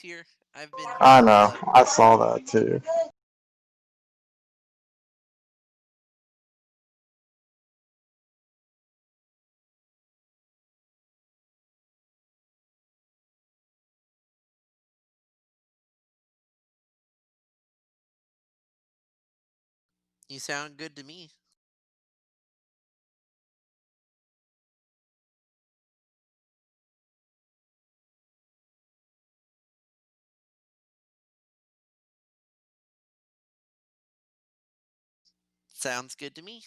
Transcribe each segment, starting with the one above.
here. I've been here I for know. the. I saw that too. You sound good to me. Sounds good to me.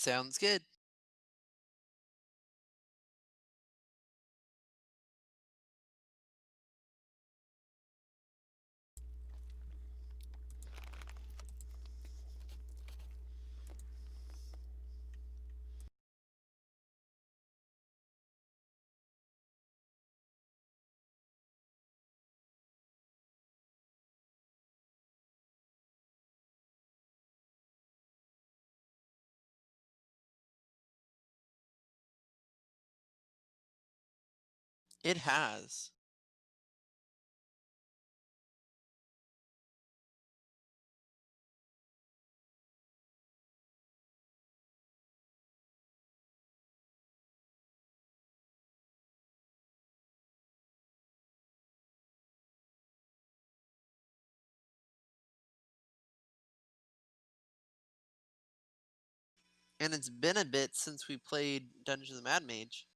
Sounds good. It has. And it's been a bit since we played Dungeons of the Mad Mage.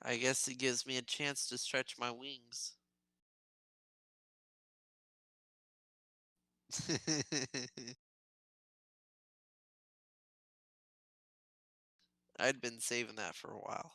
I guess it gives me a chance to stretch my wings. I'd been saving that for a while.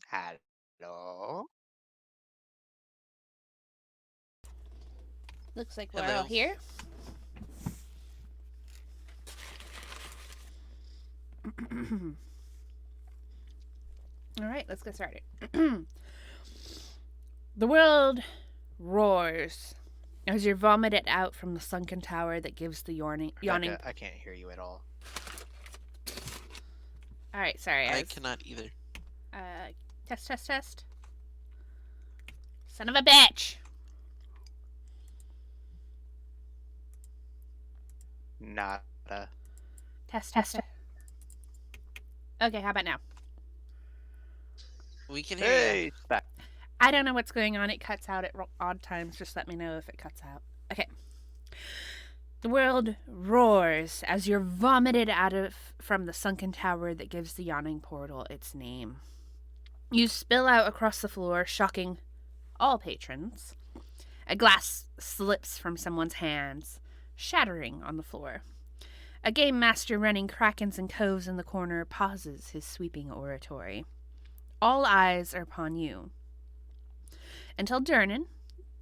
Hello? Looks like we're all Hello. here. All right, let's get started. The world roars as you're vomited out from the sunken tower that gives the yawning. Rebecca, I can't hear you at all. All right, sorry. I cannot either. Uh, test. Son of a bitch. Nada. Test. Okay, how about now? We can hear ya. Hey, back. I don't know what's going on. It cuts out at odd times. Just let me know if it cuts out. Okay. The world roars as you're vomited from the sunken tower that gives the yawning portal its name. You spill out across the floor, shocking all patrons. A glass slips from someone's hands, shattering on the floor. A game master running krakens and coves in the corner pauses his sweeping oratory. All eyes are upon you. Until Durnan,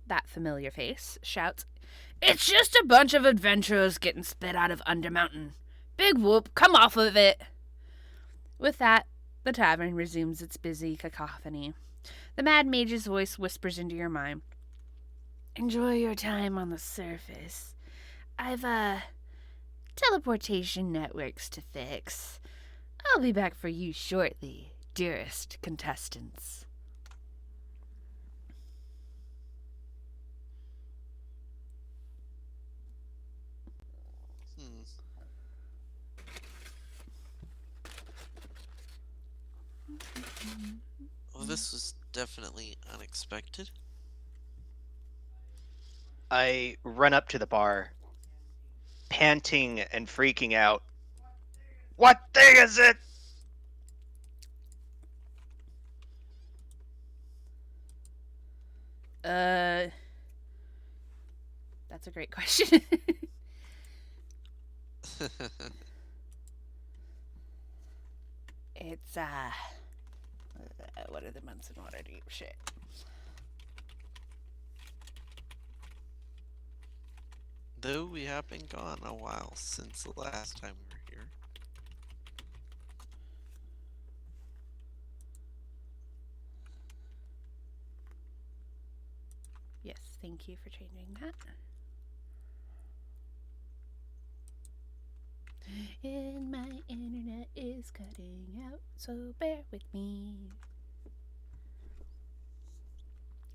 that familiar face, shouts, "It's just a bunch of adventurers getting spit out of Undermountain. Big whoop, come off of it." With that, the tavern resumes its busy cacophony. The Mad Mage's voice whispers into your mind, "Enjoy your time on the surface. I've, teleportation networks to fix. I'll be back for you shortly, dearest contestants." Hmm. Well, this was definitely unexpected. I run up to the bar, panting and freaking out. What thing is it? That's a great question. It's, what are the months in Waterdeep? Shit. Though we have been gone a while since the last time we were here. Yes, thank you for changing that. And my internet is cutting out, so bear with me.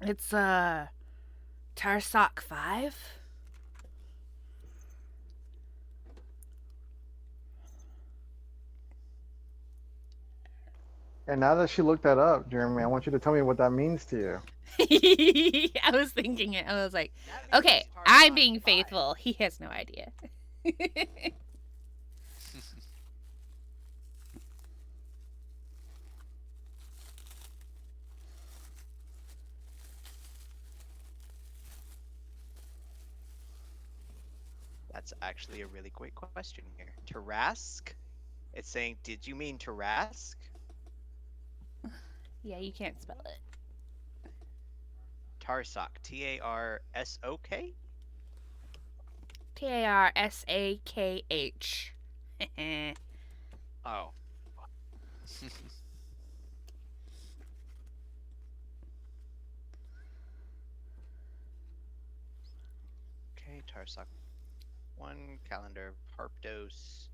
It's, Tarsock 5. And now that she looked that up, Jeremy, I want you to tell me what that means to you. I was thinking it. I was like, okay, I'm being faithful. He has no idea. That's actually a really great question here. Tarask? It's saying, did you mean Tarask? Yeah, you can't spell it. Tarsok. Tarsok? Tarsakh. Oh. Okay, Tarsok 1, calendar, Harpdos,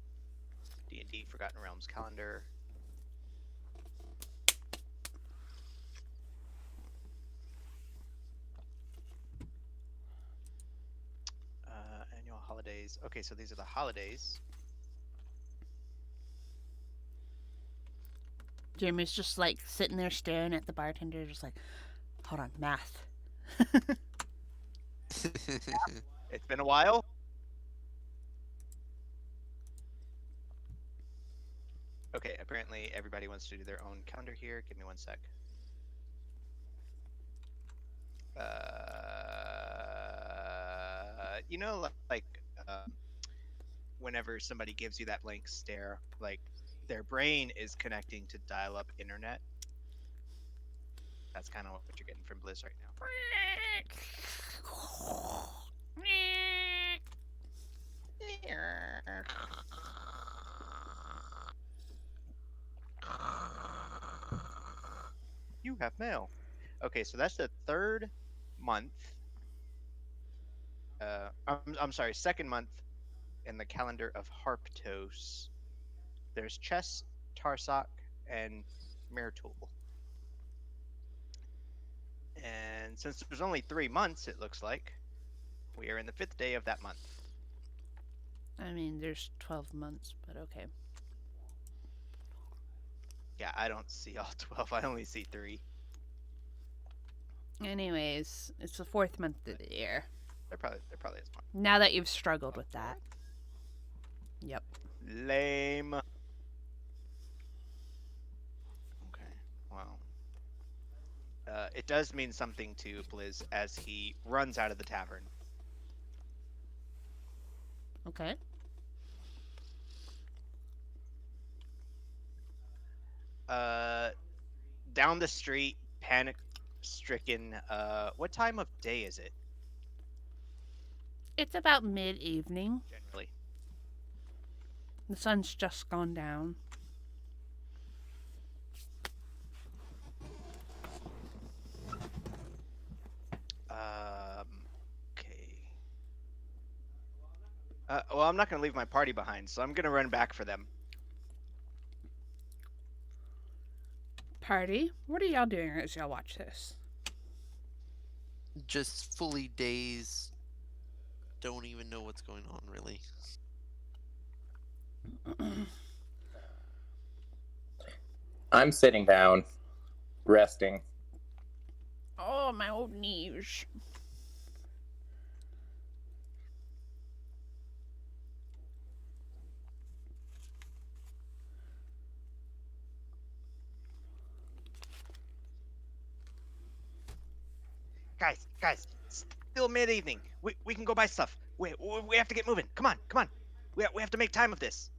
D&D Forgotten Realms calendar. Annual holidays. Okay, so these are the holidays. Jeremy's just like sitting there staring at the bartender, just like, hold on, math. It's been a while. Okay, apparently everybody wants to do their own calendar here. Give me one sec. You know, like whenever somebody gives you that blank stare, like their brain is connecting to dial-up internet. That's kind of what you're getting from Blizz right now. You have mail. Okay, so that's the third month. I'm sorry, second month in the calendar of Harptos. There's Chess, Tarsak, and Myrtle. And since there's only 3 months, it looks like, we are in the 5th day of that month. I mean, there's 12 months, but okay. Yeah, I don't see all 12. I only see 3. Anyways, it's the 4th month of the year. They're probably as much. Now that you've struggled with that. Yep. Lame. Okay, well. It does mean something to Blizz as he runs out of the tavern. Okay. Down the street, panic-stricken. What time of day is it, It's about mid-evening. generally? The sun's just gone down. Okay. Well, I'm not going to leave my party behind, so I'm going to run back for them. Party? What are y'all doing as y'all watch this? Just fully dazed. Don't even know what's going on, really. I'm sitting down, resting. Oh, my old knees. Guys, still mid-evening. We can go buy stuff. We have to get moving. Come on. We have to make time of this.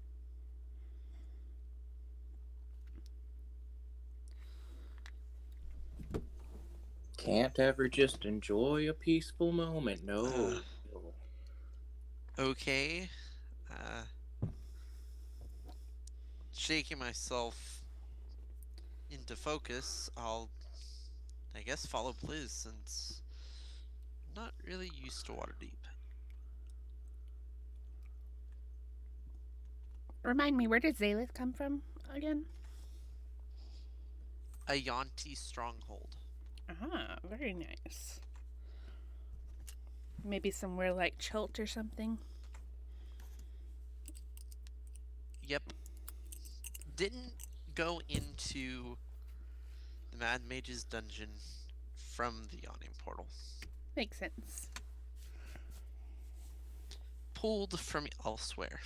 Can't ever just enjoy a peaceful moment. No. Okay. Shaking myself into focus, I'll, I guess, follow Blizz since I'm not really used to Waterdeep. Remind me, where did Zalith come from again? A Yonti stronghold. Ah, very nice. Maybe somewhere like Chilt or something? Yep. Didn't go into the Mad Mage's dungeon from the Yawning Portal. Makes sense. Pulled from elsewhere.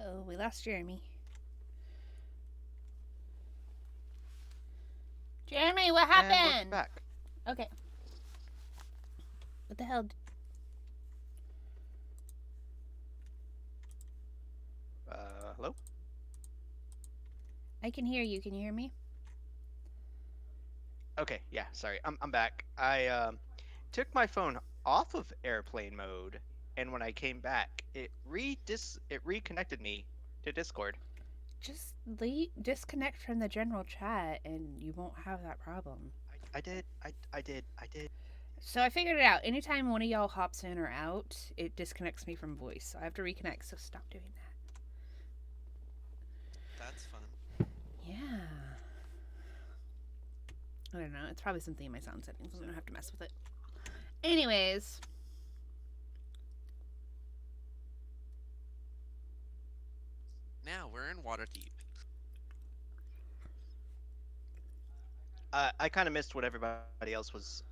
Oh, we lost Jeremy. Jeremy, what And happened? we're back. Okay. What the hell? Hello? I can hear you. Can you hear me? Okay, yeah, sorry. I'm back. I took my phone off of airplane mode, and when I came back, it reconnected me to Discord. Just disconnect from the general chat and you won't have that problem. I did. So I figured it out. Anytime one of y'all hops in or out, it disconnects me from voice. So I have to reconnect, so stop doing that. That's fun. Yeah. I don't know. It's probably something in my sound settings. I'm going to have to mess with it. Anyways. Now we're in Waterdeep. I kind of missed what everybody else was.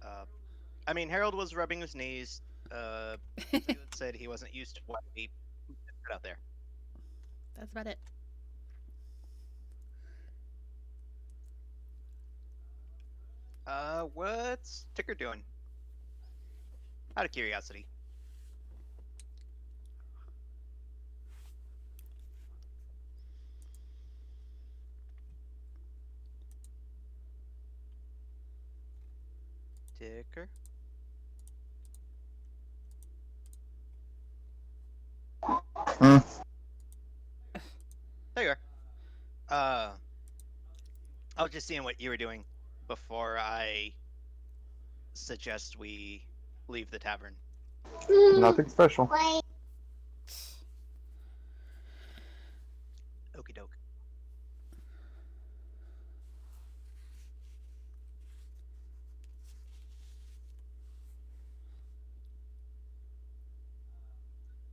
I mean, Harold was rubbing his knees. Zealand said he wasn't used to what he put out there. That's about it. What's Ticker doing? Out of curiosity. Ticker. Hmm. There you are. I was just seeing what you were doing before I suggest we leave the tavern. Nothing special. Okie doke.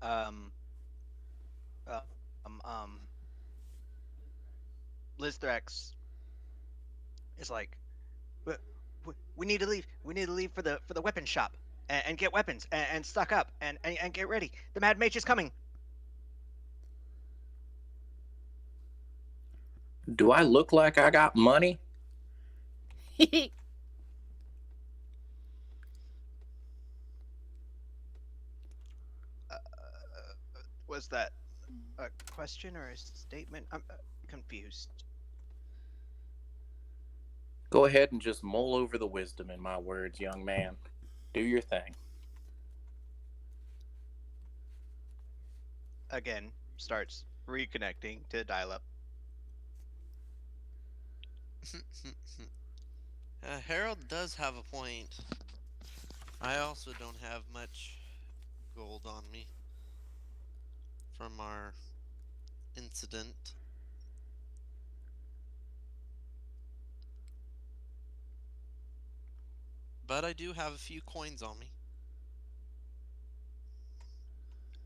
Um, um, um, Lizthrax is like, "We- we need to leave. We need to leave for the weapon shop and get weapons and stock up and get ready. The Mad Mage is coming." Do I look like I got money? Uh, was that a question or a statement? I'm confused. Go ahead and just mull over the wisdom in my words, young man. Do your thing. Again, starts reconnecting to dial up. Harold does have a point. I also don't have much gold on me from our incident. But I do have a few coins on me.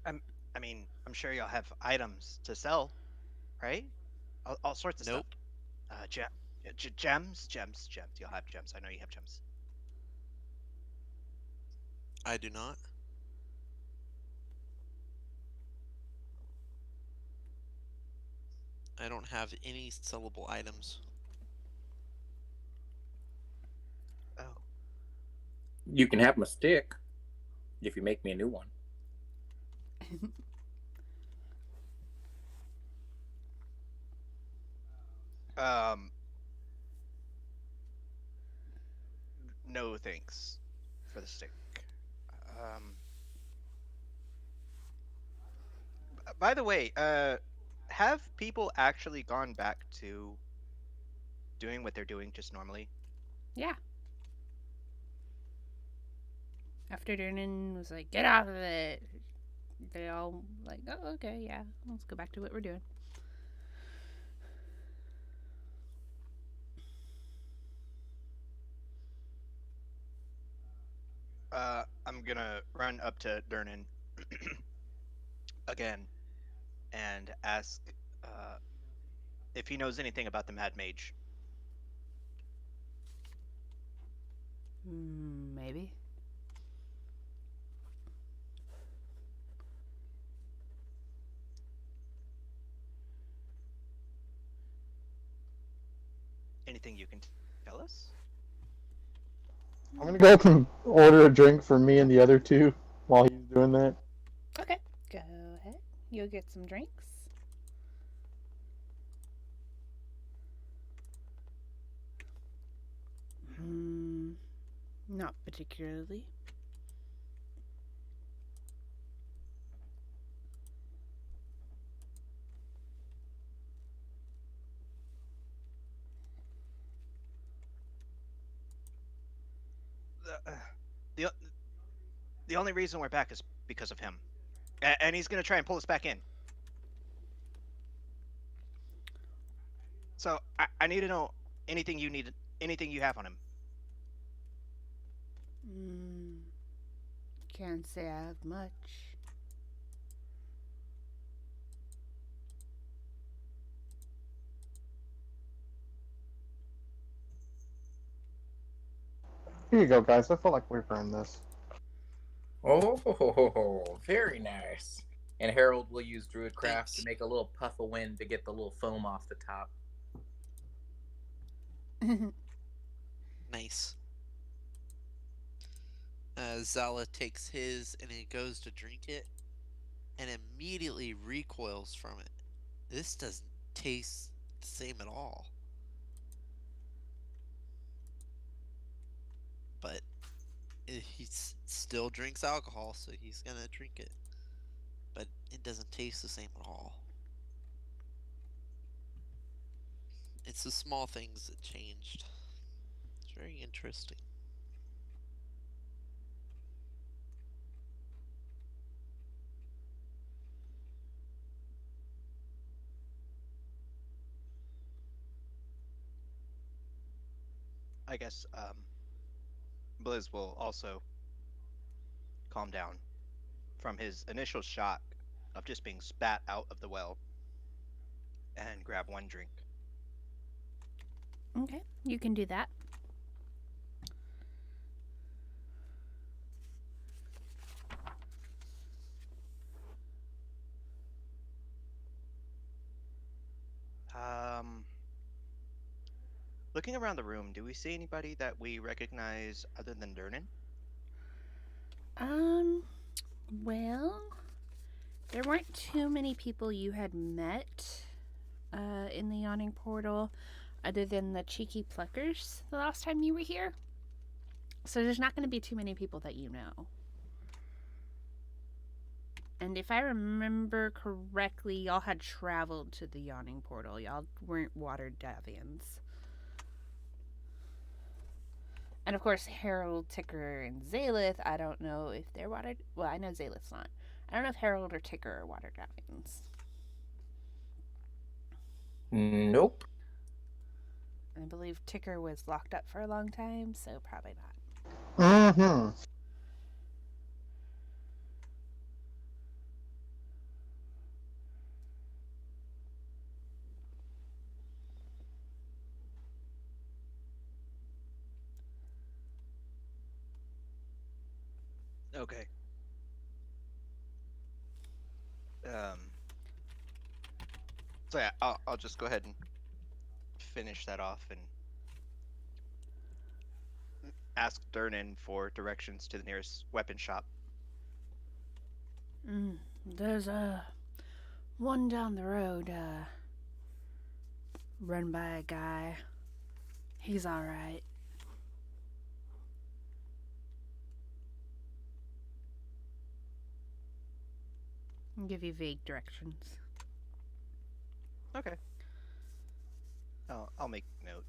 I'm, I mean, I'm sure y'all have items to sell, right? All sorts of stuff. Nope, Gem, gems. You'll have gems. I know you have gems. I do not. I don't have any sellable items. Oh, You can have my stick if you make me a new one. um, no thanks for the stick. Um, by the way, have people actually gone back to doing what they're doing just normally? Yeah. After Durnan was like, get off of it, they all like, oh, okay, yeah, let's go back to what we're doing. I'm gonna run up to Durnan again and ask uh, if he knows anything about the Mad Mage. Maybe. Anything you can tell us? I'm gonna go up and order a drink for me and the other two while he's doing that. Okay, go ahead. You'll get some drinks. Not particularly. The, the the only reason we're back is because of him, and he's gonna try and pull us back in. So I need to know anything you have on him. Mm, can't say I have much. Here you go, guys. I feel like we've earned this. Oh, very nice. And Harold will use Druidcraft to Thanks. make a little puff of wind to get the little foam off the top. Nice. Zala takes his and he goes to drink it and immediately recoils from it. This doesn't taste the same at all. But he still drinks alcohol, so he's gonna drink it. But it doesn't taste the same at all. It's the small things that changed. It's very interesting. I guess Blizz will also calm down from his initial shock of just being spat out of the well and grab one drink. Okay, you can do that. Um, Looking around the room, do we see anybody that we recognize other than Durnan? Well, there weren't too many people you had met in the yawning portal other than the cheeky pluckers the last time you were here. So there's not going to be too many people that you know. And if I remember correctly, y'all had traveled to the yawning portal. Y'all weren't water Davians. And of course, Harold, Ticker, and Zalith, I don't know if they're water... Well, I know Zalith's not. I don't know if Harold or Ticker are water Davians. Nope. I believe Ticker was locked up for a long time, so probably not. Mm-hmm. Okay. So yeah, I'll just go ahead and finish that off and ask Durnan for directions to the nearest weapon shop. There's one down the road, run by a guy. He's alright. I'll give you vague directions. Okay. I'll make note.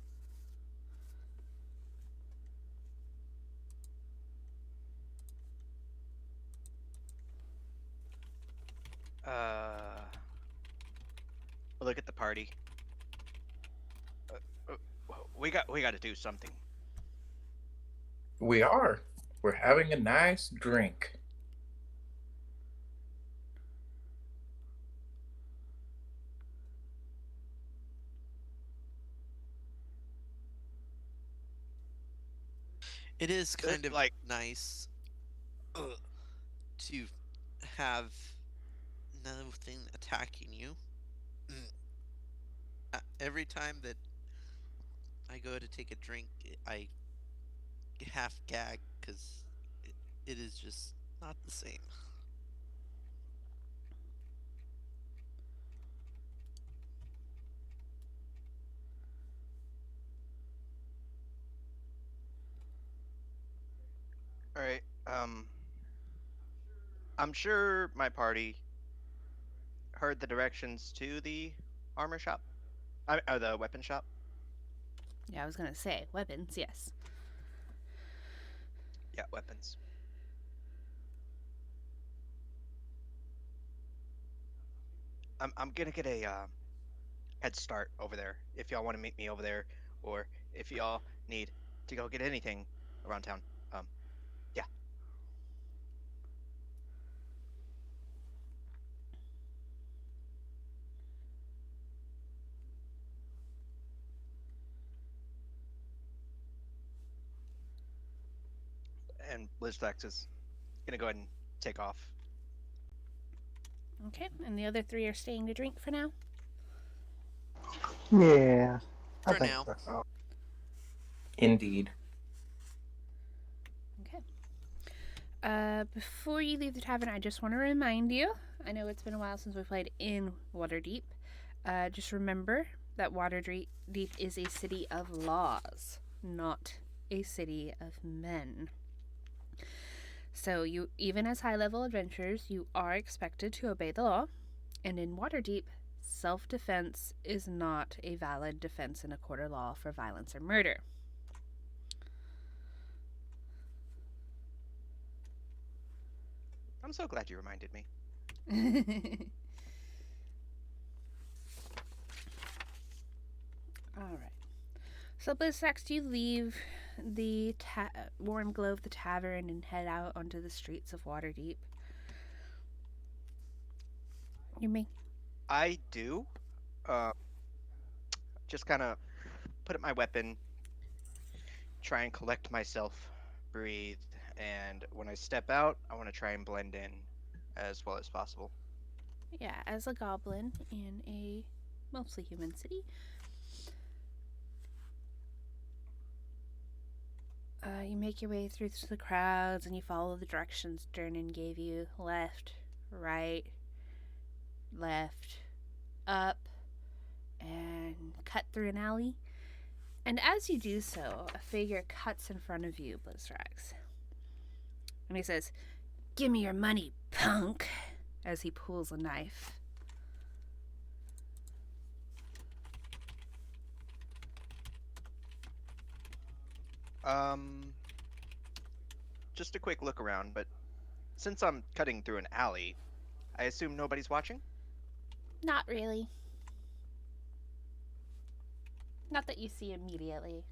Look at the party. We got to do something. We are. We're having a nice drink. It is kind of like nice to have nothing attacking you. Every time that I go to take a drink, I half gag because it is just not the same. all right. I'm sure my party heard the directions to the armor shop, or the weapon shop. Yeah, I was gonna say, weapons, yes. Yeah, weapons. I'm gonna get a head start over there if y'all want to meet me over there, or if y'all need to go get anything around town. Yeah. And Blizzflex is gonna go ahead and take off. Okay, and the other three are staying to drink for now? Yeah. I For think now. so. Indeed. Okay. Before you leave the tavern, I just want to remind you, I know it's been a while since we played in Waterdeep. Just remember that Waterdeep is a city of laws, not a city of men. So you, even as high-level adventurers, you are expected to obey the law, and in Waterdeep, self-defense is not a valid defense in a court of law for violence or murder. I'm so glad you reminded me. All right. So, Blizzsax, you leave the warm glow of the tavern and head out onto the streets of Waterdeep. You may. I do. Uh, just kind of put up my weapon, try and collect myself, breathe, and when I step out, I want to try and blend in as well as possible. Yeah, as a goblin in a mostly human city, you make your way through the crowds and you follow the directions Durnan gave you: left, right, left, up, and cut through an alley. And as you do so, a figure cuts in front of you, Blizzrax. And he says, "Give me your money, punk," as he pulls a knife. Um, just a quick look around, but since I'm cutting through an alley, I assume nobody's watching? Not really. Not that you see immediately.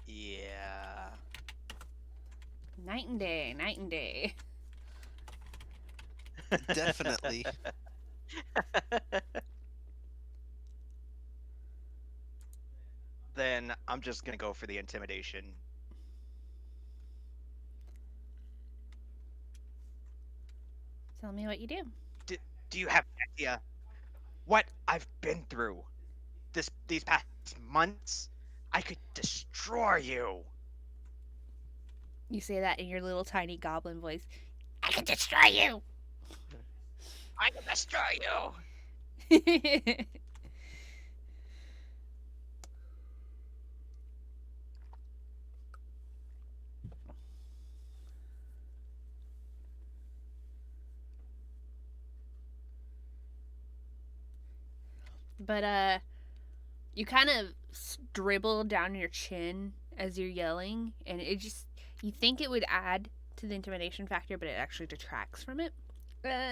Yeah. Night and day, night and day. Definitely. Then I'm just gonna go for the intimidation. Tell me what you do. Do you have an idea what I've been through these past months? I could destroy you. You say that in your little tiny goblin voice. I can destroy you! I can destroy you. But, you kind of dribble down your chin as you're yelling, and it just, you think it would add to the intimidation factor, but it actually detracts from it.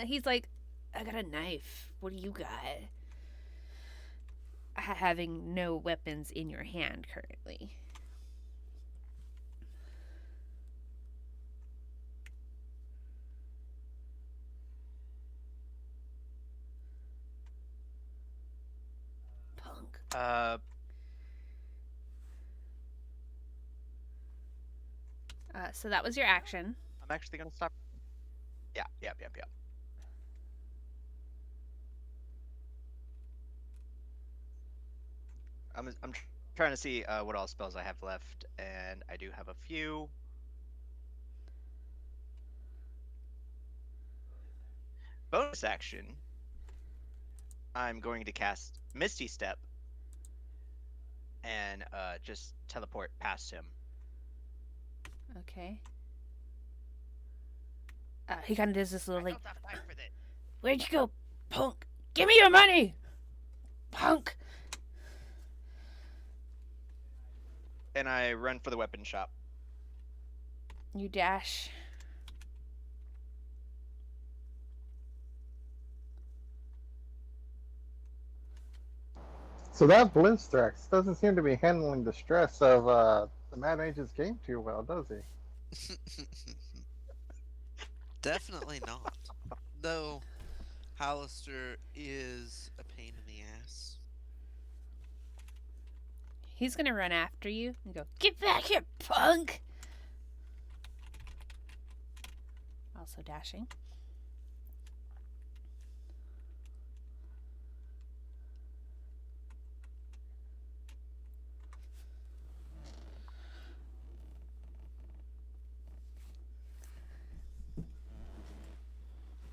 He's like, "I got a knife. What do you got?" Having no weapons in your hand currently. Punk. So that was your action. I'm actually gonna stop. Yeah. I'm trying to see what all spells I have left, and I do have a few. Bonus action. I'm going to cast Misty Step and just teleport past him. Okay. He kind of does this little I like, don't have time for this. "Where'd you go, punk? Give me your money, punk!" And I run for the weapon shop. You dash. So that Blitztrax doesn't seem to be handling the stress of the Mad Mage's game too well, does he? Definitely not. Though Hallister is a pain in the ass. He's gonna run after you and go, "Get back here, punk!" Also dashing.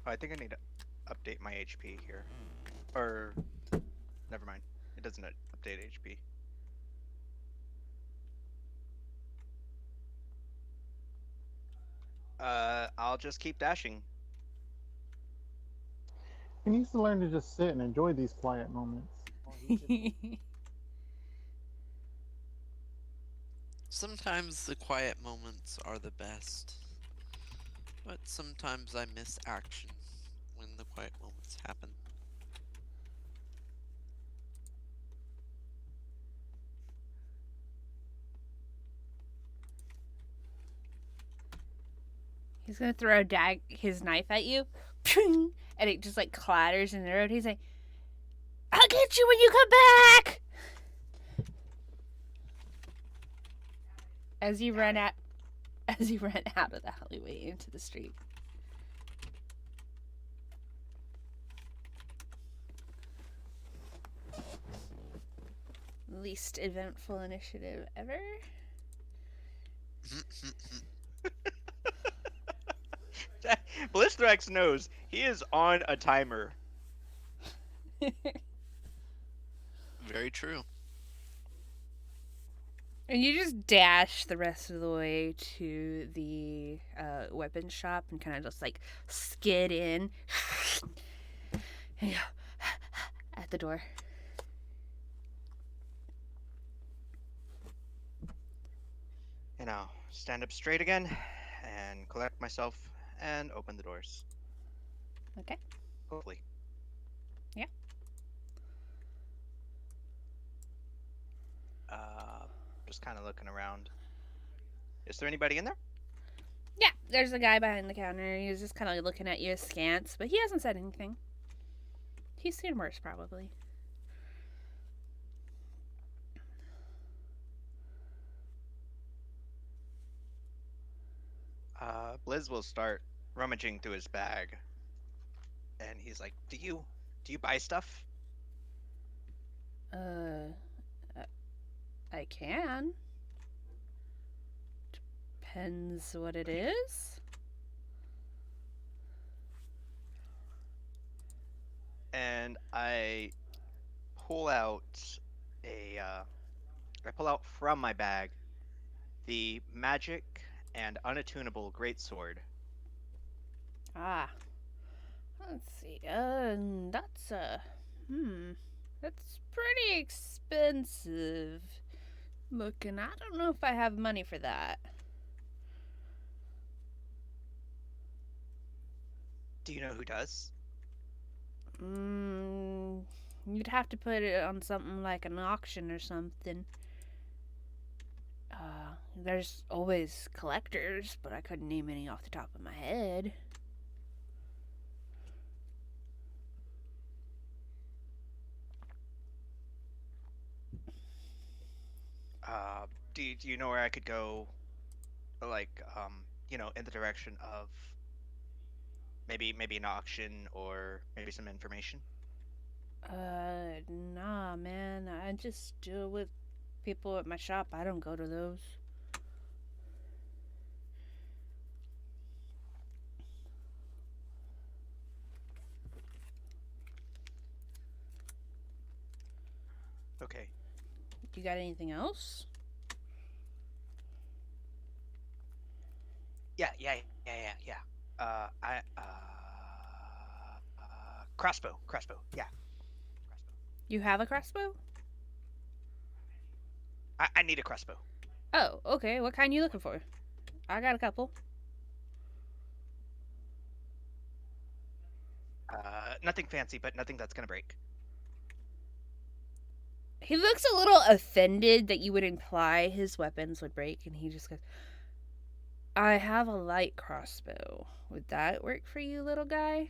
Oh, I think I need to update my HP here. Or, never mind. It doesn't update HP. I'll just keep dashing. He needs to learn to just sit and enjoy these quiet moments. Sometimes the quiet moments are the best. But sometimes I miss action when the quiet moments happen. He's gonna throw his knife at you, and it just like clatters in the road. He's like, "I'll get you when you come back." As you run out of the alleyway into the street. Least eventful initiative ever. Blistrax knows he is on a timer. Very true. And you just dash the rest of the way to the weapons shop and kind of just like skid in at the door. And I'll stand up straight again and collect myself and open the doors. Okay. Hopefully. Yeah. Just kind of looking around. Is there anybody in there? Yeah, there's a guy behind the counter. He's just kind of looking at you askance, but he hasn't said anything. He's seen worse, probably. Blizz will start rummaging through his bag, and he's like, "Do you buy stuff?" I can. Depends what it is. And I pull out from my bag the magic and unattunable greatsword. Ah. Let's see. That's that's pretty expensive looking. I don't know if I have money for that. Do you know who does? You'd have to put it on something like an auction or something. There's always collectors, but I couldn't name any off the top of my head. Do you know where I could go, like, in the direction of maybe an auction or maybe some information? Nah, man. I just deal with people at my shop. I don't go to those. Okay. You got anything else? Yeah. Crossbow. Yeah. Crossbow. You have a crossbow? I need a crossbow. Oh, okay. What kind you looking for? I got a couple. Nothing fancy, but nothing that's gonna break. He looks a little offended that you would imply his weapons would break, and he just goes, I have a light crossbow. Would that work for you, little guy?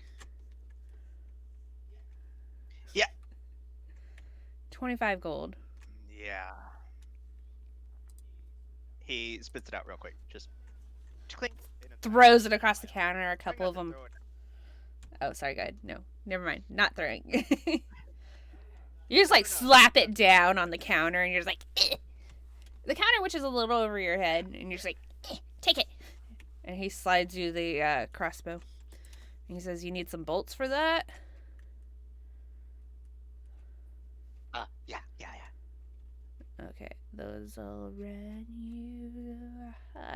Yeah. 25 gold. Yeah. He spits it out real quick. Just clink. Throws it across the counter. A couple of Try not them. to throw it. Oh, sorry, go ahead. No, never mind. Not throwing. You just like slap it down on the counter, and you're just like, eh. The counter, which is a little over your head, and you're just like, take it. And he slides you the crossbow. He says, you need some bolts for that? Yeah. Okay, those will run you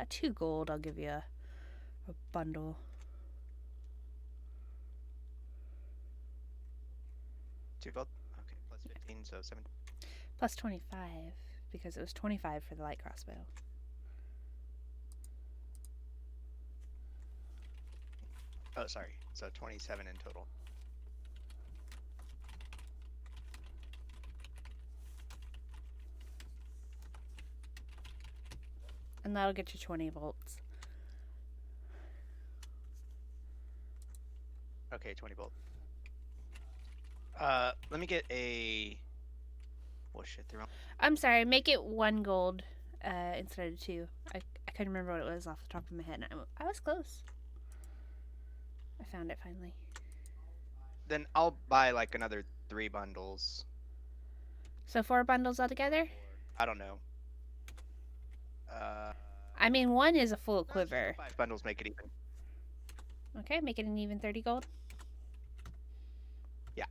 2 gold. I'll give you a bundle. Two gold. Okay, plus 15, so 7. Plus 25, because it was 25 for the light crossbow. Oh, sorry. So 27 in total. And that'll get you 20 volts. Okay, 20 volt. Let me get a. Oh shit, they're wrong. I'm sorry, make it 1 gold instead of 2. I couldn't remember what it was off the top of my head. I was close. I found it finally. Then I'll buy like another 3 bundles. So 4 bundles altogether? I don't know. I mean, 1 is a full let's just go quiver. 5 bundles, make it even. Okay, make it an even 30 gold. Yeah.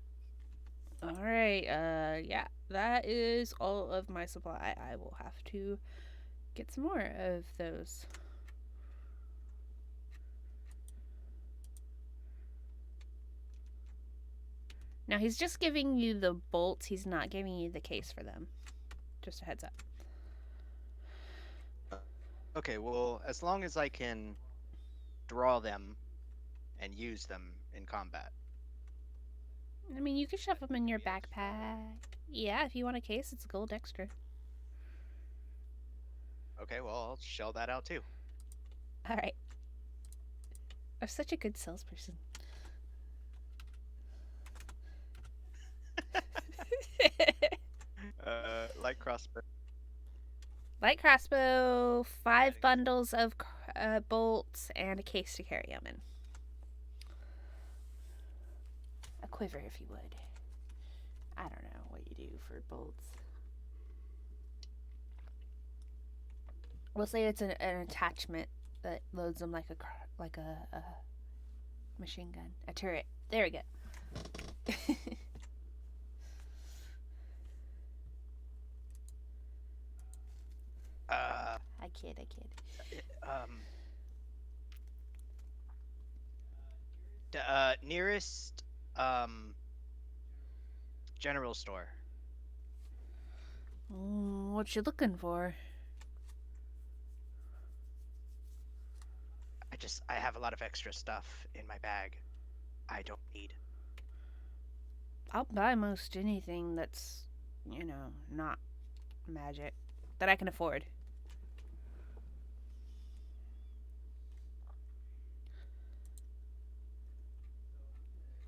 Alright, yeah. That is all of my supply. I will have to get some more of those. Now, he's just giving you the bolts. He's not giving you the case for them. Just a heads up. Okay, well, as long as I can draw them and use them in combat. I mean, you can shove them in your backpack. Yeah, if you want a case, it's gold extra. Okay, well, I'll shell that out too. Alright. I'm such a good salesperson. Light crossbow. Light crossbow, 5 bundles of bolts, and a case to carry them in. A quiver, if you would. I don't know what you do for bolts. We'll say it's an attachment that loads them like a machine gun, a turret. There we go. I kid. Nearest general store. What you looking for? I have a lot of extra stuff in my bag. I don't need. I'll buy most anything that's, not magic that I can afford.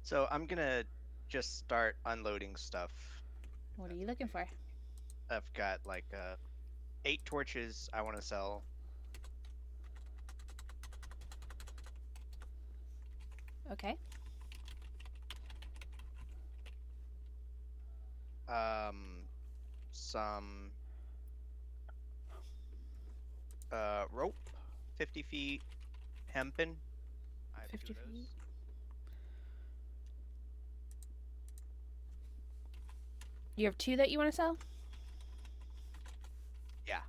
So I'm gonna just start unloading stuff. What are you looking for? I've got like 8 torches I want to sell. Okay. Some rope, 50 feet, hempen. I have 50 2 of those. feet. You have 2 that you want to sell? Yeah.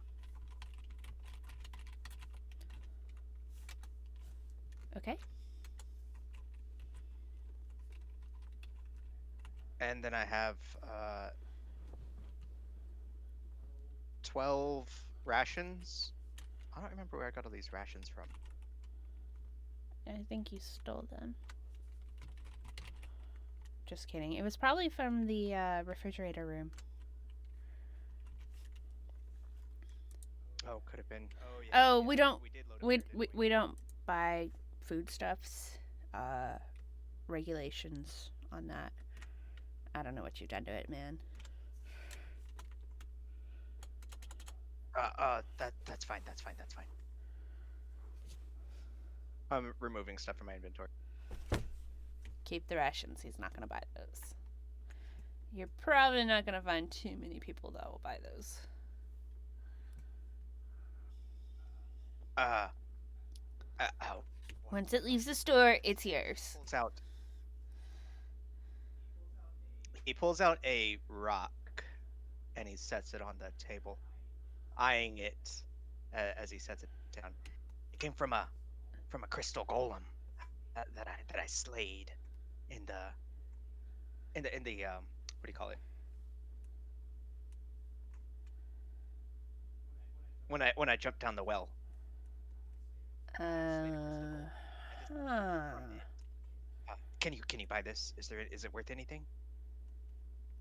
Okay. And then I have 12 rations. I don't remember where I got all these rations from. I think you stole them. Just kidding. It was probably from the refrigerator room. Oh, could have been. Oh yeah. Oh, yeah, we don't. We did load We, up there, we, didn't we don't buy foodstuffs. Regulations on that. I don't know what you've done to it, man. That's fine. That's fine. I'm removing stuff from my inventory. Keep the rations. He's not going to buy those. You're probably not going to find too many people that will buy those. Ow. Once it leaves the store, it's yours. He pulls out a rock and he sets it on the table, eyeing it as he sets it down. It came from a crystal golem that I slayed in the what do you call it? When I jumped down the well. Huh. Can you buy this? Is it worth anything?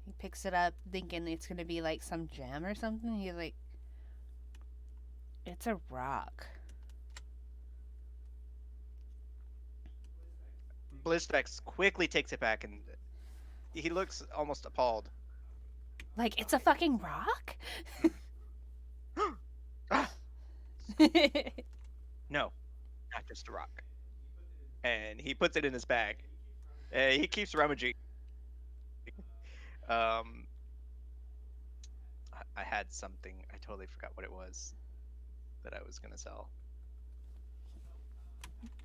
He picks it up thinking it's gonna be like some gem or something. He's like, it's a rock. Blizzdex quickly takes it back and he looks almost appalled. Like, it's a fucking rock? No, not just a rock. And he puts it in his bag. He keeps rummaging. I had something. I totally forgot what it was that I was gonna sell.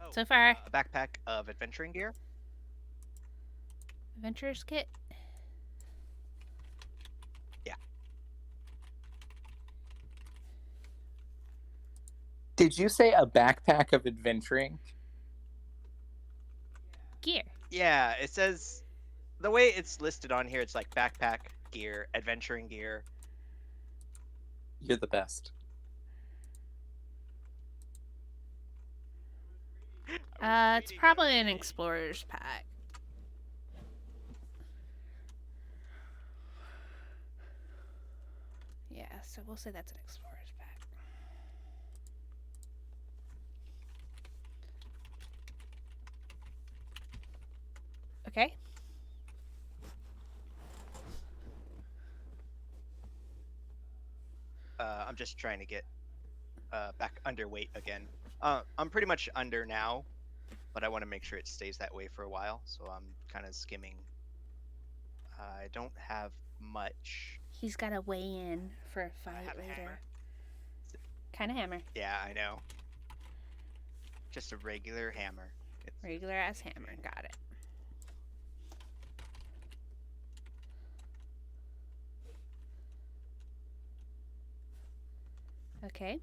Oh, So far, a backpack of adventuring gear. Adventurer's Kit. Did you say a backpack of adventuring? Gear. Yeah, it says the way it's listed on here. It's like backpack gear, adventuring gear. You're the best. It's probably an explorer's pack. Yeah, so we'll say that's an explorer's pack. Okay. I'm just trying to get back underweight again. I'm pretty much under now, but I want to make sure it stays that way for a while, so I'm kind of skimming. I don't have much. He's got to weigh in for a fight have a later. hammer. Kind of hammer. Yeah, I know. Just a regular hammer. Regular ass hammer. Got it. Okay.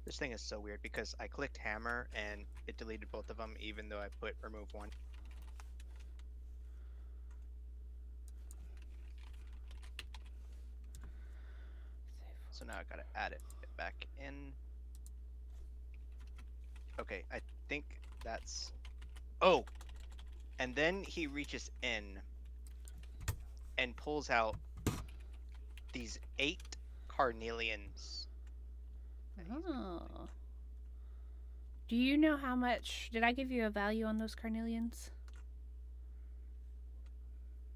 This thing is so weird because I clicked hammer and it deleted both of them, even though I put remove one. So now I gotta add it back in. Okay, I think that's. Oh! And then he reaches in and pulls out these 8 carnelians. Oh. Do you know how much? Did I give you a value on those carnelians?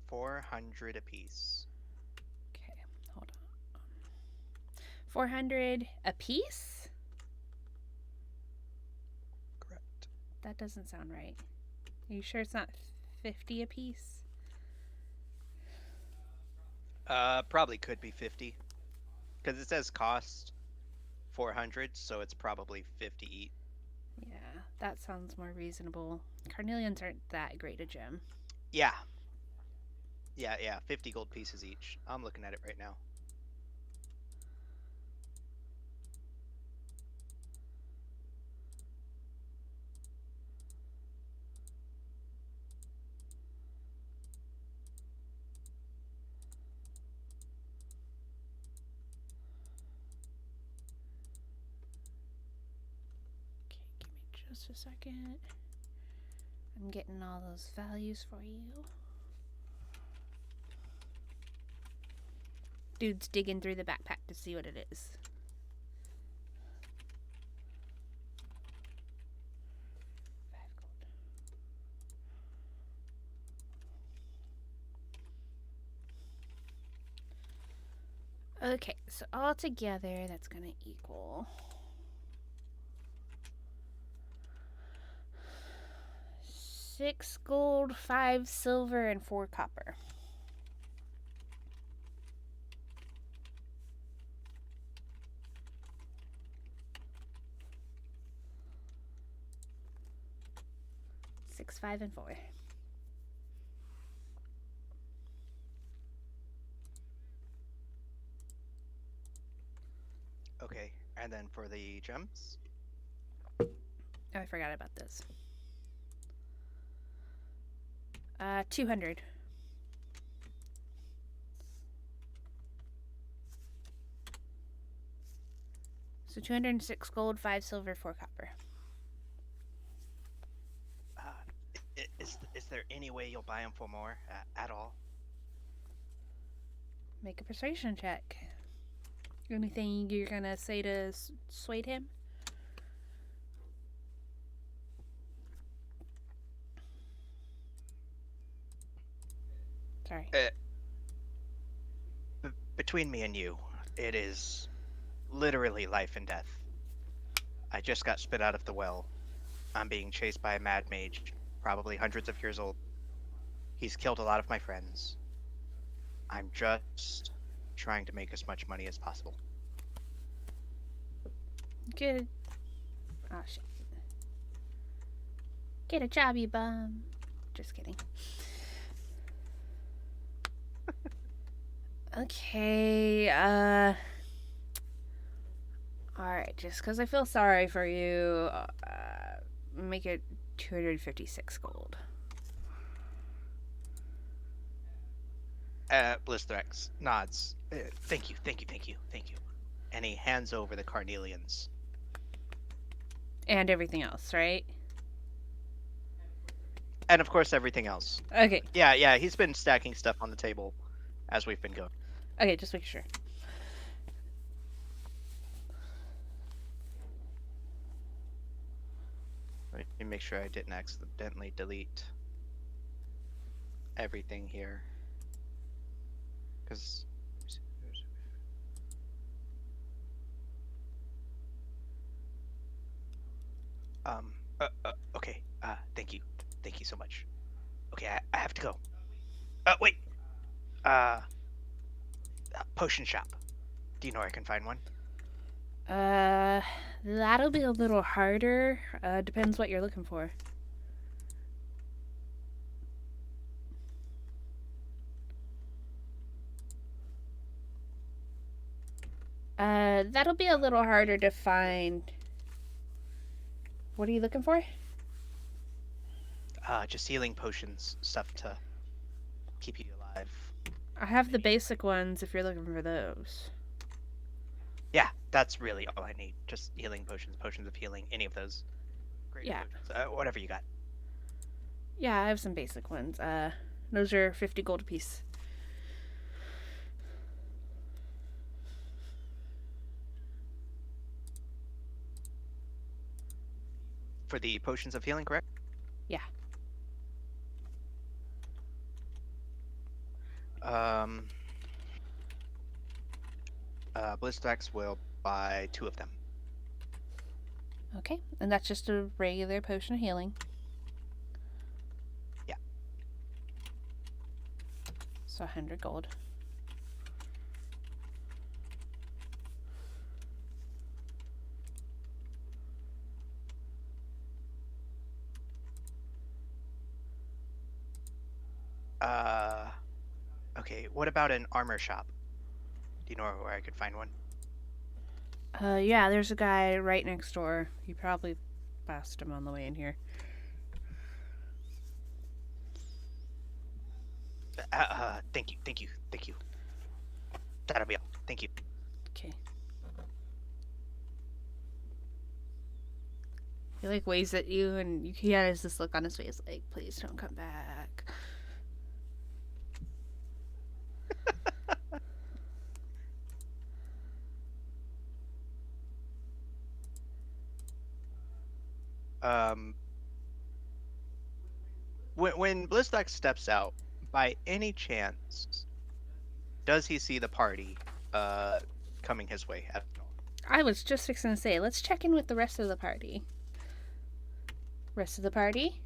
400 apiece. Okay, hold on. 400 a piece? Correct. That doesn't sound right. Are you sure it's not 50 a piece? Probably could be 50. Because it says cost 400, so it's probably 50 each. Yeah, that sounds more reasonable. Carnelians aren't that great a gem. Yeah. Yeah, 50 gold pieces each. I'm looking at it right now. Okay, give me just a second. I'm getting all those values for you. Dude's digging through the backpack to see what it is. Okay, so all together that's gonna equal 6 gold, 5 silver, and 4 copper. 6, 5, and 4. Okay, and then for the gems? Oh, I forgot about this. 200. So 206 gold, 5 silver, 4 copper. Is there any way you'll buy them for more at all? Make a persuasion check. Anything you're gonna say to sway him? Sorry. Between me and you, it is literally life and death. I just got spit out of the well. I'm being chased by a mad mage, probably hundreds of years old. He's killed a lot of my friends. I'm just trying to make as much money as possible. Good. Oh, shit. Get a job, you bum. Just kidding. Okay, Alright, just because I feel sorry for you, make it 256 gold. Blithrex nods. Thank you. And he hands over the carnelians. And everything else, right? And of course, everything else. Okay. Yeah, he's been stacking stuff on the table as we've been going. Okay, just make sure. Let me make sure I didn't accidentally delete everything here. Because... okay. Thank you. Thank you so much. Okay, I have to go. Wait. Potion shop. Do you know where I can find one? That'll be a little harder. Depends what you're looking for. That'll be a little harder to find. What are you looking for? Just healing potions, stuff to keep you alive. I have the basic ones if you're looking for those. Yeah, that's really all I need. Just healing potions, potions of healing, any of those. Great Yeah. potions. Whatever you got. Yeah, I have some basic ones. Those are 50 gold apiece. For the potions of healing, correct? Yeah. Blistax will buy 2 of them. Okay, and that's just a regular potion of healing. Yeah. So 100 gold. Okay, what about an armor shop? Do you know where I could find one? Yeah, there's a guy right next door. You probably passed him on the way in here. Thank you. That'll be all. Thank you. Okay. He like waves at you, and he has this look on his face, like, "Please don't come back." When Blistax steps out, by any chance, does he see the party coming his way at all? I was just fixing to say, let's check in with the rest of the party. Rest of the party?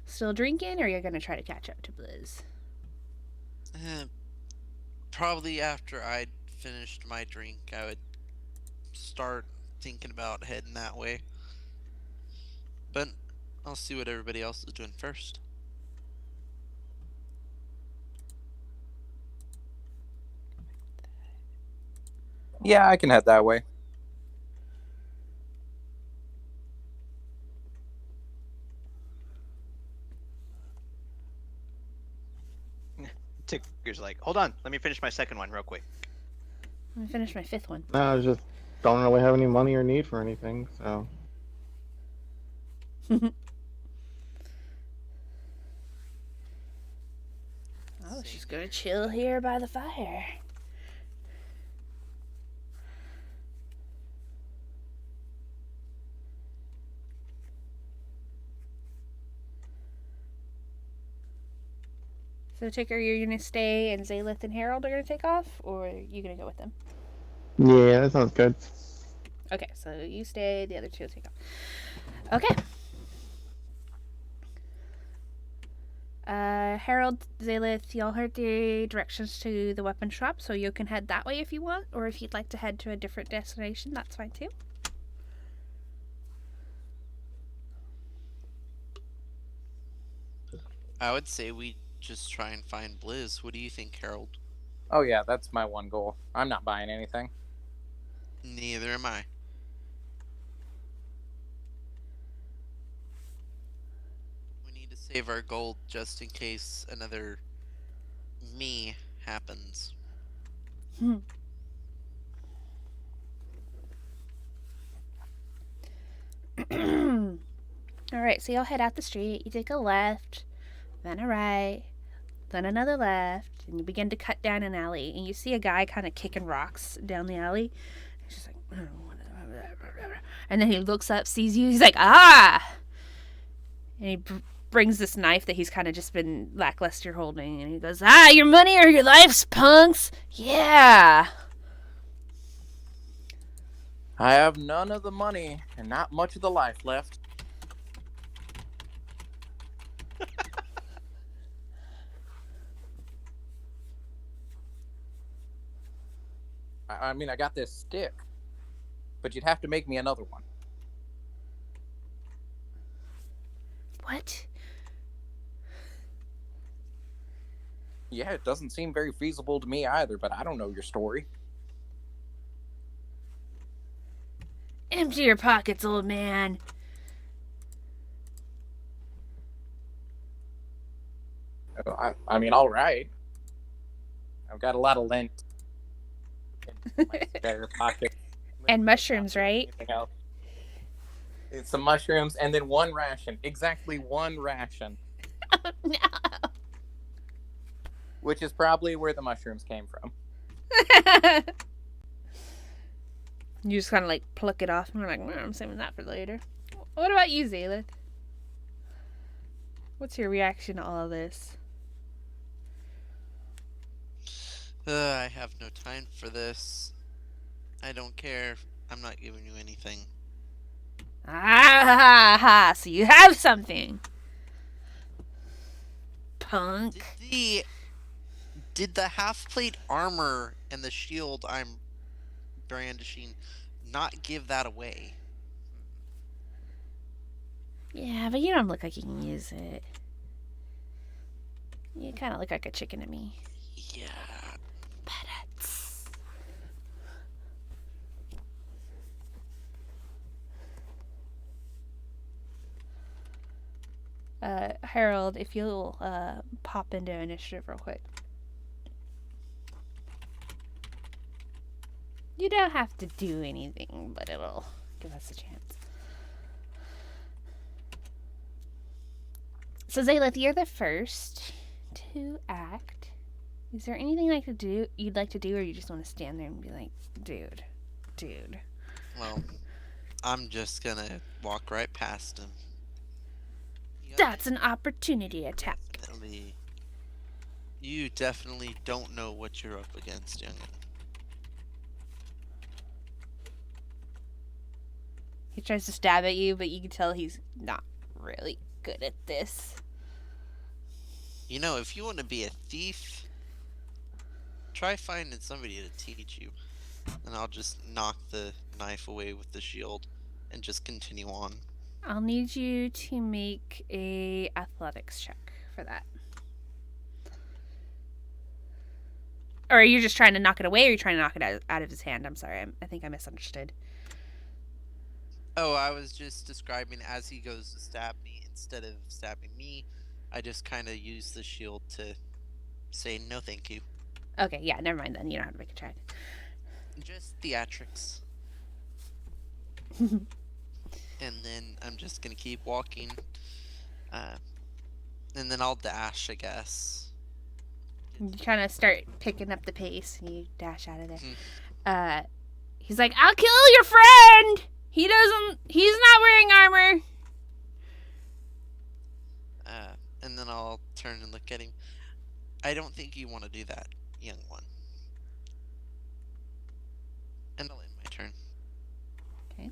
Still drinking, or are you gonna try to catch up to Blizz? Probably after I'd finished my drink, I would start thinking about heading that way. But I'll see what everybody else is doing first. Yeah, I can head that way. Tigger's like, hold on, let me finish my second one real quick. Let me finish my 5th one. No, I just don't really have any money or need for anything, so. Oh, she's gonna chill here by the fire. So, Ticker, you're gonna stay, and Zaylith and Harold are gonna take off, or are you gonna go with them? Yeah, that sounds good. Okay, so you stay, the other two will take off. Okay. Harold, Zaylith, y'all heard the directions to the weapon shop, so you can head that way if you want, or if you'd like to head to a different destination, that's fine too. I would say we just try and find Blizz. What do you think, Harold? Oh yeah, that's my one goal. I'm not buying anything. Neither am I. We need to save our gold just in case another me happens. Alright, so y'all head out the street, you take a left, then a right, then another left, and you begin to cut down an alley, and you see a guy kind of kicking rocks down the alley. He's just like, and then he looks up, sees you, he's like, ah! And he brings this knife that he's kind of just been lackluster holding, and he goes, ah, your money or your lives, punks! Yeah! I have none of the money and not much of the life left. I mean, I got this stick, but you'd have to make me another one. What? Yeah, it doesn't seem very feasible to me either, but I don't know your story. Empty your pockets, old man. I mean, all right. I've got a lot of lint in my spare pocket. And mushrooms, right? Anything else. It's some mushrooms and then one ration. Exactly one ration. Oh, no. Which is probably where the mushrooms came from. You just kind of like pluck it off and you're like, I'm saving that for later. What about you, Zaylith? What's your reaction to all of this? I have no time for this. I don't care. I'm not giving you anything. Ah, so you have something. Punk. Did the half-plate armor and the shield I'm brandishing not give that away? Yeah, but you don't look like you can use it. You kind of look like a chicken to me. Yeah. Harold, if you'll pop into initiative real quick. You don't have to do anything, but it'll give us a chance. So, Zaylith, you're the first to act. Is there anything you'd like to do, or you just want to stand there and be like, dude? Well, I'm just gonna walk right past him. That's an opportunity attack. You definitely don't know what you're up against, youngin. He tries to stab at you, but you can tell he's not really good at this. You know, if you want to be a thief, try finding somebody to teach you. And I'll just knock the knife away with the shield and just continue on. I'll need you to make a athletics check for that. Or are you just trying to knock it away, or are you trying to knock it out of his hand? I'm sorry. I think I misunderstood. Oh, I was just describing as he goes to stab me, instead of stabbing me, I just kind of use the shield to say no thank you. Okay, yeah, never mind then. You don't have to make a check. Just theatrics. And then I'm just gonna keep walking. And then I'll dash, I guess. You kind of start picking up the pace, and you dash out of there. Mhm. He's like, "I'll kill your friend! He's not wearing armor!" And then I'll turn and look at him. I don't think you want to do that, young one. And I'll end my turn. Okay.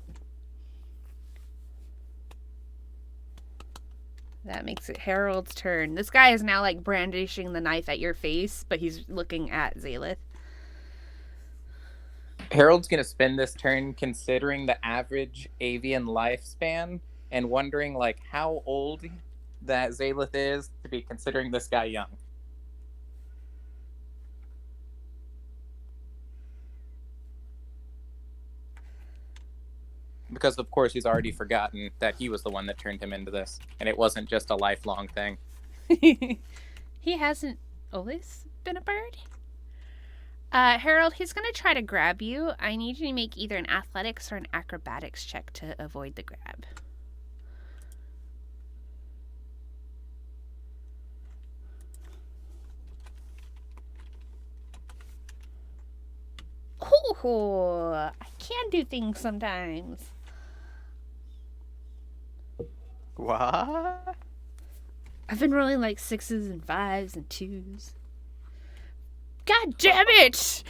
That makes it Harold's turn. This guy is now like brandishing the knife at your face, but he's looking at Zaelith. Harold's going to spend this turn considering the average avian lifespan and wondering like how old that Zaelith is to be considering this guy young. Because of course he's already forgotten that he was the one that turned him into this, and it wasn't just a lifelong thing. He hasn't always been a bird. Harold, he's gonna try to grab you. I need you to make either an athletics or an acrobatics check to avoid the grab. Ooh, I can do things sometimes. What? I've been rolling like 6s and 5s and 2s. God damn it!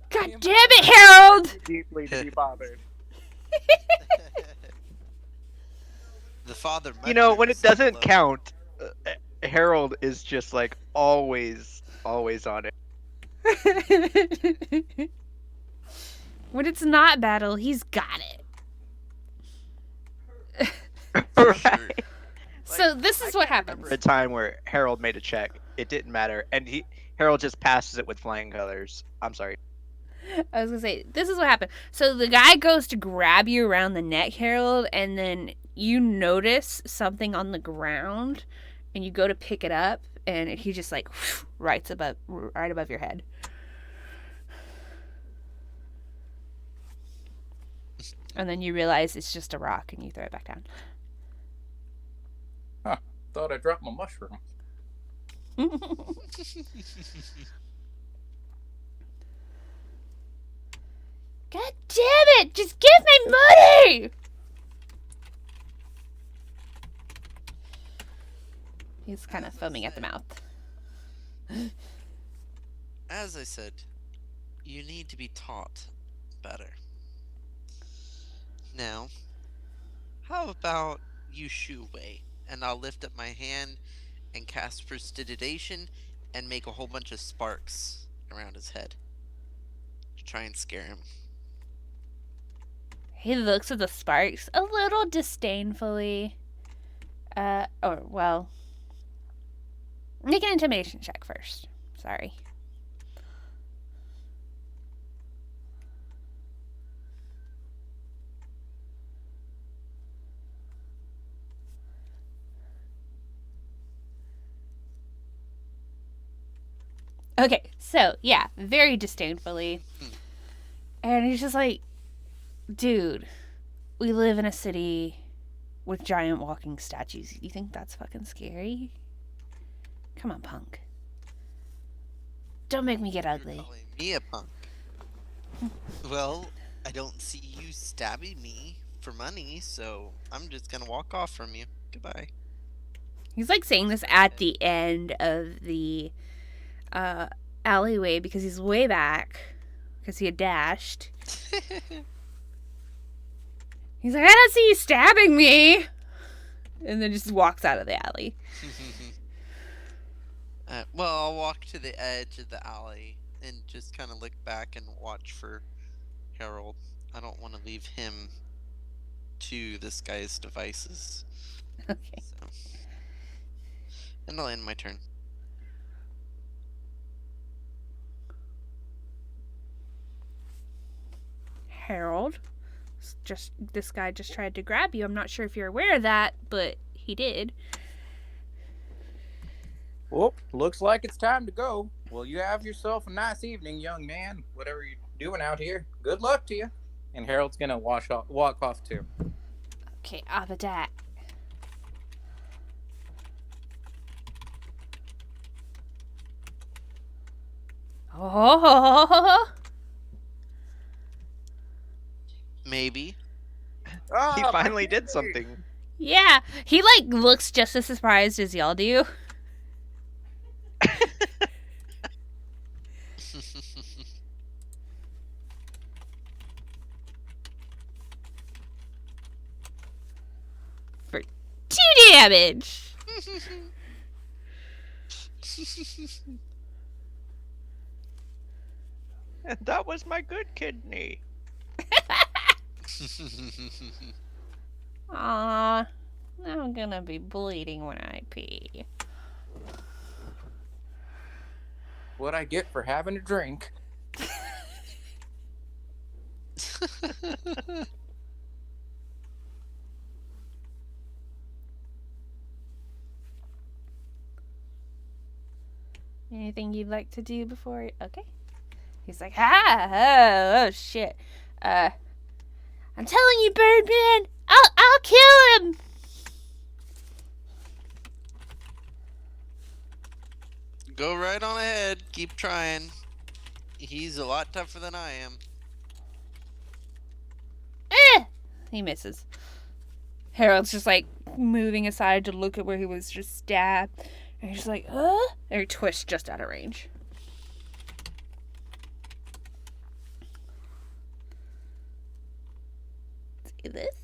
God damn it, Harold! Deeply to be bothered. The father. You know, when it mentions doesn't low. count, Harold is just like always on it. When it's not battle, he's got it. For Right? sure. So this is what happens. Remember a time where Harold made a check, it didn't matter, and Harold just passes it with flying colors. I'm sorry. I was gonna say, this is what happened. So the guy goes to grab you around the neck, Harold, and then you notice something on the ground, and you go to pick it up, and he just like right above your head. And then you realize it's just a rock, and you throw it back down. Thought I dropped my mushroom. God damn it! Just give me money! He's kind of foaming at the mouth. As I said, you need to be taught better. Now, how about you shoo away, and I'll lift up my hand and cast prestidigitation and make a whole bunch of sparks around his head to try and scare him. He looks at the sparks a little disdainfully. Make an intimidation check first. Sorry. Okay, so yeah, very disdainfully. And he's just like, dude, we live in a city with giant walking statues. You think that's fucking scary? Come on, punk. Don't make me get You're ugly. calling me a punk. Well, I don't see you stabbing me for money, so I'm just gonna walk off from you. Goodbye. He's like saying this at the end of the alleyway because he's way back because he had dashed. He's like, I don't see you stabbing me. And then just walks out of the alley. Well, I'll walk to the edge of the alley and just kind of look back and watch for Harold. I don't want to leave him to this guy's devices. Okay. So, and I'll end my turn. Harold, this guy just tried to grab you. I'm not sure if you're aware of that, but he did. Well, looks like it's time to go. Well, you have yourself a nice evening, young man. Whatever you're doing out here, good luck to you. And Harold's gonna walk off too. Okay, off of that. Oh, Maybe. He Oh, finally did something. yeah. He looks just as surprised as y'all do. For 2 damage. And that was my good kidney. Aw, I'm gonna be bleeding when I pee. what I get for having a drink. Anything you'd like to do before? Okay. He's like, oh shit. I'm telling you, Birdman, I'll kill him. Go right on ahead. Keep trying. He's a lot tougher than I am. He misses. Harold's just moving aside to look at where he was just stabbed. And he's like, And he twists just out of range. See this?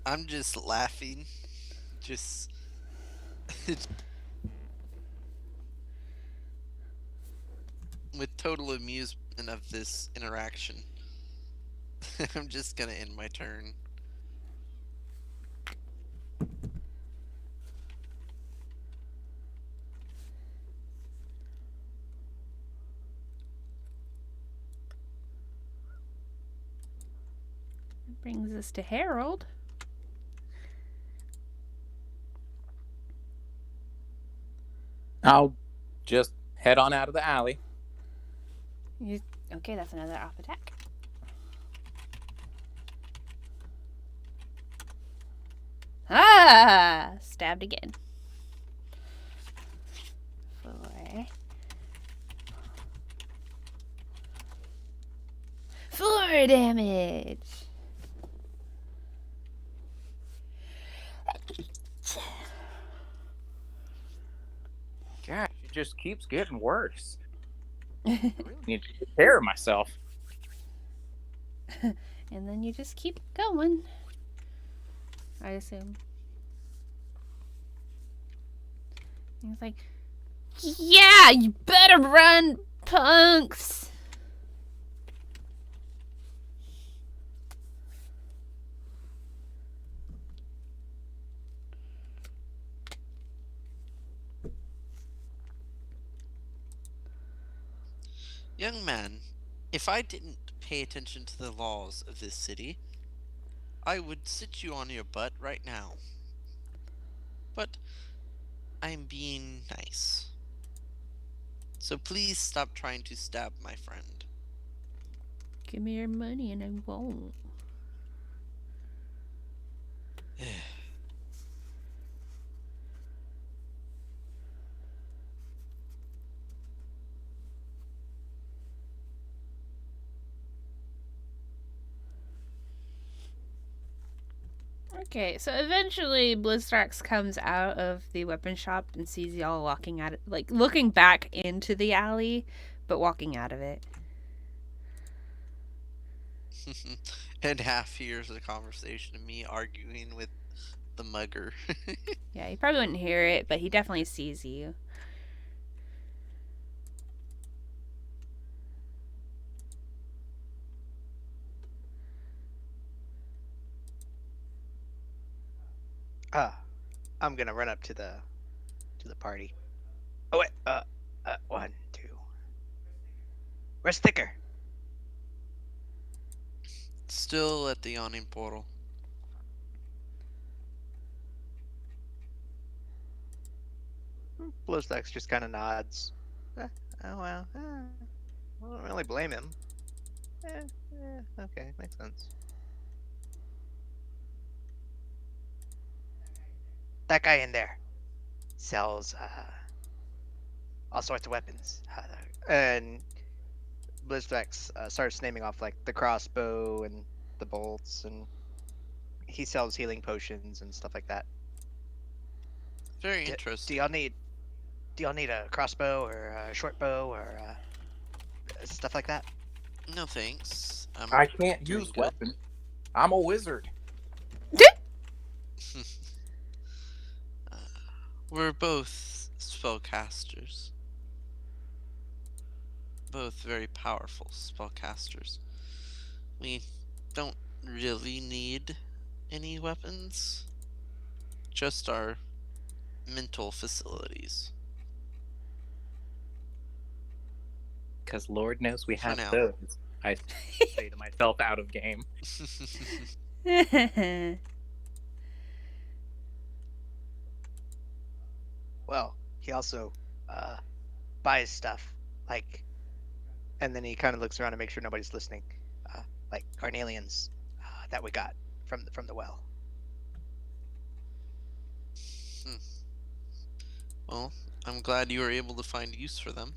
I'm just laughing. Just. with total amusement of this interaction. I'm just gonna end my turn. That brings us to Harold. I'll just head on out of the alley. Okay, that's another off attack. Stabbed again. 4 damage. Gosh, it just keeps getting worse. I really need to take care of myself. And then you just keep going, I assume. He's like, yeah, you better run, punks. Young man, if I didn't pay attention to the laws of this city, I would sit you on your butt right now. But I'm being nice. So please stop trying to stab my friend. Give me your money and I won't. Okay, so eventually Blizzrax comes out of the weapon shop and sees y'all walking out, looking back into the alley, but walking out of it. And half hears a conversation of me arguing with the mugger. Yeah, he probably wouldn't hear it, but he definitely sees you. I'm gonna run up to the party. Oh wait, one, two. Where's Thicker? Still at the yawning portal. Bluestax just kind of nods. Eh, oh well, I don't really blame him. Okay, makes sense. That guy in there sells all sorts of weapons, and Blizzvex starts naming off like the crossbow and the bolts, and he sells healing potions and stuff like that. Very Do interesting. y'all need a crossbow or a short bow or stuff like that? No thanks. I'm I can't doing use good. weapons. I'm a wizard. Uh, we're both spellcasters. Both very powerful spellcasters. We don't really need any weapons, just our mental facilities Because Lord knows we for have now. those. I say to myself out of game. Well, he also uh, buys stuff like, and then he kind of looks around to make sure nobody's listening, uh, like carnelians that we got from the well. Hmm. Well, I'm glad you were able to find use for them.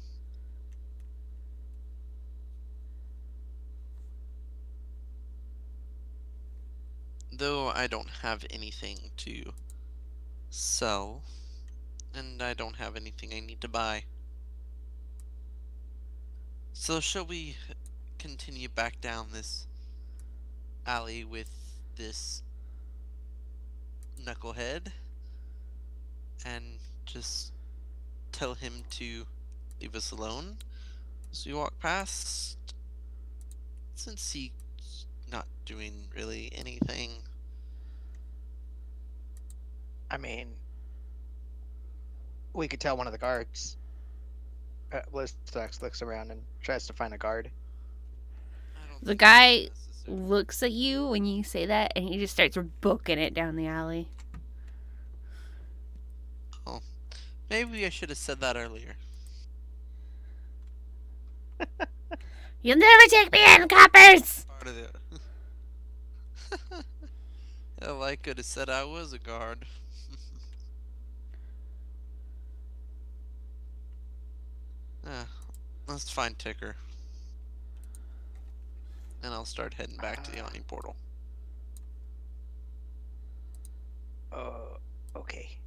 Though I don't have anything to sell, and I don't have anything I need to buy. So, shall we continue back down this alley with this knucklehead and just tell him to leave us alone as we walk past? Since he's not doing really anything. I mean, we could tell one of the guards. Blizzvex looks around and tries to find a guard. I don't The think that's guy necessary. looks at you when you say that, and he just starts booking it down the alley. Oh, maybe I should have said that earlier. You'll never take me in, coppers! Part of it. Hell, I could have said I was a guard. Ah, let's find Ticker. And I'll start heading back to the Uh, Oni portal. uh, okay.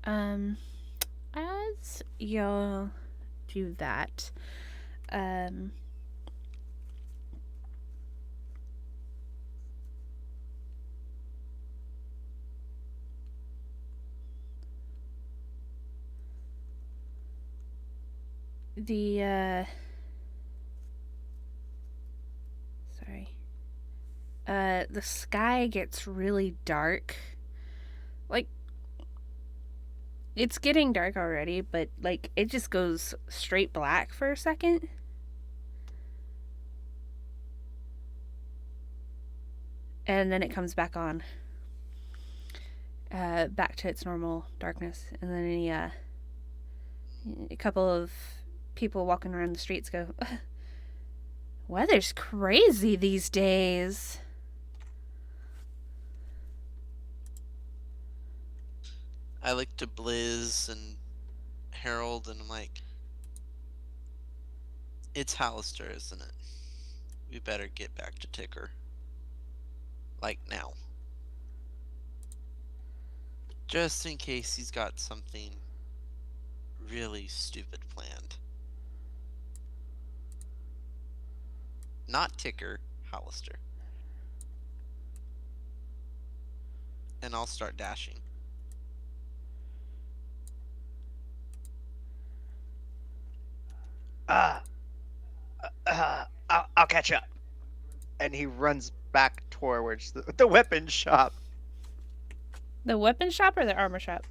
Um, as y'all do that, um, the, sorry. The sky gets really dark. Like, it's getting dark already, but, like, it just goes straight black for a second. And then it comes back on. Back to its normal darkness. And then a couple of people walking around the streets go, weather's crazy these days. I look to Blizz and Harold and I'm like, it's Hallister, isn't it? We better get back to Ticker. Like now. Just in case he's got something really stupid planned. Not Ticker, Hallister. And I'll start dashing. I'll catch up. and he runs back towards the weapon shop. The weapon shop or the armor shop?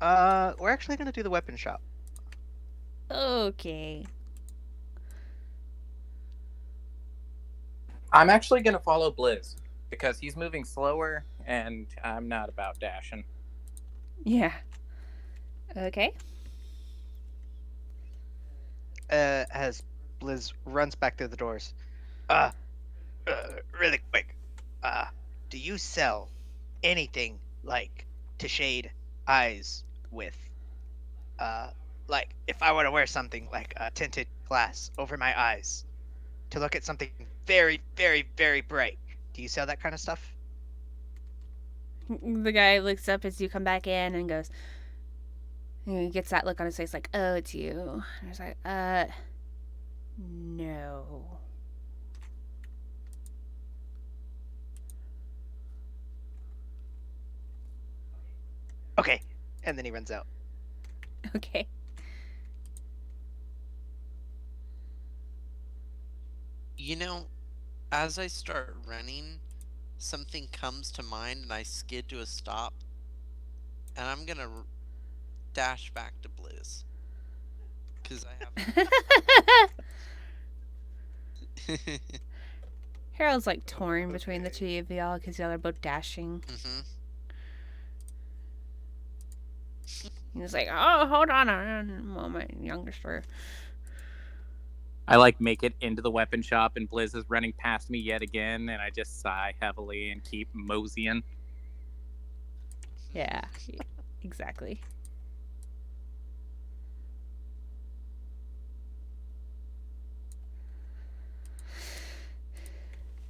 We're actually gonna do the weapon shop. Okay. I'm actually gonna follow Blizz because he's moving slower, and I'm not about dashing. Yeah. Okay. As Blizz runs back through the doors. Uh, really quick. Uh, do you sell anything like to shade eyes with? Uh, like if I were to wear something like tinted glass over my eyes to look at something very, very, very bright. Do you sell that kind of stuff? The guy looks up as you come back in and goes, and he gets that look on his face like, oh, it's you. And he's like, no. Okay. And then he runs out. Okay. You know, as I start running, something comes to mind and I skid to a stop, and I'm gonna dash back to Blizz because I have. Harold's like torn between the two of y'all because y'all are both dashing. Mm-hmm. He's like, oh, hold on a moment, youngster. I like make it into the weapon shop, and Blizz is running past me yet again, and I just sigh heavily and keep moseying. Yeah, exactly.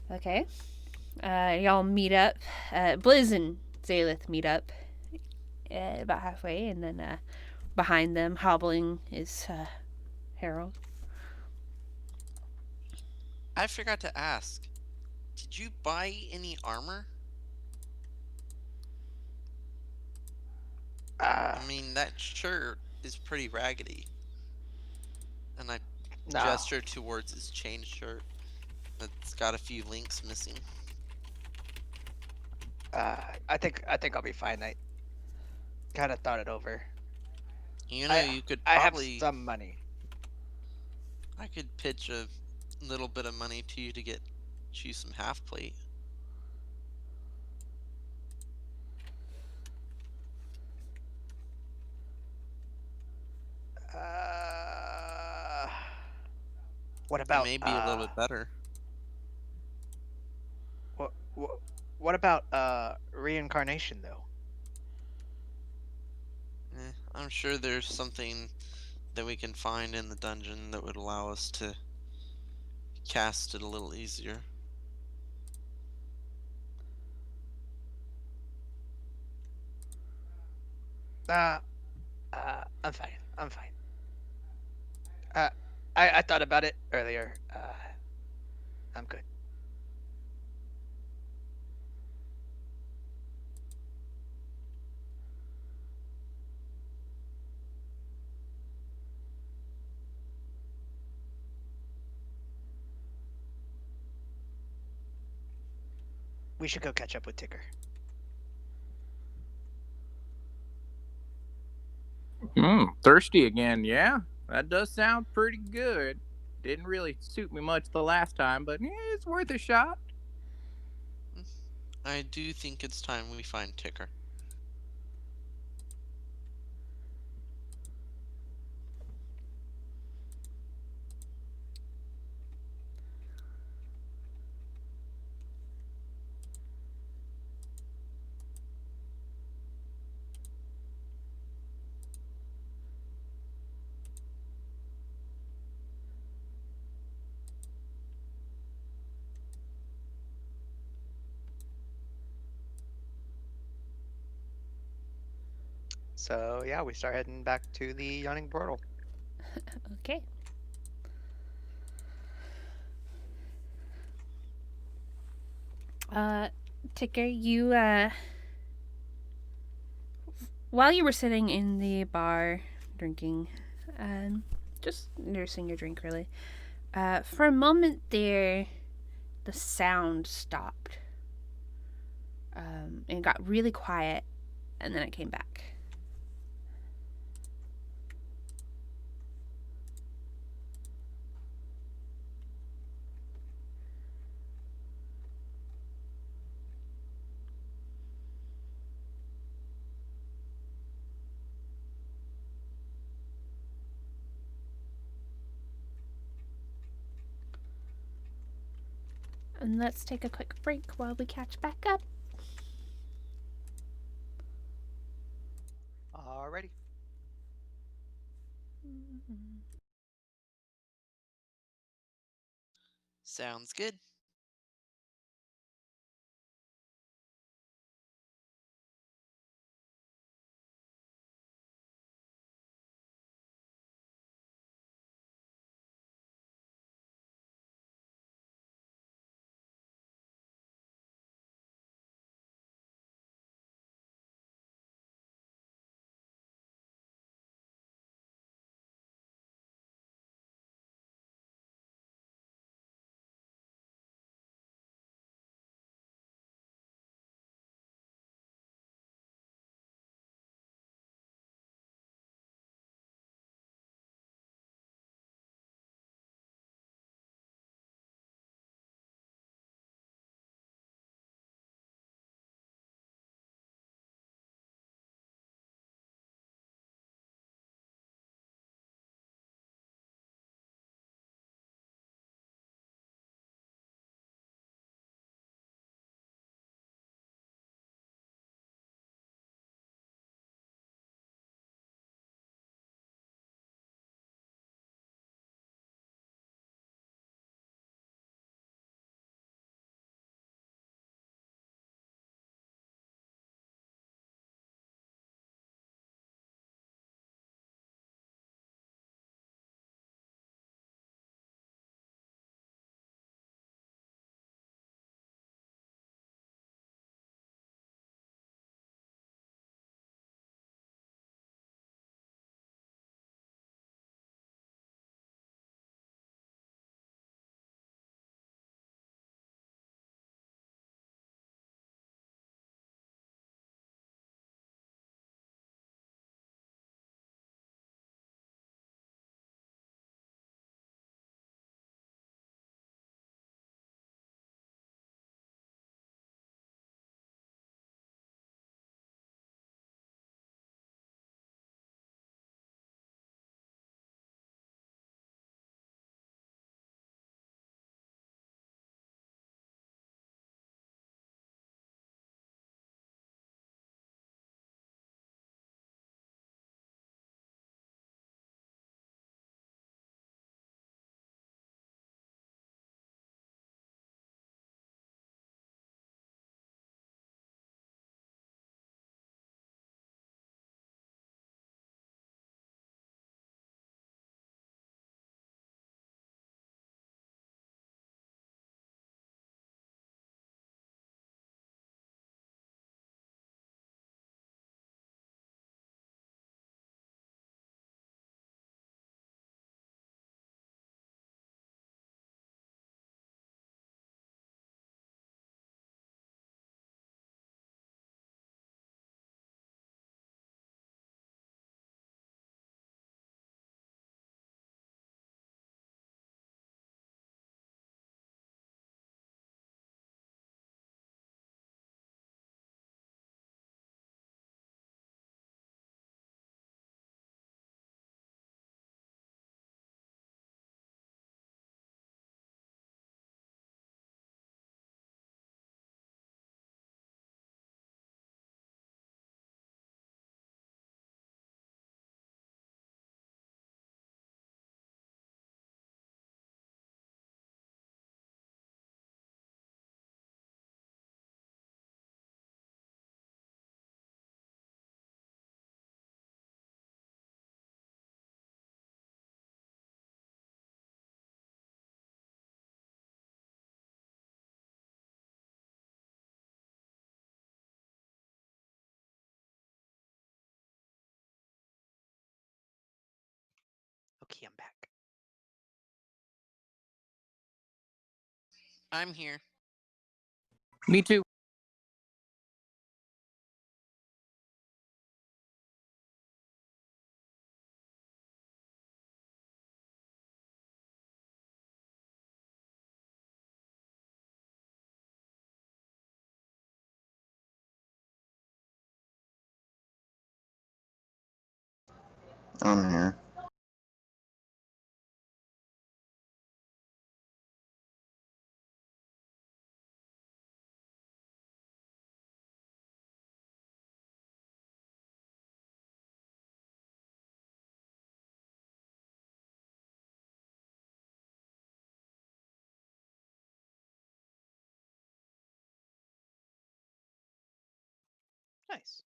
Okay. Y'all meet up. Blizz and Zalith meet up about halfway, and then behind them, hobbling, is Harold. I forgot to ask. Did you buy any armor? Uh, I mean, that shirt is pretty raggedy. And I no. gesture towards his chain shirt that's got a few links missing. I think I'll be fine. I kind of thought it over. You know, I you could I have probably. some money. I could pitch a little bit of money to you to get you some half plate. Uh, what It about may be a little bit better. what what what about reincarnation though? I'm sure there's something that we can find in the dungeon that would allow us to cast it a little easier. Uh, I'm fine. I'm fine. Uh, I thought about it earlier. I'm good. We should go catch up with Ticker. Thirsty again, yeah? That does sound pretty good. Didn't really suit me much the last time, but it's worth a shot. I do think it's time we find Ticker. So yeah, we start heading back to the yawning portal. Okay. Ticker, you while you were sitting in the bar drinking, just nursing your drink really, For a moment there, the sound stopped. It got really quiet, and then it came back. And let's take a quick break while we catch back up. Alrighty. Sounds good. Okay, I'm back. I'm here. Me too. I'm here. Nice.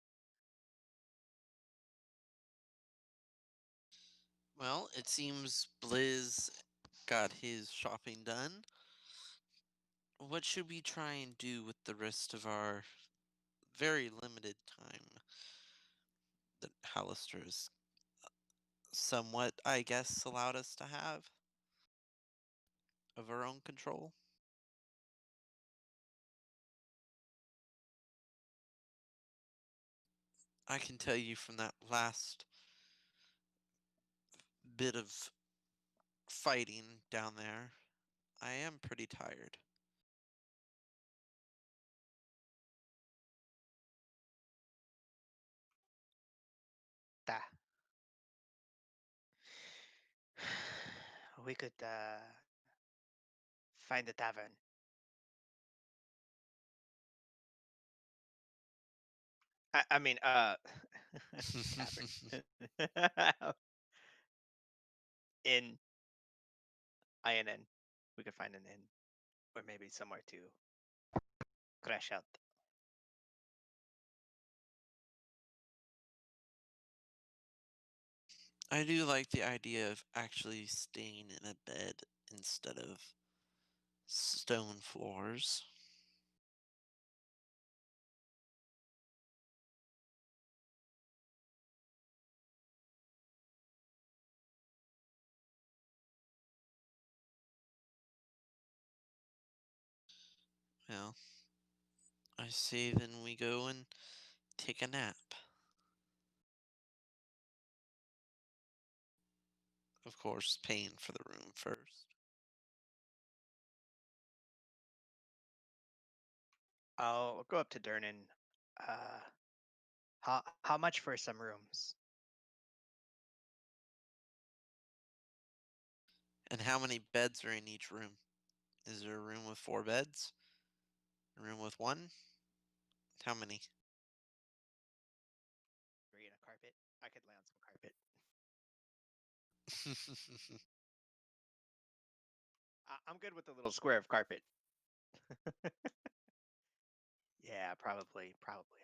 Well, it seems Blizz got his shopping done. What should we try and do with the rest of our very limited time that Hallister has somewhat, I guess, allowed us to have of our own control? I can tell you from that last bit of fighting down there, I am pretty tired. Da. We could find a tavern. I mean, tavern. Inn. INN. We could find an inn, or maybe somewhere to crash out. I do like the idea of actually staying in a bed instead of stone floors. Well, I say then we go and take a nap. Of course, paying for the room first. I'll go up to Durnan. Uh, how much for some rooms? And how many beds are in each room? Is there a room with 4 beds? A room with 1? How many? 3 and a carpet. I could lay on some carpet. I'm good with a little square of carpet. Yeah, probably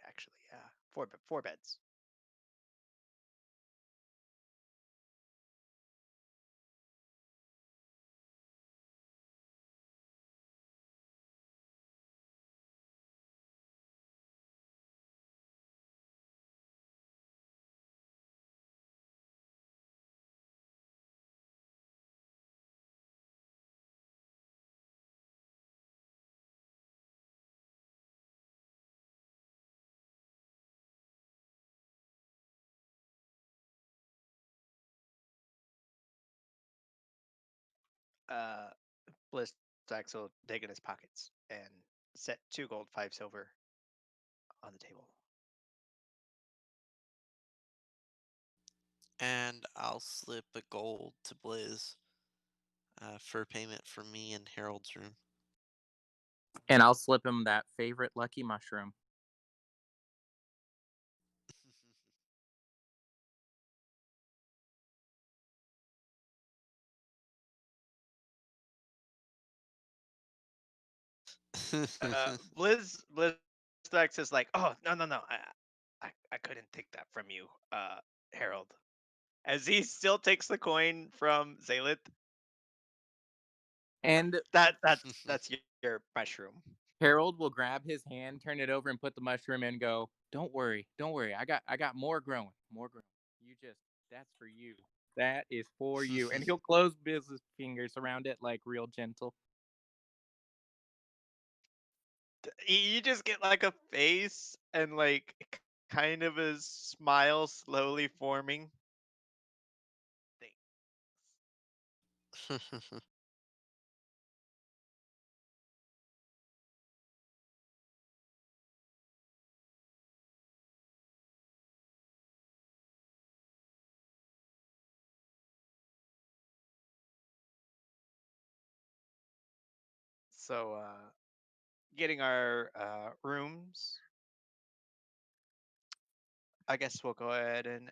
actually, yeah. Four beds. Uh, Bliss Axel dig in his pockets and set 2 gold, 5 silver on the table. And I'll slip a gold to Blizz for payment for me and Harold's room. And I'll slip him that favorite lucky mushroom. Blizzdex is like, oh no, I couldn't take that from you, Harold. As he still takes the coin from Zalith. And That's your mushroom. Harold will grab his hand, turn it over, and put the mushroom in. And go, don't worry. I got more growing. You just, that's for you. That is for you. And he'll close his fingers around it like real gentle. You just get like a face and like kind of a smile slowly forming. Thanks. So, getting our rooms, I guess we'll go ahead and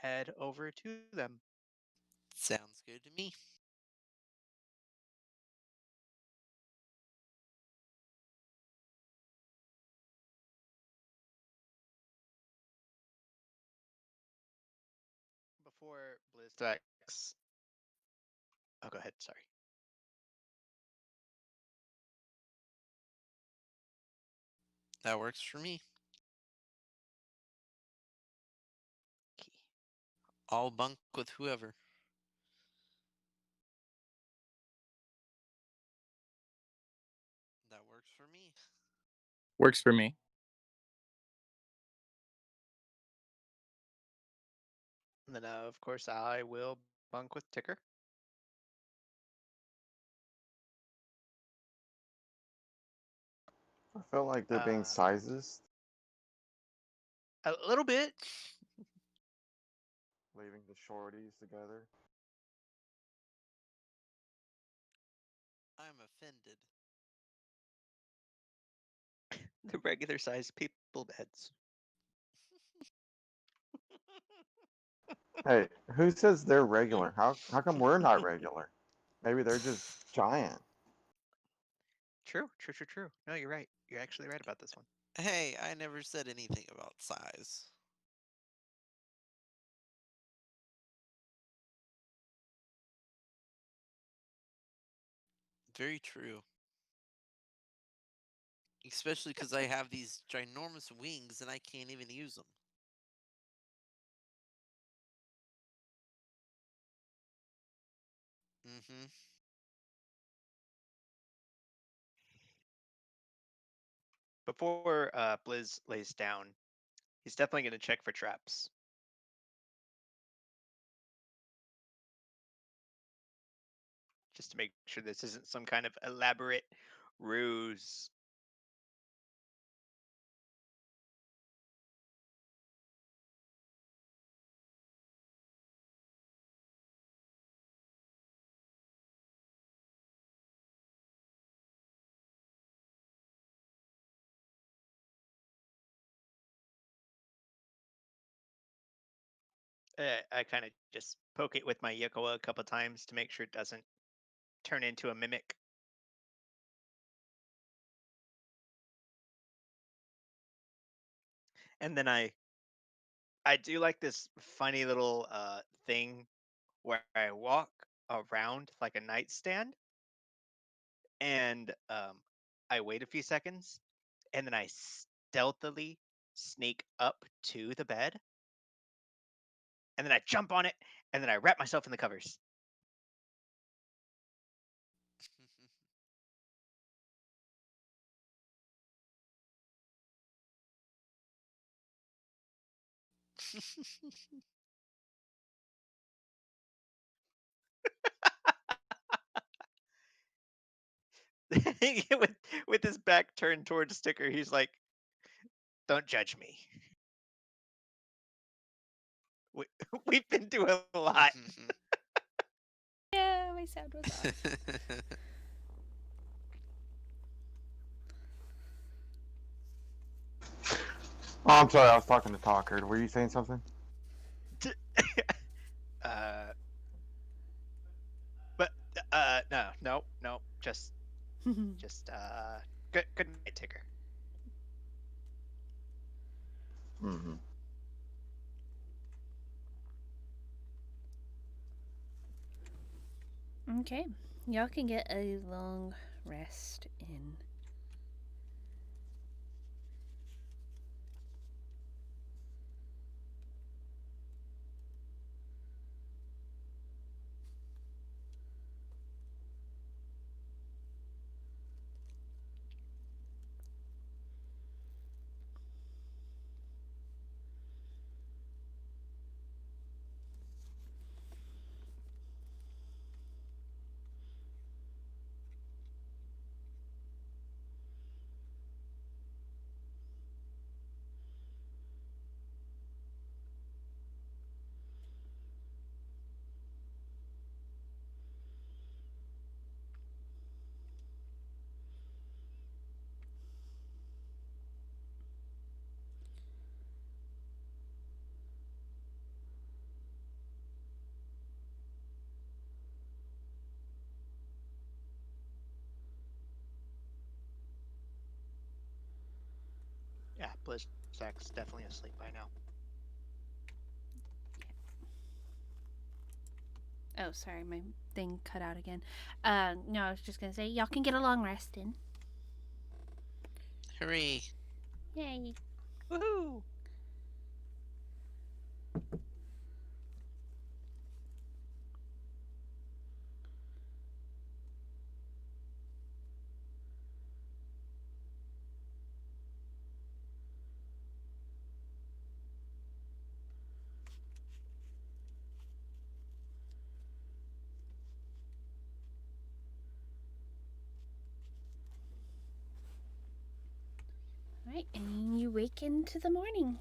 head over to them. Sounds good to me. Before BlizzDex. Oh, go ahead. Sorry. That works for me. Key. I'll bunk with whoever. That works for me. Works for me. And then, of course, I will bunk with Ticker. I feel like they're being sizes, A little bit. leaving the shorties together. I'm offended. The regular sized people beds. Hey, who says they're regular? How come we're not regular? Maybe they're just giant. True. No, you're right. You're actually right about this one. Hey, I never said anything about size. Very true. Especially because I have these ginormous wings and I can't even use them. Mm-hmm. Before Blizz lays down, he's definitely going to check for traps. Just to make sure this isn't some kind of elaborate ruse. I kind of just poke it with my Yokoa a couple times to make sure it doesn't turn into a mimic. And then I do like this funny little thing where I walk around like a nightstand and I wait a few seconds and then I stealthily sneak up to the bed and then I jump on it and then I wrap myself in the covers. with with his back turned towards Sticker, he's like, "Don't judge me. We, we've been doing a lot." Yeah, my sound was off. Oh, I'm sorry, I was talking to Talker. Were you saying something? uh, but no, just good night, Ticker. Mm-hmm. Okay, y'all can get a long rest in. Blizzak's definitely asleep by now. Oh, sorry, my thing cut out again. No, I was just gonna say y'all can get a long rest in. Hooray! Yay! Woohoo! All right, and you wake into the morning.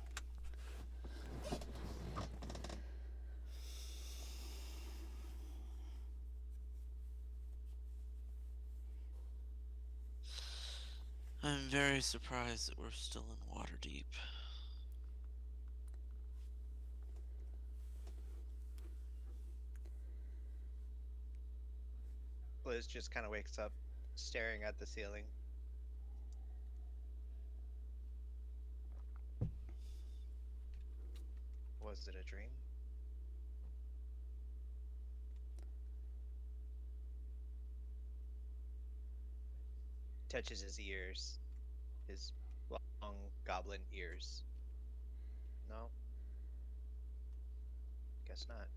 I'm very surprised that we're still in Waterdeep. Blizz just kind of wakes up, staring at the ceiling. Was it a dream? Touches his ears, his long goblin ears. No, guess not.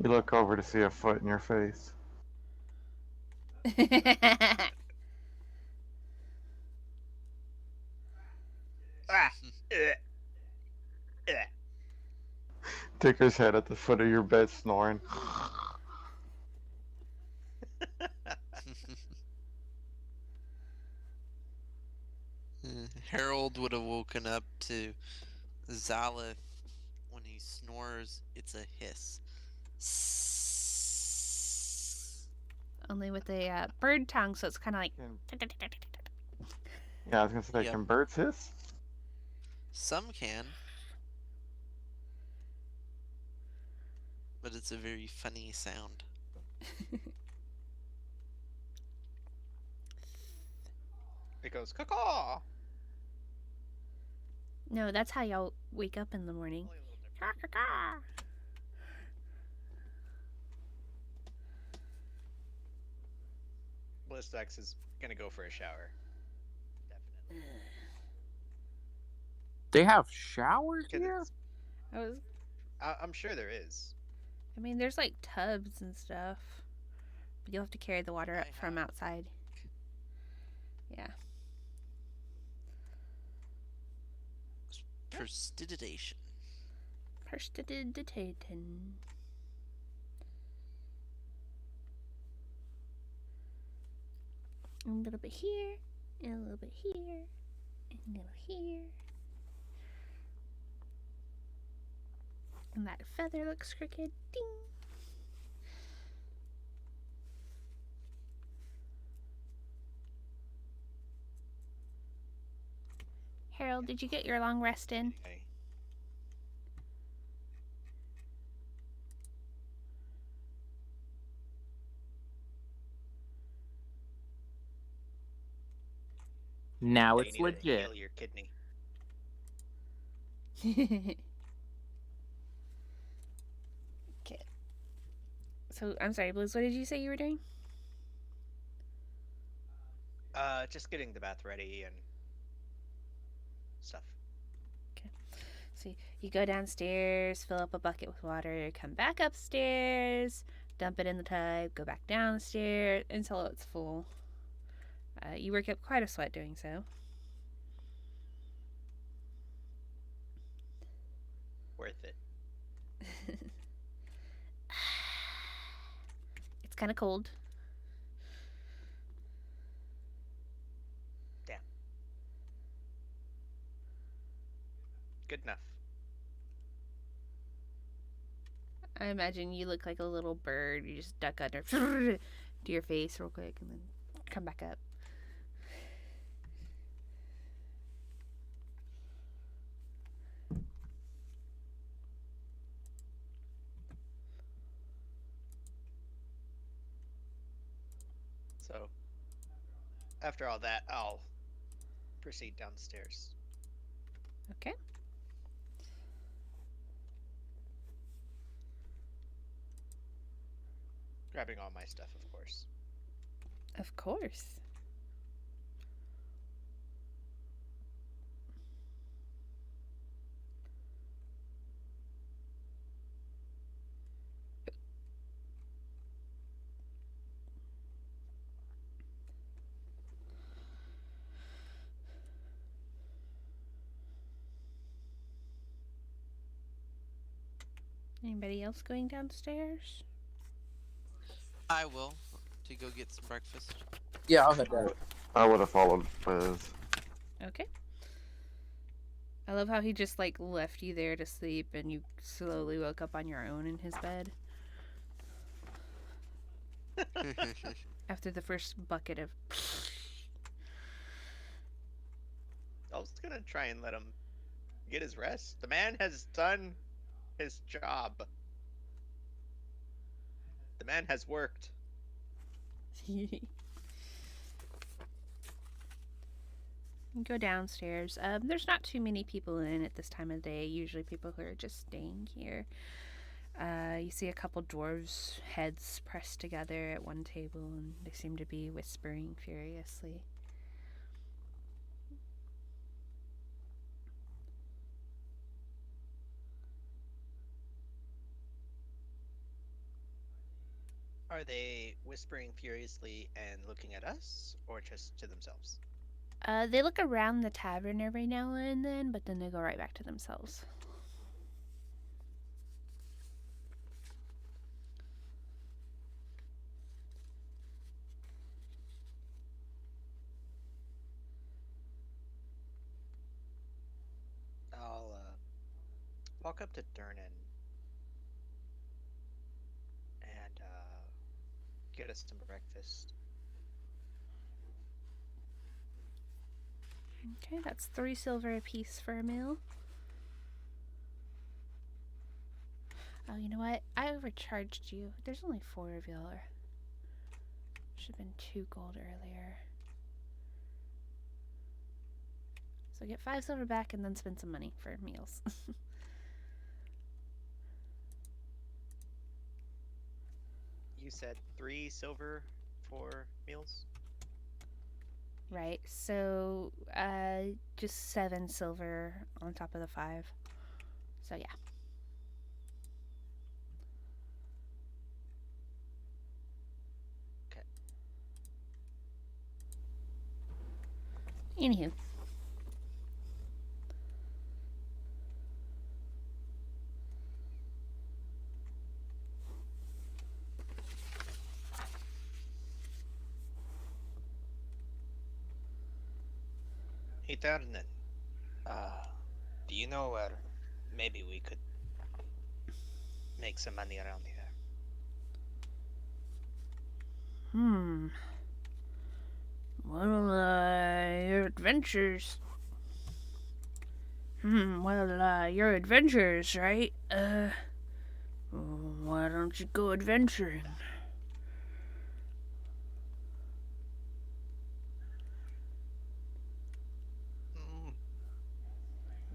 You look over to see a foot in your face. Ah! Ugh. Ugh. Ticker's head at the foot of your bed snoring. Harold would have woken up to Zalith when he snores. It's a hiss. Only with a bird tongue, so it's kind of like. Yeah, I was gonna say, Yep. can birds hiss? Some can, but it's a very funny sound. It goes caw. No, that's how y'all wake up in the morning. Only a little different. Blizzak is gonna go for a shower. Definitely. They have showers 'Cause here? it's- I was. I'm sure there is. I mean, there's like tubs and stuff, but you'll have to carry the water up I from have- outside. Yeah. Prestidigitation. Prestidigitation. A little bit here, and a little bit here, and a little here. And that feather looks crooked. Ding! Harold, did you get your long rest in? Okay. Now You it's need to legit. heal your kidney. Okay. So, I'm sorry, Blizz, what did you say you were doing? Just getting the bath ready and stuff. So, you go downstairs, fill up a bucket with water, come back upstairs, dump it in the tub, go back downstairs until it's full. You work up quite a sweat doing so. Worth it. It's kind of cold. Good enough. I imagine you look like a little bird. You just duck under to your face real quick and then come back up. So after all that, I'll proceed down the stairs. Okay. Grabbing all my stuff, of course. Of course. Anybody else going downstairs? I will to go get some breakfast. Yeah, I'll head down. I would have followed Liz. Okay. I love how he just like left you there to sleep and you slowly woke up on your own in his bed after the first bucket of. I was gonna try and let him get his rest. The man has done his job. The man has worked. Go downstairs. There's not too many people in at this time of day. Usually people who are just staying here. You see a couple dwarves' heads pressed together at one table, and they seem to be whispering furiously. Are they whispering furiously and looking at us, or just to themselves? They look around the tavern every now and then, but then they go right back to themselves. I'll walk up to Durnan and get us some breakfast. Okay, that's 3 silver apiece for a meal. Oh, you know what? I overcharged you. There's only 4 of y'all. Should have been 2 gold earlier. So get 5 silver back and then spend some money for meals. You said 3 silver for meals? Right, so just 7 silver on top of the 5. So yeah. Okay. Anywho. Hey, Durnan. Do you know where maybe we could make some money around here? Well, your adventures. Your adventures, right? Why don't you go adventuring?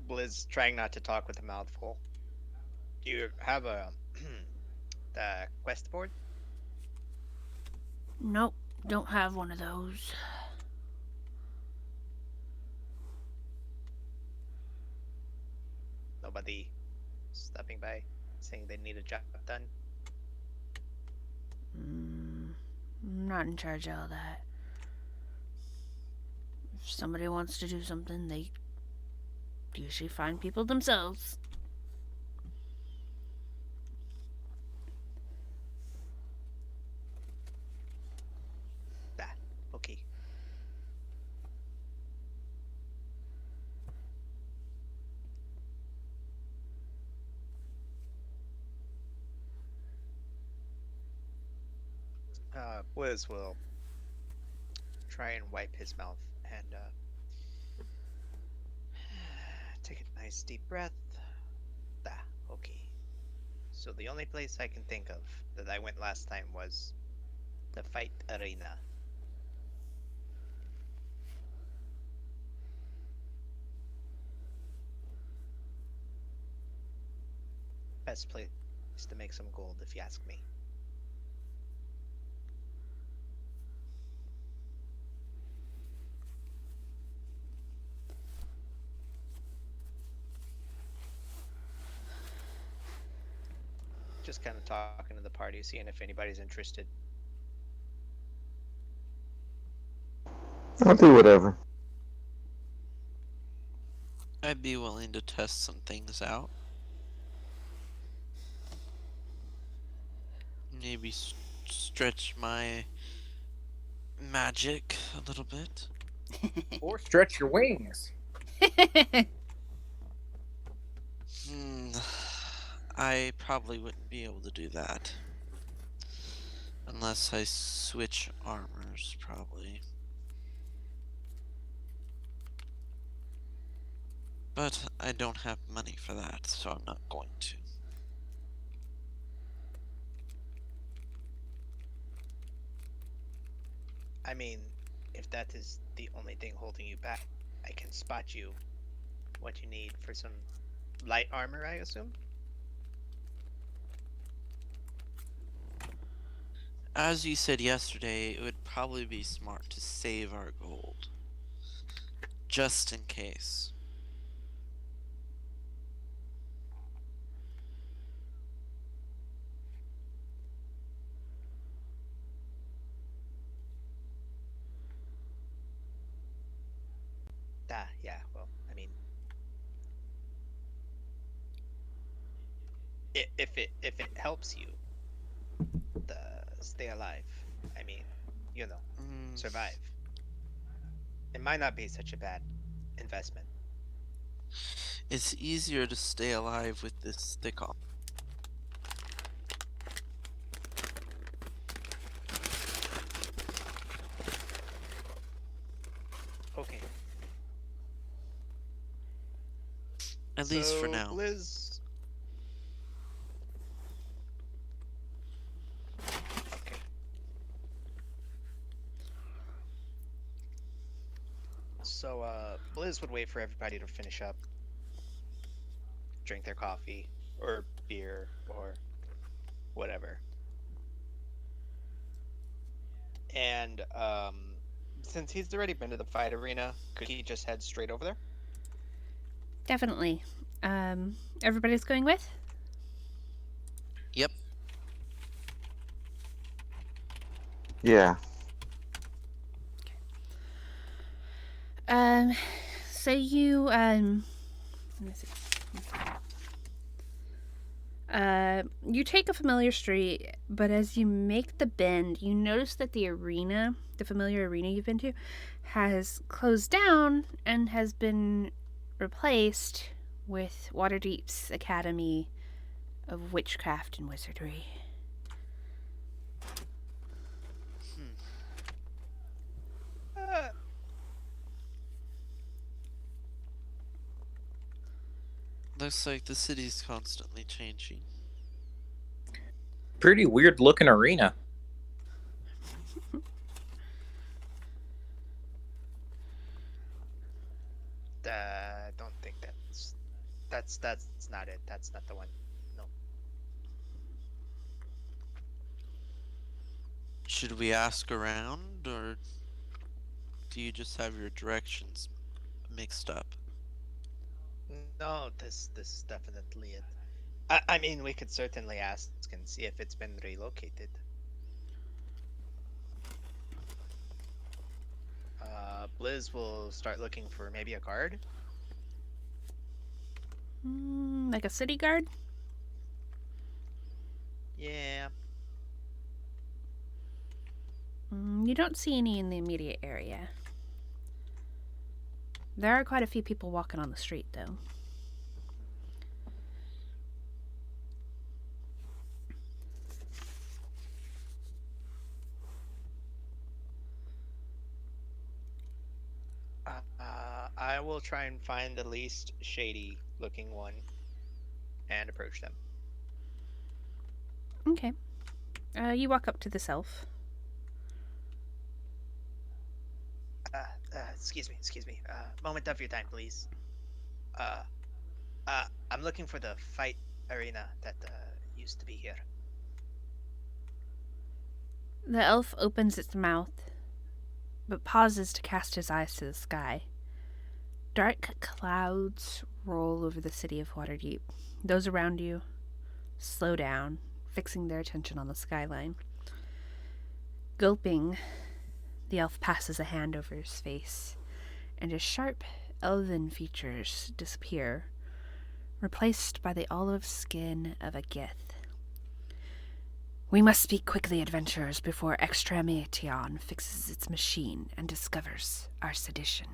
Blizz trying not to talk with a mouthful. Do you have a the quest board? Nope, don't have one of those. Nobody stopping by saying they need a job done? I'm not in charge of all that. If somebody wants to do something, they usually find people themselves. Ah, okay. Blizz will try and wipe his mouth and take a nice deep breath. Ah, okay. So the only place I can think of that I went last time was the fight arena. best place to make some gold, if you ask me. Just kind of talking to the party, seeing if anybody's interested. I'll do whatever. I'd be willing to test some things out. Maybe stretch my magic a little bit. Or stretch your wings. Hmm. I probably wouldn't be able to do that. Unless I switch armors, probably. But I don't have money for that, so I'm not going to. I mean, if that is the only thing holding you back, I can spot you what you need for some light armor, I assume? As you said yesterday, it would probably be smart to save our gold. Just in case. Yeah, well, I mean, if it helps you the stay alive, I mean, you know, Mm, survive, it might not be such a bad investment. it's easier to stay alive with this thick armor. Okay. At least for So, now. Blizz. Okay. So, Blizz would wait for everybody to finish up, drink their coffee, or beer, or whatever. And, since he's already been to the fight arena, could he just head straight over there? Definitely. Everybody's going with? Yep. Yeah. Um, so you, let me see. You take a familiar street, but as you make the bend, you notice that the arena, the familiar arena you've been to, has closed down and has been replaced with Waterdeep's Academy of Witchcraft and Wizardry. Hmm. Uh, Looks like the city's constantly changing. Pretty weird looking arena. don't think that's not it. That's not the one. No. Should we ask around, or do you just have your directions mixed up? No, this is definitely it. I mean, we could certainly ask and see if it's been relocated. Blizz will start looking for maybe a guard. Like a city guard? Yeah. You don't see any in the immediate area. There are quite a few people walking on the street, though. I will try and find the least shady looking one and approach them. Okay. You walk up to this elf. Excuse me. Moment of your time, please. Uh, I'm looking for the fight arena that used to be here. The elf opens its mouth, but pauses to cast his eyes to the sky. Dark clouds roll over the city of Waterdeep. Those around you slow down, fixing their attention on the skyline. Gulping, the elf passes a hand over his face, and his sharp, elven features disappear, replaced by the olive skin of a Gith. We must speak quickly, adventurers, before Extremation fixes its machine and discovers our sedition.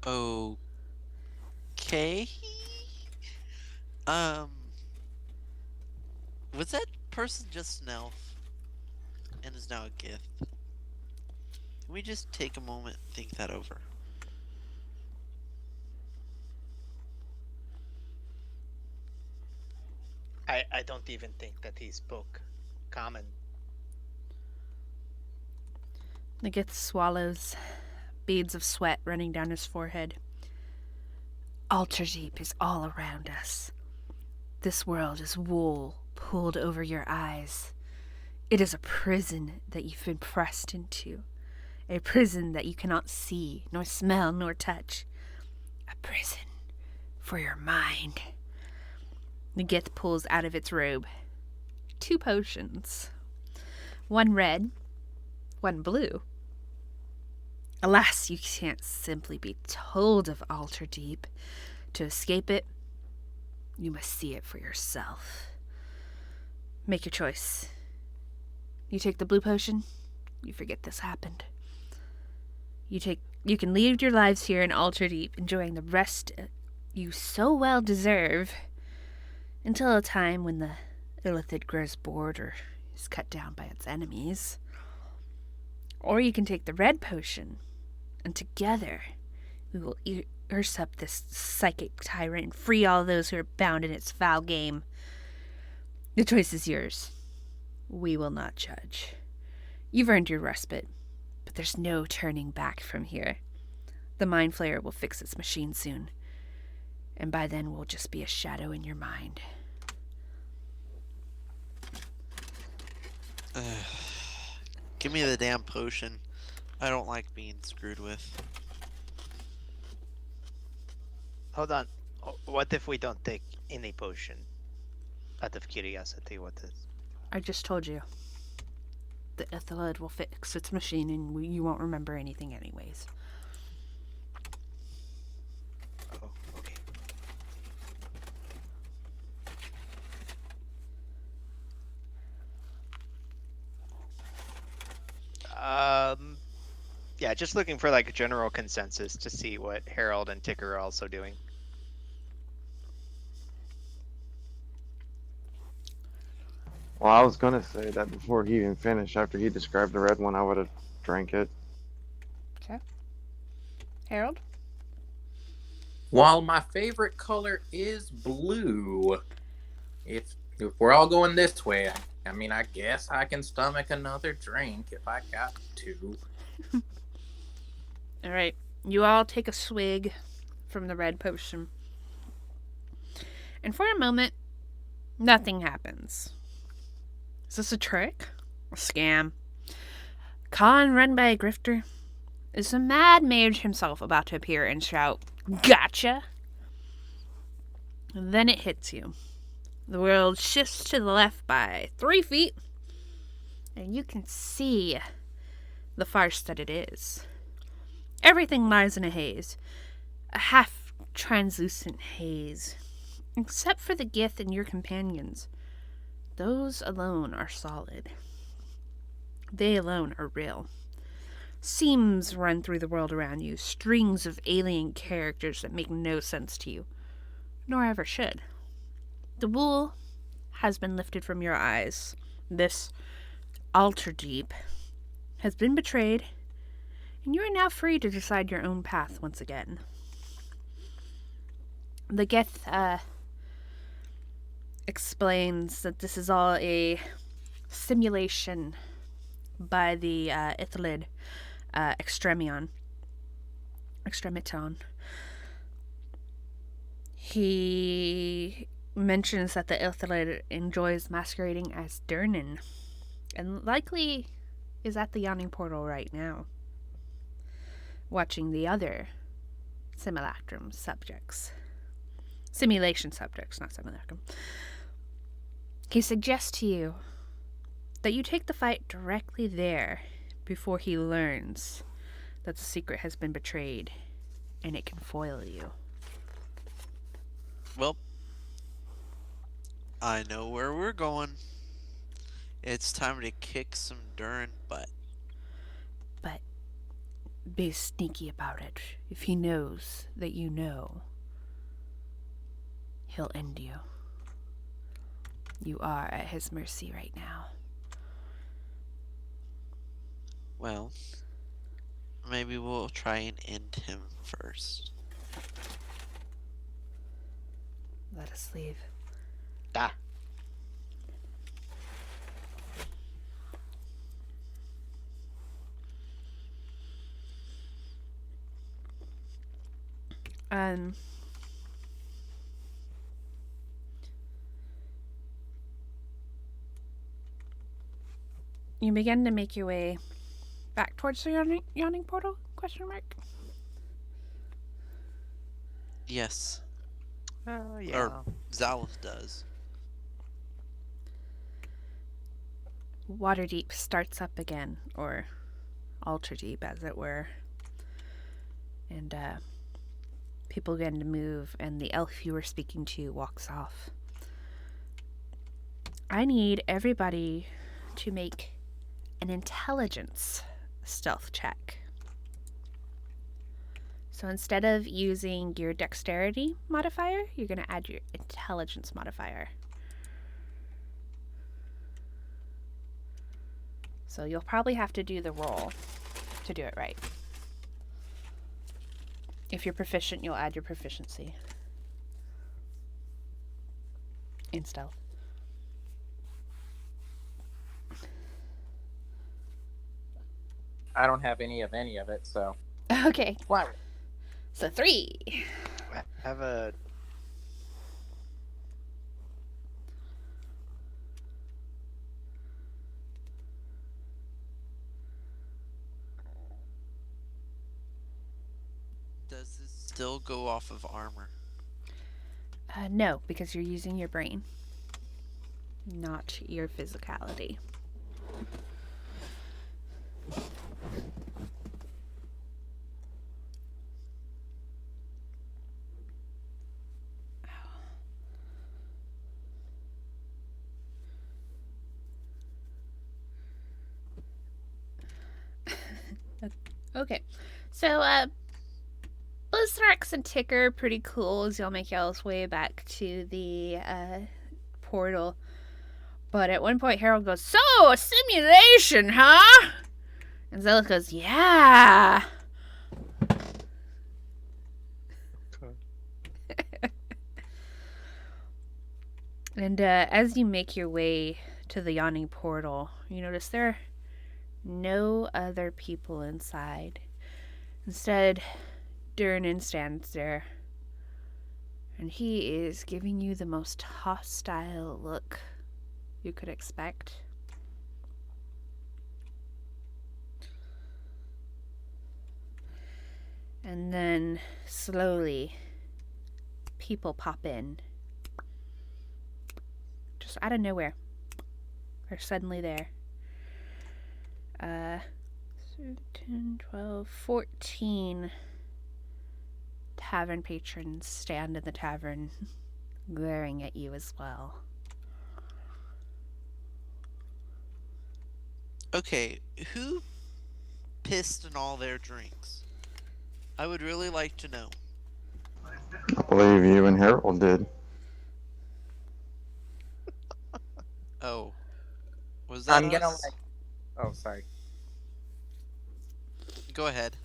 Okay. Um, was that person just an elf and is now a Gith? Can we just take a moment and think that over? I don't even think that he spoke common. The Gith swallows, beads of sweat running down his forehead. Alterdeep is all around us. This world is wool pulled over your eyes. It is a prison that you've been pressed into. A prison that you cannot see, nor smell, nor touch. A prison for your mind. The Gith pulls out of its robe 2 potions. One red, one blue. Alas, you can't simply be told of Alterdeep. To escape it, you must see it for yourself. Make your choice. You take the blue potion, you forget this happened. You can leave your lives here in Alterdeep, enjoying the rest you so well deserve, until a time when the illithid grows bored or is cut down by its enemies. Or you can take the red potion, and together we will usurp this psychic tyrant and free all those who are bound in its foul game. The choice is yours. We will not judge. You've earned your respite, but there's no turning back from here. The Mind Flayer will fix its machine soon, and by then we'll just be a shadow in your mind. Give me the damn potion. I don't like being screwed with. Hold on. What if we don't take any potion? Out of curiosity, what is? I just told you. The Ethelid will fix its machine and you won't remember anything anyways. Oh, okay. Yeah, just looking for like a general consensus to see what Harold and Ticker are also doing. Well, I was gonna say that before he even finished. After he described the red one, I would have drank it. Okay. Harold? While my favorite color is blue, if we're all going this way, I mean, I guess I can stomach another drink if I got to. All right. You all take a swig from the red potion. And for a moment, nothing happens. Is this a trick? A scam? Con run by a grifter? Is the mad mage himself about to appear and shout, "Gotcha"? And then it hits you. The world shifts to the left by 3 feet, and you can see the farce that it is. Everything lies in a haze, a half-translucent haze, except for the Gith and your companions. Those alone are solid. They alone are real. Seams run through the world around you, strings of alien characters that make no sense to you, nor ever should. The wool has been lifted from your eyes. This Alterdeep has been betrayed, and you are now free to decide your own path once again. The Geth explains that this is all a simulation by the Ithalid Extremion. Extremiton. He mentions that the Ilthalid enjoys masquerading as Durnan, and likely is at the Yawning Portal right now, watching the other simulacrum subjects. Simulation subjects, not simulacrum. He suggests to you that you take the fight directly there before he learns that the secret has been betrayed and it can foil you. Well, I know where we're going. It's time to kick some Durin butt. But be sneaky about it. If he knows that you know, he'll end you. You are at his mercy right now. Well, maybe we'll try and end him first. Let us leave. Da. Um, you begin to make your way back towards the yawning portal? Question mark. Yes, Yeah. or Zalith does. Waterdeep starts up again, or Alterdeep, as it were, and people begin to move, and the elf you were speaking to walks off. I need everybody to make an intelligence stealth check. So instead of using your dexterity modifier, you're going to add your intelligence modifier. So you'll probably have to do the roll to do it right. If you're proficient, you'll add your proficiency in stealth. I don't have any of it, so. Okay, Wow. so 3. I have a. Does this still go off of armor? No, because you're using your brain, not your physicality. Okay, so Blizzrax and Ticker are pretty cool as y'all make y'all's way back to the portal. But at one point, Harold goes, "So, a simulation, huh?" And Zealous goes, "Yeah." And as you make your way to the yawning portal, you notice there are no other people inside. Instead, Durnan stands there, and he is giving you the most hostile look you could expect. And then, slowly, people pop in. Just out of nowhere. They're suddenly there. 10, 12, 14 tavern patrons stand in the tavern, glaring at you as well. Okay, who pissed in all their drinks? I would really like to know. I believe you and Harold did. Oh, was that I'm gonna us? Oh, sorry. Go ahead.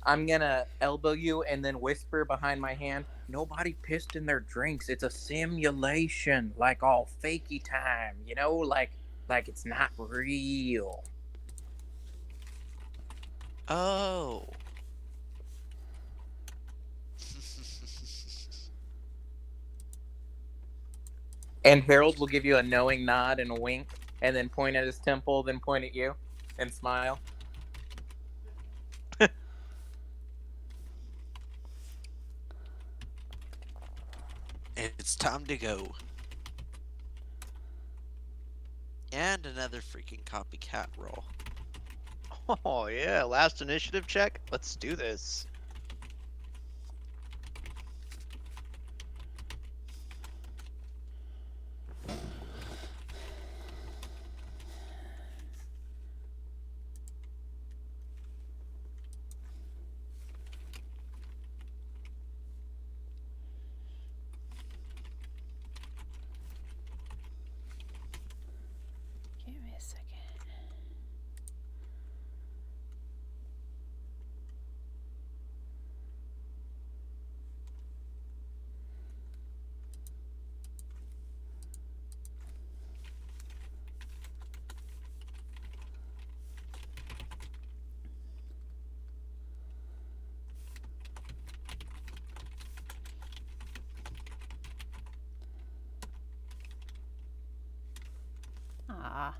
I'm gonna elbow you and then whisper behind my hand, "Nobody pissed in their drinks. It's a simulation, like all fakey time, like it's not real." Oh. And Harold will give you a knowing nod and a wink, and then point at his temple, then point at you, and smile. It's time to go. And another freaking copycat roll. Oh yeah, last initiative check. Let's do this. Give me a second. Ah.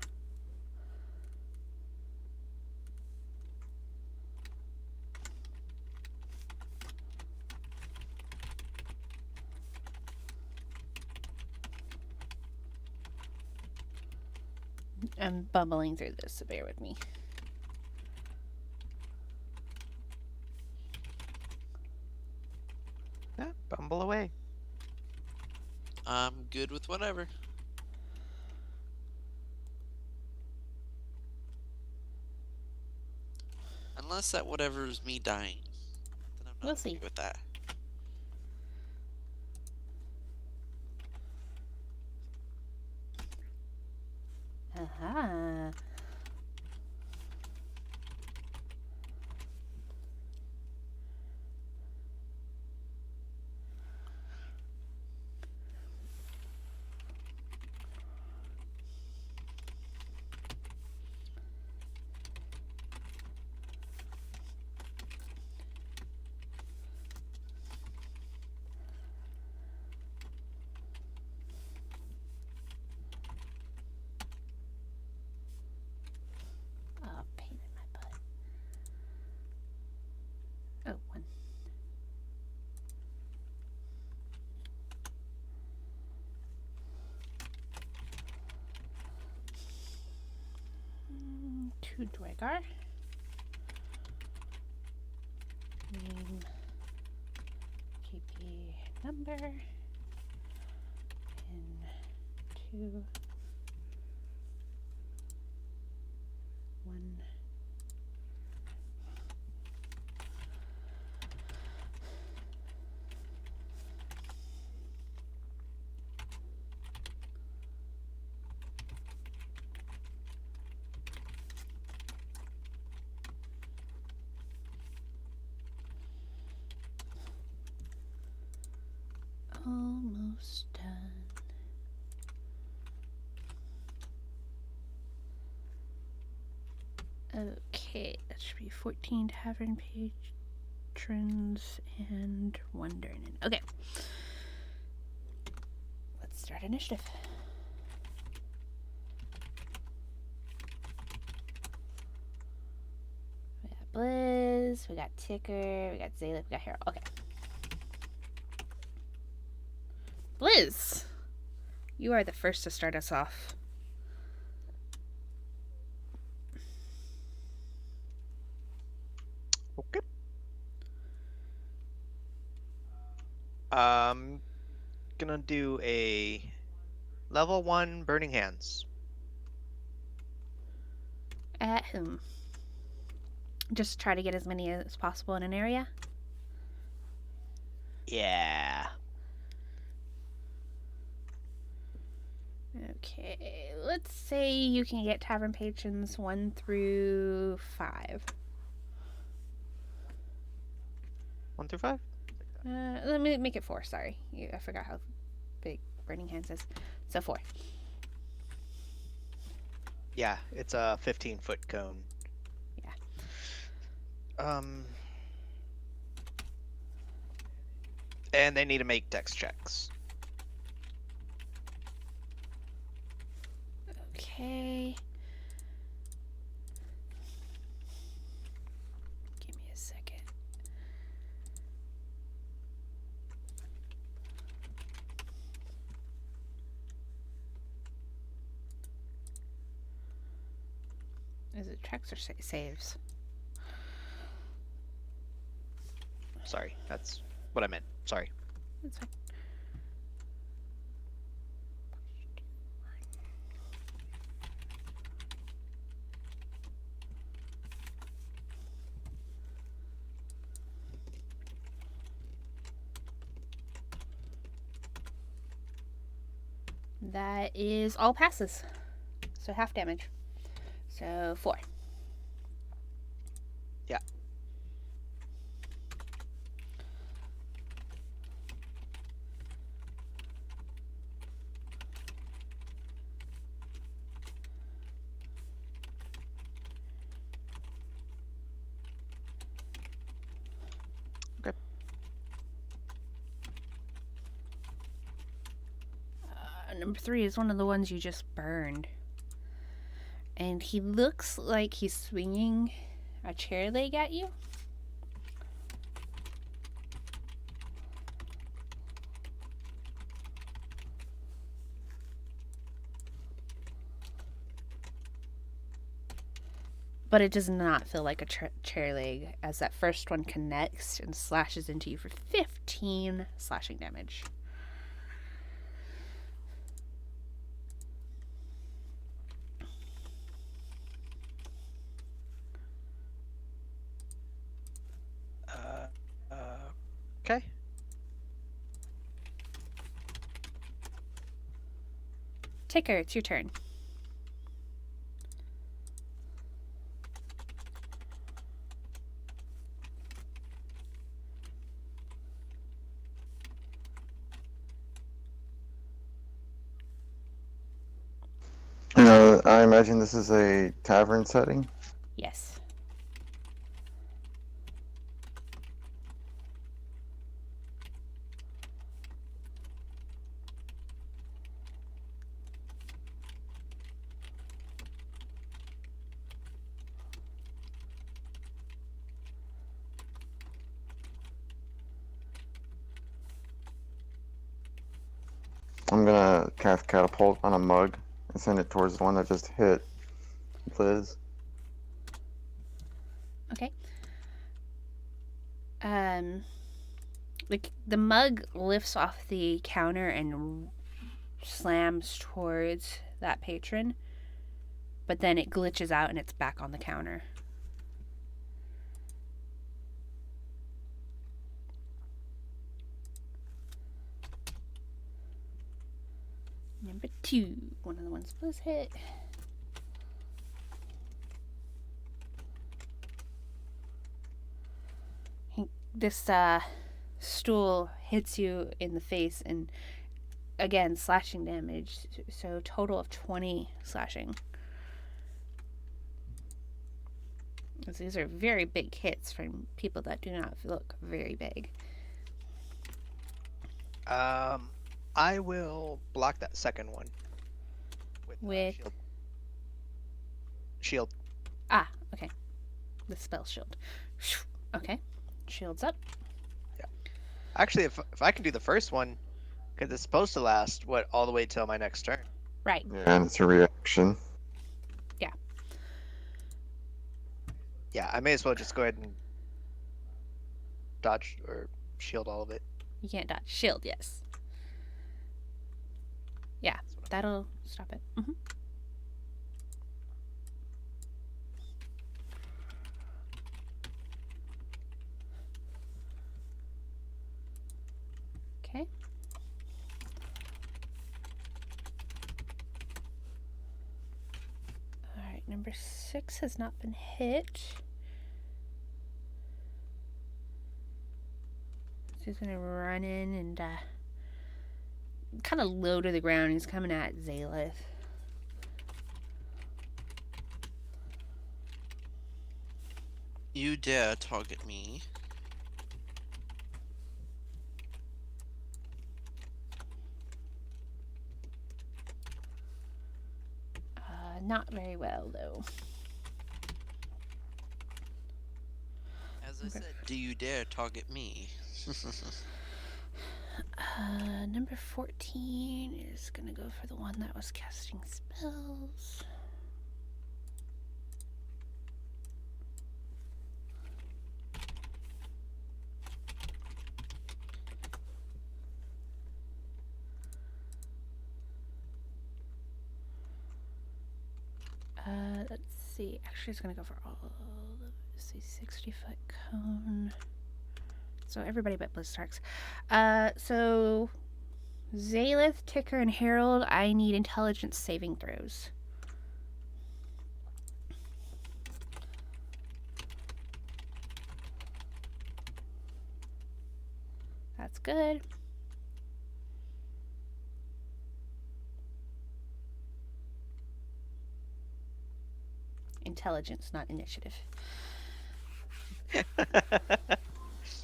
I'm bumbling through this, so bear with me. Yeah, bumble away. I'm good with whatever. Unless that whatever is me dying. Then I'm not We'll okay see. with that. Aha. Oh, pain in my butt. Oh, one. Two Dwegar. Name. KP number. And two. One. Almost done. Okay, that should be 14 tavern patrons and 1 Durnan. Okay. Let's start initiative. We got Blizz, we got Ticker, we got Zayla, we got Harold. Okay. Blizz! You are the first to start us off. Okay. Gonna do a level 1 Burning Hands. At whom? Just try to get as many as possible in an area? Yeah. Okay, let's say you can get tavern patrons 1 through 5. 1 through 5? Let me make it 4, sorry. I forgot how big Burning Hands is. So 4. Yeah, it's a 15-foot cone. Yeah. And they need to make dex checks. Okay. Give me a second. Is it tracks or saves? Sorry, that's what I meant. Sorry. That's fine. That is all passes. So half damage. So 4. Yeah. Okay. Number 3 is one of the ones you just burned. And he looks like he's swinging a chair leg at you. But it does not feel like a chair leg, as that first one connects and slashes into you for 15 slashing damage. Okay. Ticker, it's your turn. I imagine this is a tavern setting. Yes. I'm gonna cast catapult on a mug and send it towards the one that just hit Liz. Okay. The mug lifts off the counter and slams towards that patron, but then it glitches out and it's back on the counter. Number 2, one of the ones Liz hit. This stool hits you in the face, and again, slashing damage. So total of 20 slashing. These are very big hits from people that do not look very big. I will block that second one With shield. Shield. Ah, okay. The spell shield. Okay. Shield's up. Yeah. Actually, if I can do the first one, because it's supposed to last all the way till my next turn. Right. Yeah, and it's a reaction. Yeah. Yeah, I may as well just go ahead and dodge or shield all of it. You can't dodge. Shield, yes. Yeah, that'll stop it. Mm-hmm. Okay. Alright, number 6 has not been hit. So he's gonna run in and kind of low to the ground. He's coming at Zalith. You dare target me. Not very well, though. As I said, do you dare target me? Number 14 is gonna go for the one that was casting spells. Let's see. Actually, it's gonna go for all of the 60-foot cone. So everybody but Blizzarks. So Zaleth, Ticker, and Harold, I need intelligence saving throws. That's good. Intelligence, not initiative.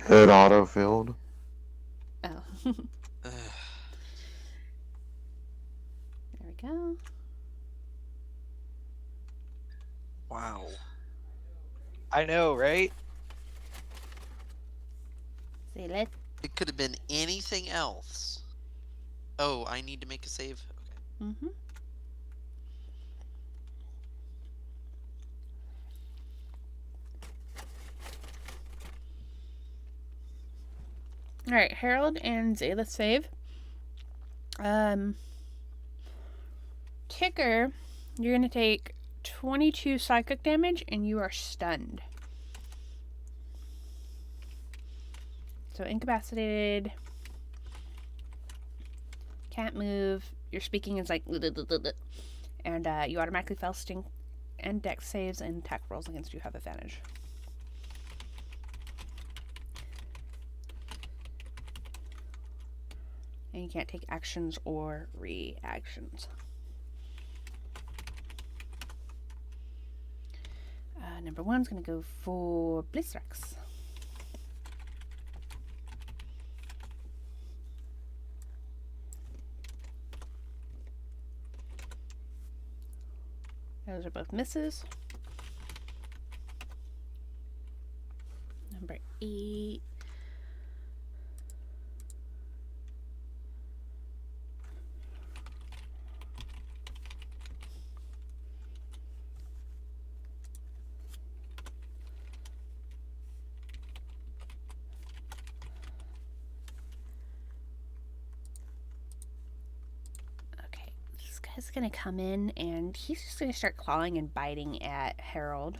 Good autofilled. Oh. Ugh. There we go. Wow. I know, right? Zaleth. It could have been anything else. Oh, I need to make a save? Okay. Mm-hmm. Alright, Harold and Zaleth save. Ticker, you're gonna take 22 psychic damage and you are stunned. So incapacitated. Can't move. Your speaking is like and you automatically fail sting and dex saves and attack rolls against you have advantage. And you can't take actions or reactions. Number 1's going to go for Blizzrax. Those are both misses. Number 8. This guy's gonna come in and he's just gonna start clawing and biting at Harold.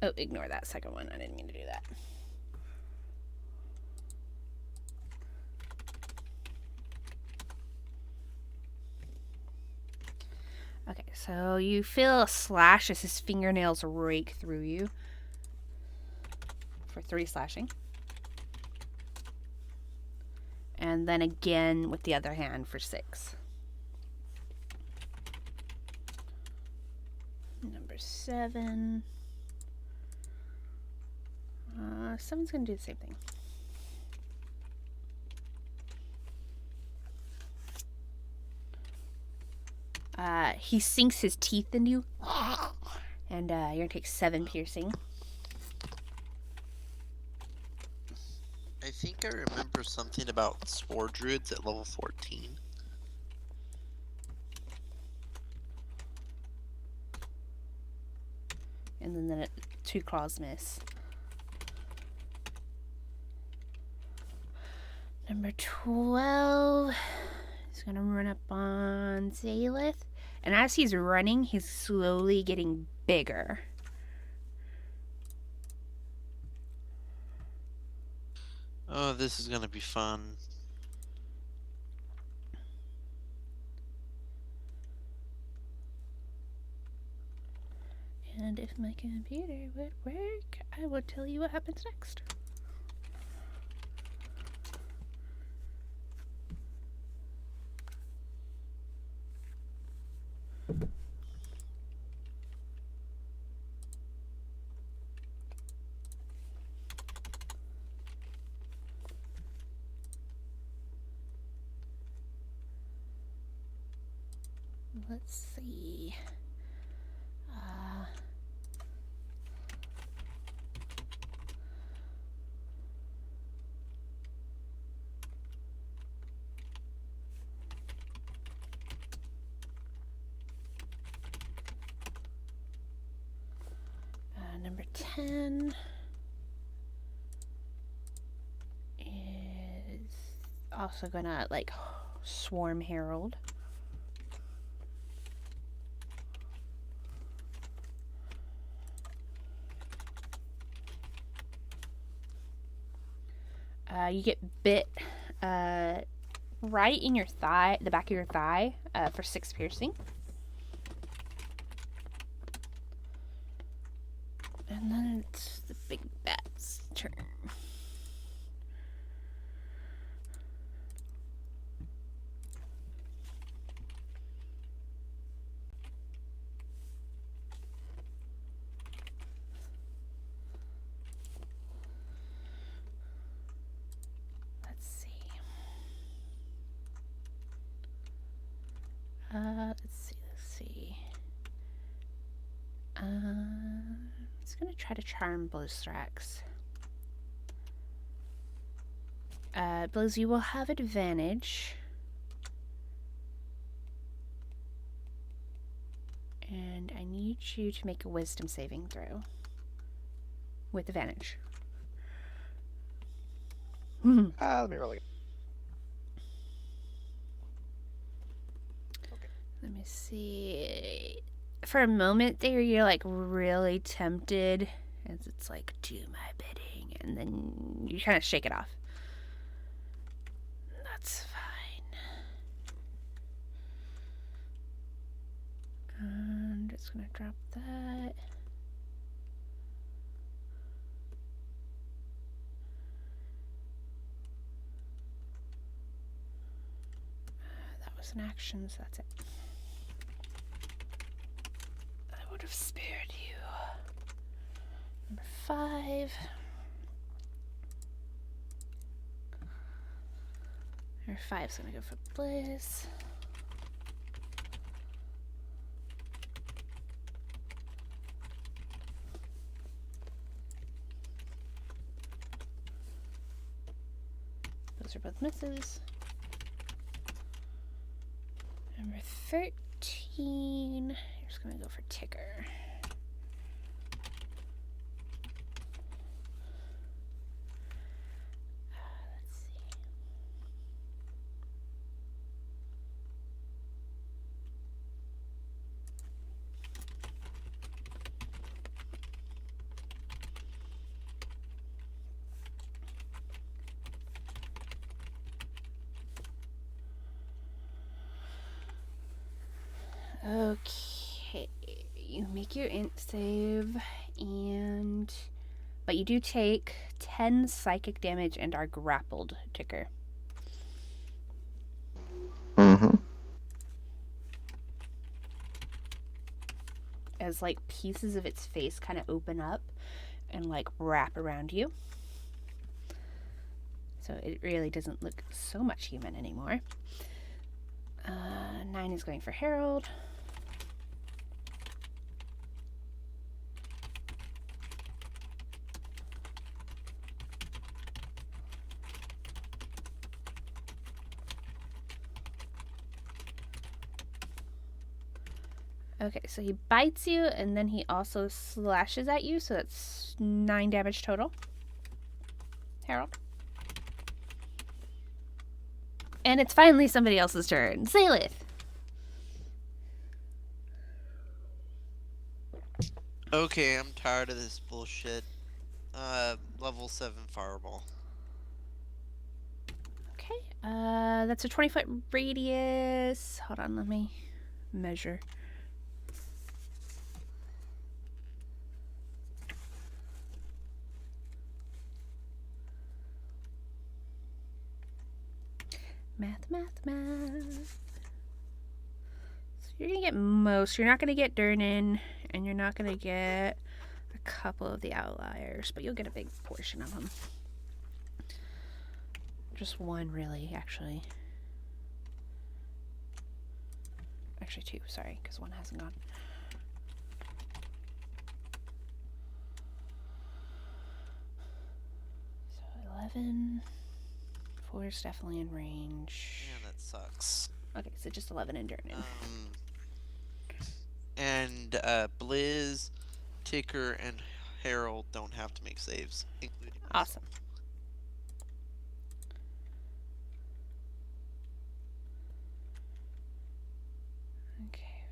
Oh, ignore that second one. I didn't mean to do that. Okay, so you feel a slash as his fingernails rake through you for 3 slashing. And then again with the other hand for 6. Number 7. 7's going to do the same thing. He sinks his teeth into you. And you're going to take 7 piercing. I think I remember something about Spore Druids at level 14. And then the 2 claws miss. Number 12 is going to run up on Zaleth. And as he's running, he's slowly getting bigger. Oh, this is gonna be fun. And if my computer would work, I would tell you what happens next. let's see. Number 10 is also gonna like swarm Herald. You get bit right in your thigh, the back of your thigh, for 6 piercing. And then it's the big bat's turn. Let's see. It's gonna try to charm Blizzrax. Blizz, you will have advantage. And I need you to make a wisdom saving throw. With advantage. Let me roll again. Okay. Let me see. For a moment there, you're like really tempted as it's like, do my bidding. And then you kind of shake it off. That's fine. I'm just gonna drop that. That was an action, so that's it. I would have spared you. Number 5. Number 5's gonna go for Blizz. Those are both misses. Number 13, you're just gonna go for Ticker. Let's see. Okay, you make your int save, but you do take 10 psychic damage and are grappled, Ticker. Mm-hmm. As like pieces of its face kind of open up and like wrap around you. So it really doesn't look so much human anymore. 9 is going for Harold. Okay, so he bites you and then he also slashes at you, so that's 9 damage total. Harold. And it's finally somebody else's turn. Zalith. Okay, I'm tired of this bullshit. Level 7 fireball. Okay, that's a 20-foot radius. Hold on, let me measure. Math. So you're gonna get most. You're not gonna get Durnan, and you're not gonna get a couple of the outliers, but you'll get a big portion of them. Just one, really, actually. Actually, 2. Sorry, because 1 hasn't gone. So 11. 4 is definitely in range. Yeah, that sucks. Okay, so just 11 and Durnan. And Blizz, Ticker, and Harold don't have to make saves, including myself. Awesome. Okay.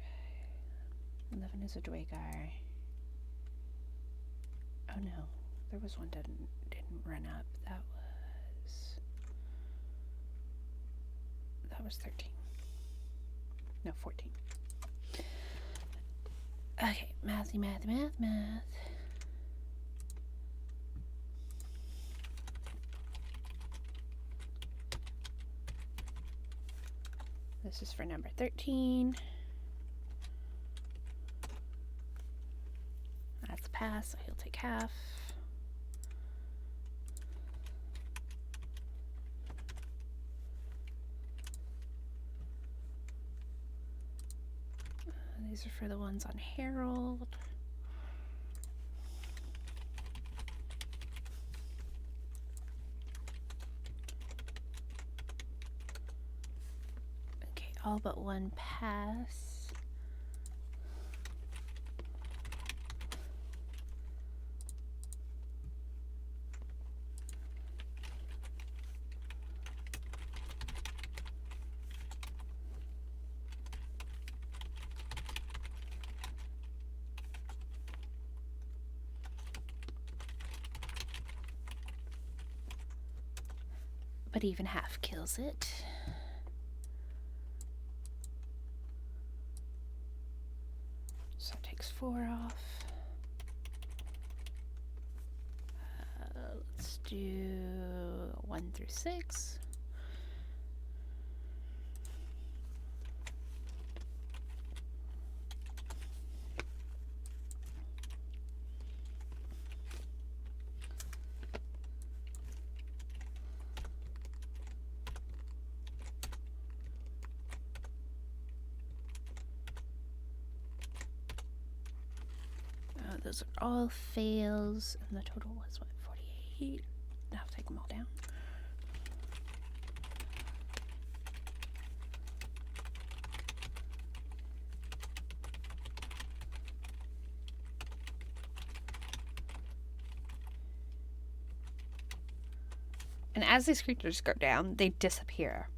11 is a Dwagar. Oh no, there was one didn't run up. That was 13. No, 14. Okay, math. This is for number 13. That's a pass, so he'll take half. These are for the ones on Harold. Okay, all but 1 pass. But even half kills it. So it takes 4 off. Let's do 1 through 6. Those are all fails, and the total was what, 48? I'll take them all down. And as these creatures go down, they disappear.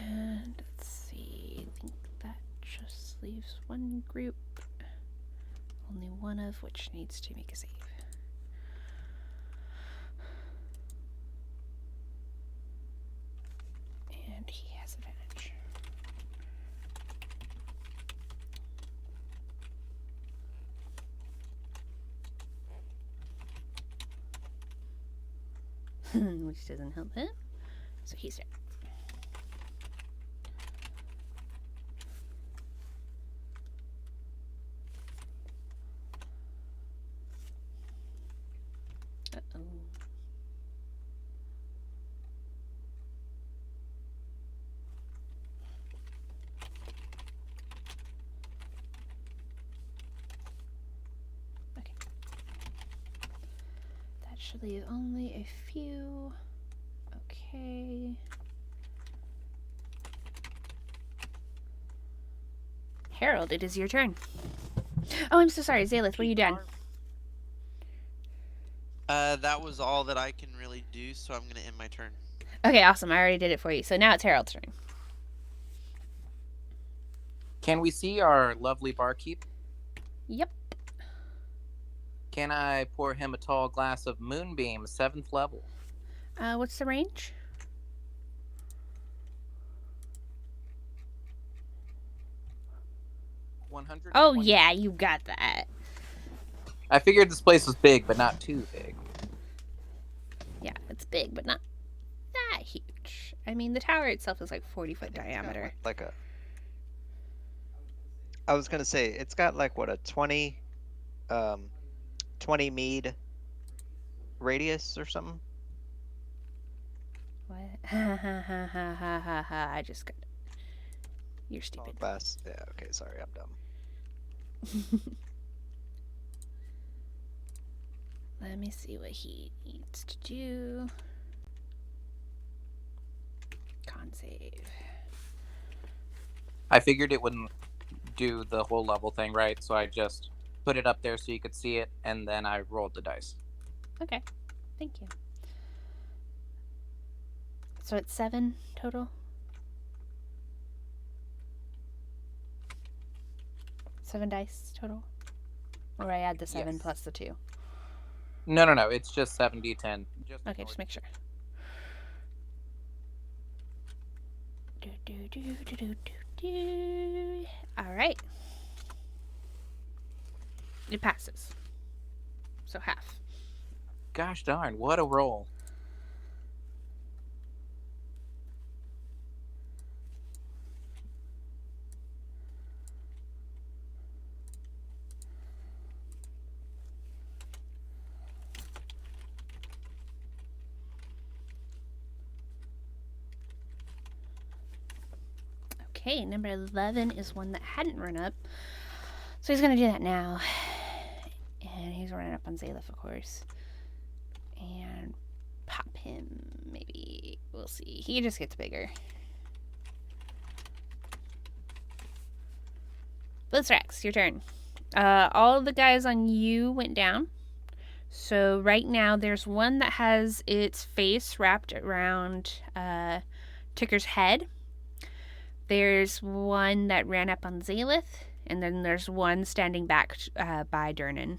And let's see, I think that just leaves 1 group, only one of which needs to make a save. And he has advantage. Which doesn't help him. So he's dead. Uh-oh. Okay. That should leave only a few. Okay. Harold, it is your turn. Oh, I'm so sorry. Zalith, what are you done? That was all that I can really do, so I'm gonna end my turn. Okay, awesome. I already did it for you. So now it's Harold's turn. Can we see our lovely barkeep? Yep. Can I pour him a tall glass of Moonbeam, 7th level? What's the range? Oh, yeah, you got that. I figured this place was big, but not too big. Yeah, it's big, but not that huge. I mean, the tower itself is like 40-foot diameter. Like a I was gonna say it's got like what, a 20 mead radius or something. What? Ha ha ha ha ha ha ha. I just got. You're Small stupid. class. Yeah. Okay. Sorry, I'm dumb. Let me see what he needs to do. Con save. I figured it wouldn't do the whole level thing, right? So I just put it up there so you could see it, and then I rolled the dice. Okay. Thank you. So it's 7 total? 7 dice total? Or I add the 7 Yes. plus the 2? No. It's just 7d10. Okay, just make sure. Alright. It passes. So half. Gosh darn, what a roll. Okay, number 11 is one that hadn't run up. So he's going to do that now. And he's running up on Zalef, of course. And pop him, maybe. We'll see. He just gets bigger. Blitzrax, your turn. All the guys on you went down. So right now there's one that has its face wrapped around Ticker's head. There's one that ran up on Zalith. And then there's one standing back by Durnan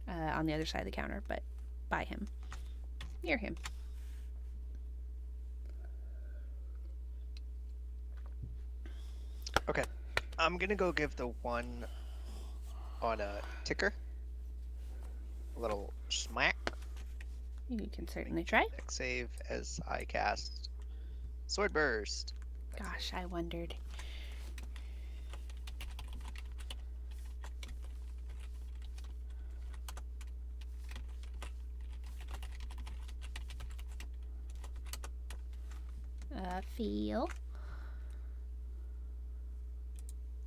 on the other side of the counter, but by him. Near him. Okay. I'm gonna go give the one on a ticker a little smack. You can certainly try. Deck save as I cast Sword Burst. Gosh, I wondered. Feel.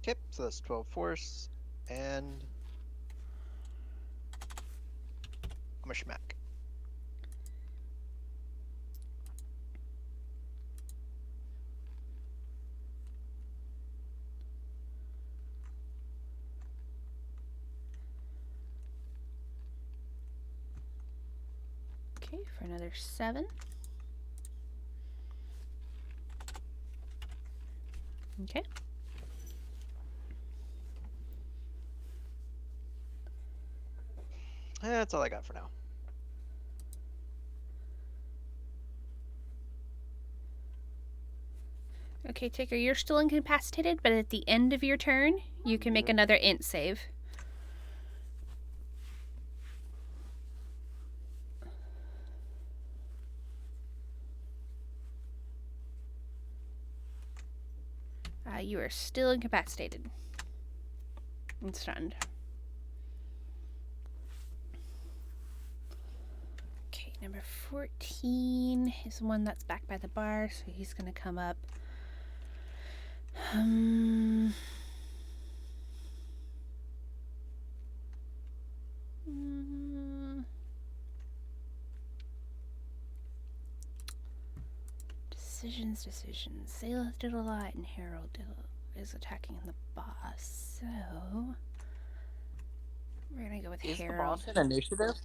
Okay, so that's 12 force, and I'm a schmack. Okay, for another 7. Okay. That's all I got for now. Okay, Ticker, you're still incapacitated, but at the end of your turn, you can make another int save. You are still incapacitated and stunned. Okay, number 14 is the one that's back by the bar, so he's going to come up. Decisions. Zaleth did a lot, and Harold is attacking the boss. So we're gonna go with Is Harold. the boss in initiative?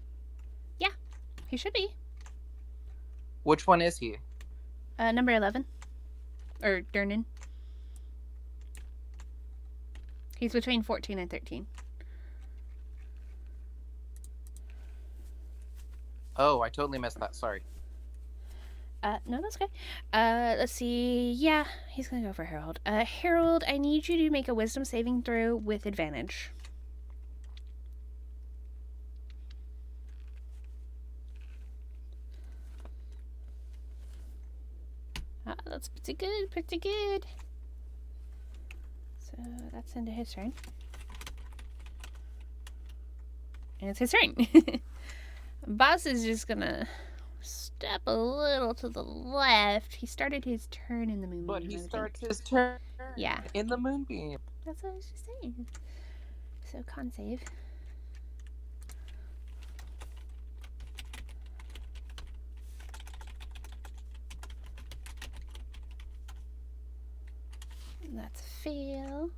Yeah, he should be. Which one is he? Number 11, or Durnan. He's between 14 and 13. Oh, I totally missed that. Sorry. No, that's okay. Let's see. Yeah, he's gonna go for Harold. Harold, I need you to make a wisdom saving throw with advantage. That's pretty good, So that's into his turn. And it's his turn. Boss is just gonna step a little to the left. He started his turn in the moonbeam. But he I would starts think. his turn Yeah. in the moonbeam. That's what I was just saying. So con save. That's a fail.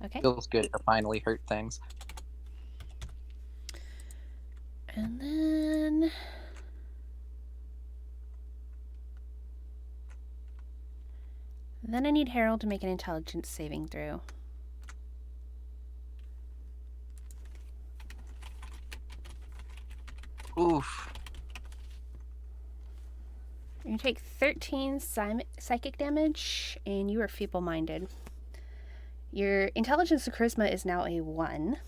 Okay. Feels good to finally hurt things. And then I need Harold to make an intelligence saving throw. Oof. You take 13 psychic damage, and you are feeble-minded. Your intelligence to charisma is now a 1.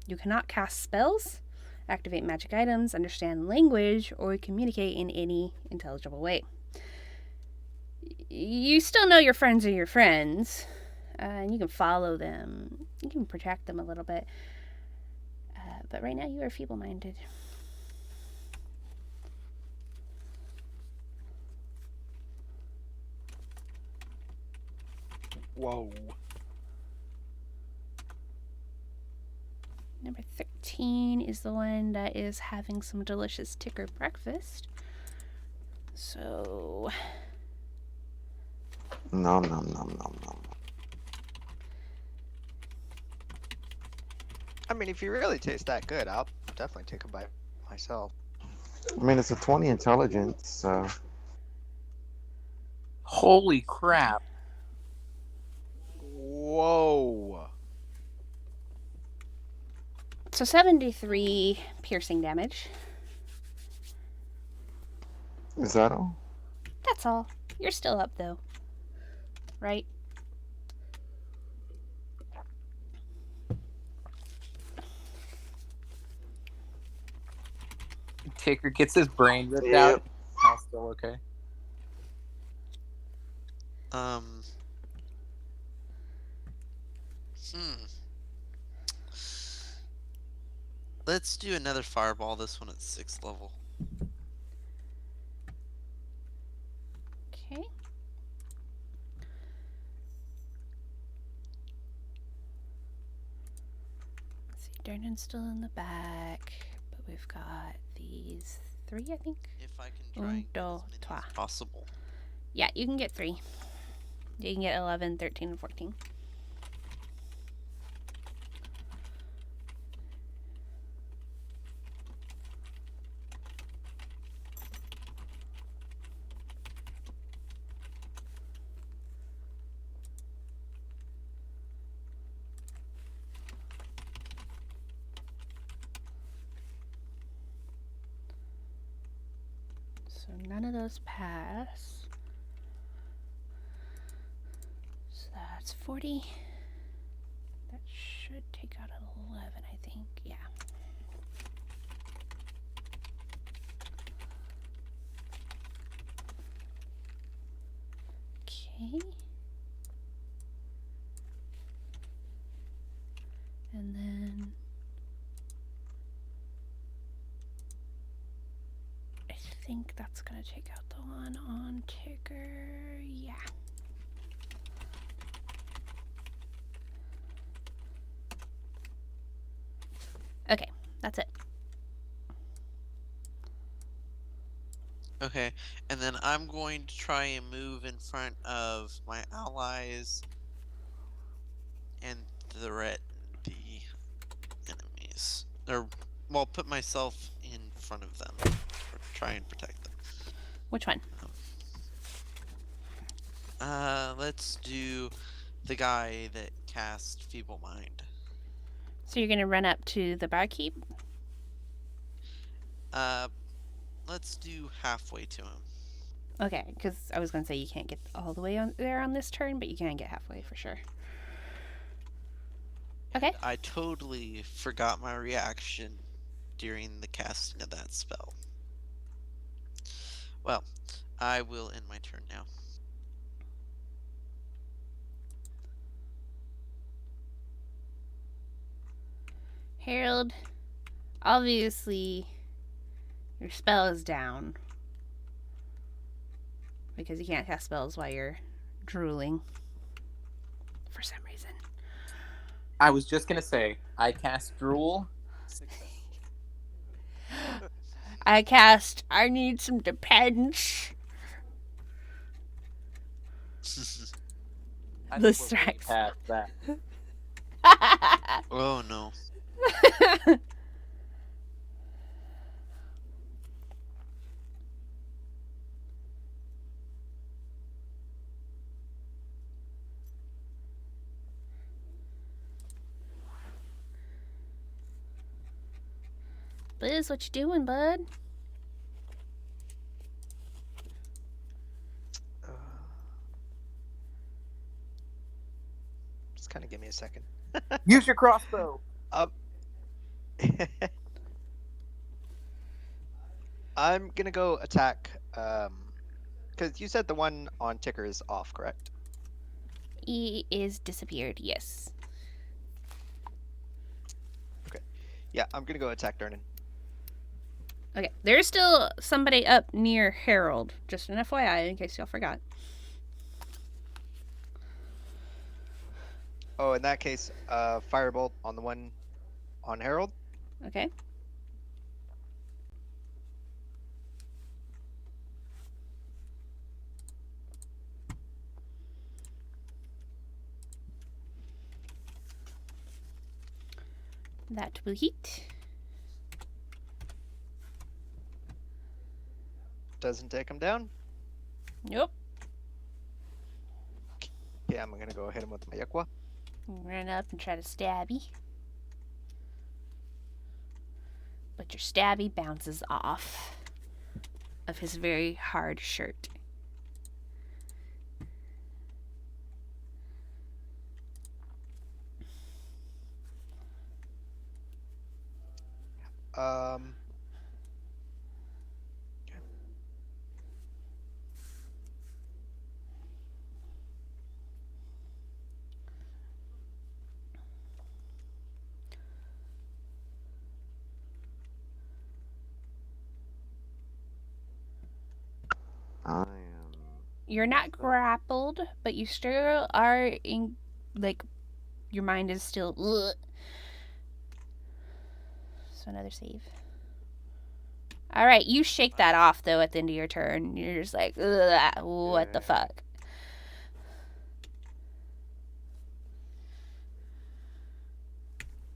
You cannot cast spells, activate magic items, understand language, or communicate in any intelligible way. You still know your friends are your friends, and you can follow them. You can protect them a little bit. But right now you are feeble-minded. Whoa. Number 13 is the one that is having some delicious ticker breakfast. So Nom nom nom nom nom. I mean, if you really taste that good, I'll definitely take a bite myself. I mean, it's a 20 intelligence, so Holy crap. Whoa. So 73 piercing damage. is that all? That's all. You're still up though. Right? Taker gets his brain ripped out. Now still okay. Hmm. Let's do another fireball. This one at 6th level. Okay. Let's see, Dernan's still in the back, but we've got these 3, I think. If I can try and get as many Trois. as possible. Yeah, you can get 3. You can get 11, 13, and 14. So none of those pass. So that's 40. That should take out 11, I think. Yeah. Okay. And then I think that's gonna take out the one on ticker. Yeah. Okay, that's it. Okay, and then I'm going to try and move in front of my allies and threaten the enemies. Or, well, put myself in front of them. Or try and protect them. Which one? Let's do the guy that cast Feeble Mind. So you're gonna run up to the barkeep? Let's do halfway to him. Okay, because I was gonna say you can't get all the way on there on this turn, but you can get halfway for sure. Okay. I totally forgot my reaction during the casting of that spell. Well, I will end my turn now. Harold, obviously, your spell is down. Because you can't cast spells while you're drooling. For some reason. I was just gonna say, I cast Drool. Success. I cast I Need Some Depends. I The think we're way strikes. past that. Oh no. Liz, what you doing, bud? Just kind of give me a second. Use your crossbow. I'm gonna go attack. Because you said the one on ticker is off, correct? He is disappeared, yes. Yeah, I'm gonna go attack Durnan. Okay, there's still somebody up near Harold. Just an FYI, in case y'all forgot. Oh, in that case, firebolt on the one on Harold. Okay. That will hit. Doesn't take him down. Nope. Yeah, I'm gonna go hit him with my Yakwa. Run up and try to stabby. But your stabby bounces off of his very hard shirt. Um. I am. You're not grappled, but you still are in, like, your mind is still. Ugh. So another save. All right, you shake that off though at the end of your turn. You're just like, ugh, what the fuck?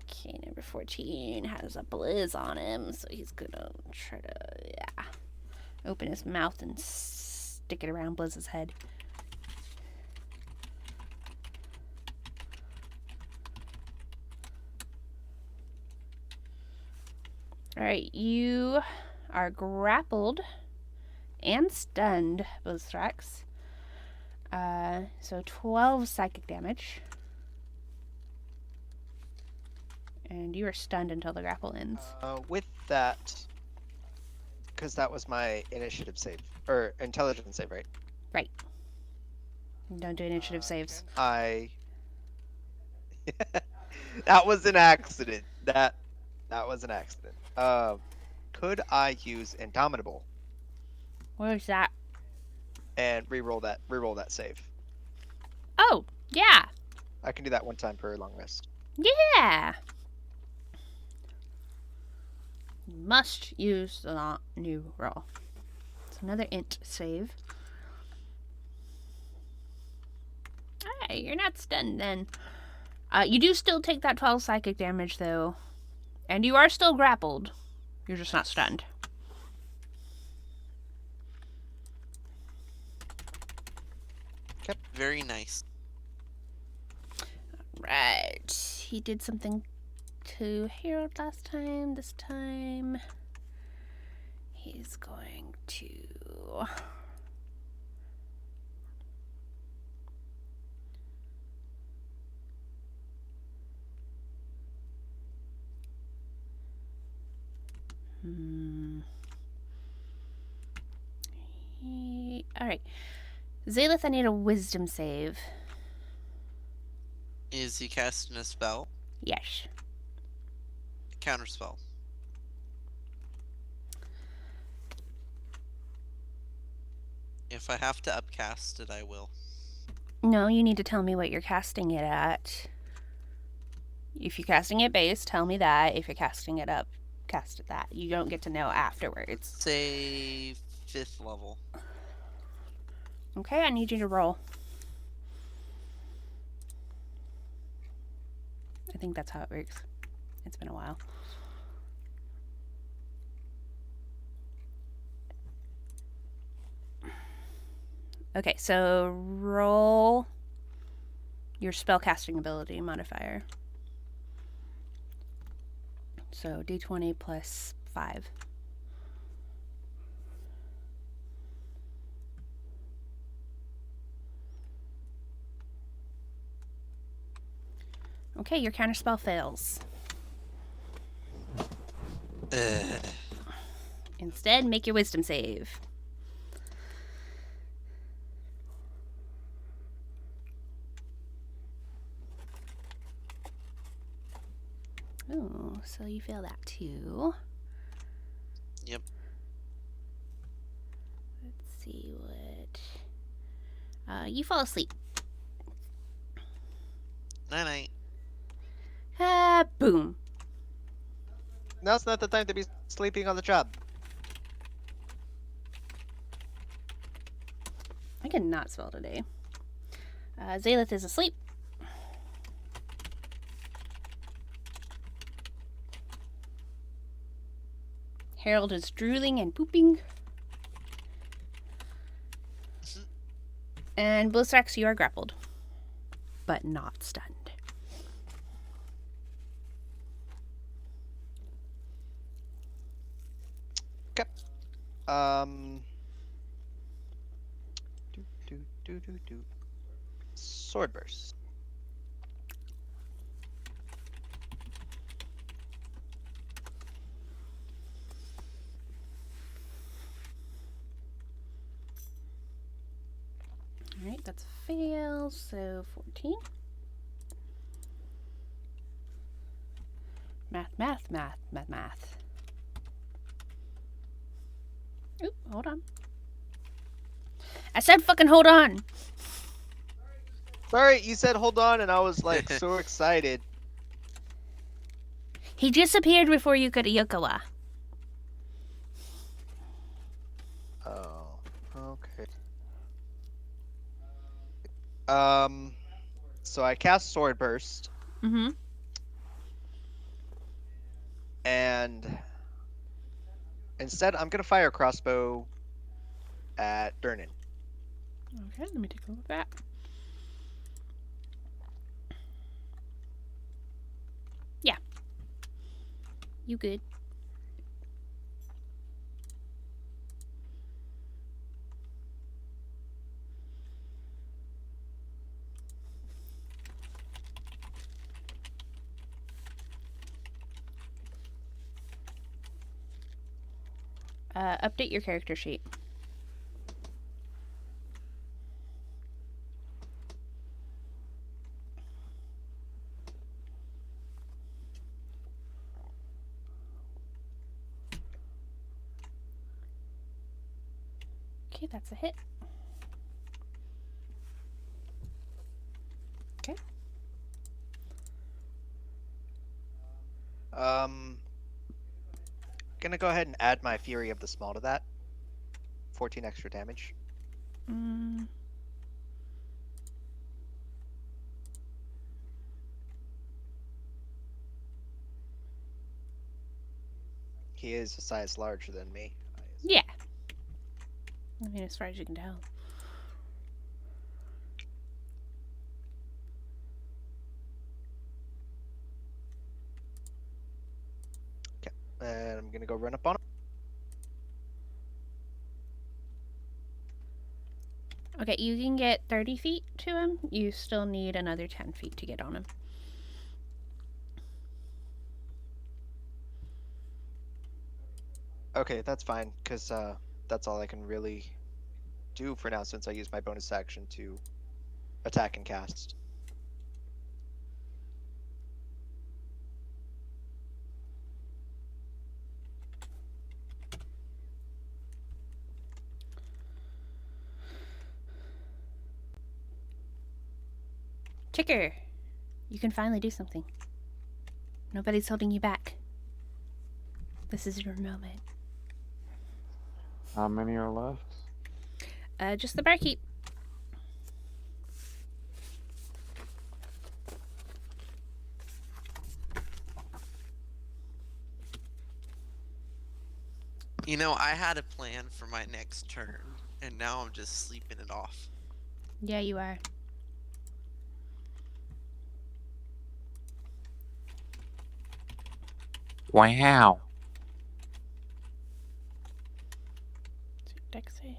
Okay, number 14 has a blizz on him, so he's gonna try to, open his mouth and stick it around Blizz's head. Alright, you are grappled and stunned, Blizzrax. So 12 psychic damage. And you are stunned until the grapple ends. With that, because that was my initiative save or intelligence save, right? Right. Don't do initiative saves. That was an accident. That was an accident. Could I use Indomitable What is that? and re-roll that save? Oh, yeah. I can do that one time per long rest. Yeah. You must use the new roll. It's another int save. Alright, you're not stunned then. You do still take that 12 psychic damage though. And you are still grappled. You're just not stunned. Very nice. Right. He did something to Harold last time. This time, he's going to... Alright. Zalith, I need a wisdom save. Is he casting a spell? Yes. counterspell. If I have to upcast it, I will. No, you need to tell me what you're casting it at. If you're casting it base, tell me that. If you're casting it up, cast it that. You don't get to know Let's afterwards. say 5th level. Okay, I need you to roll. I think that's how it works. It's been a while. Okay, so roll your spellcasting ability modifier. So d20 plus 5. Okay, your counterspell fails. Ugh. Instead, make your wisdom save. Oh, so you fail that too. Yep. Let's see what. You fall asleep. Night-night. Boom. Now's not the time to be sleeping on the job. I cannot spell today. Zalith is asleep. Harold is drooling and pooping. And Blizzrax, you are grappled, but not stunned. Um. Sword burst. Alright, that's a fail, so 14. Math. Oop, hold on. I said fucking hold on! Sorry, you said hold on, and I was like so excited. He disappeared before you could Yokawa. Oh, okay. So I cast Sword Burst, Mm-hmm. and instead I'm gonna fire a crossbow at Durnan. Okay, let me take a look at that. Yeah. You good. Update your character sheet. Okay, that's a hit. Okay. Gonna go ahead and add my Fury of the Small to that. 14 extra damage. Mm. He is a size larger than me. Yeah. I mean, as far as you can tell. And I'm gonna go run up on him. Okay, you can get 30 feet to him. You still need another 10 feet to get on him. Okay, that's fine, because that's all I can really do for now since I used my bonus action to attack and cast. Ticker, you can finally do something. Nobody's holding you back. This is your moment. How many are left? Just the barkeep. You know, I had a plan for my next turn, and now I'm just sleeping it off. Yeah, you are. Wow. Deck save.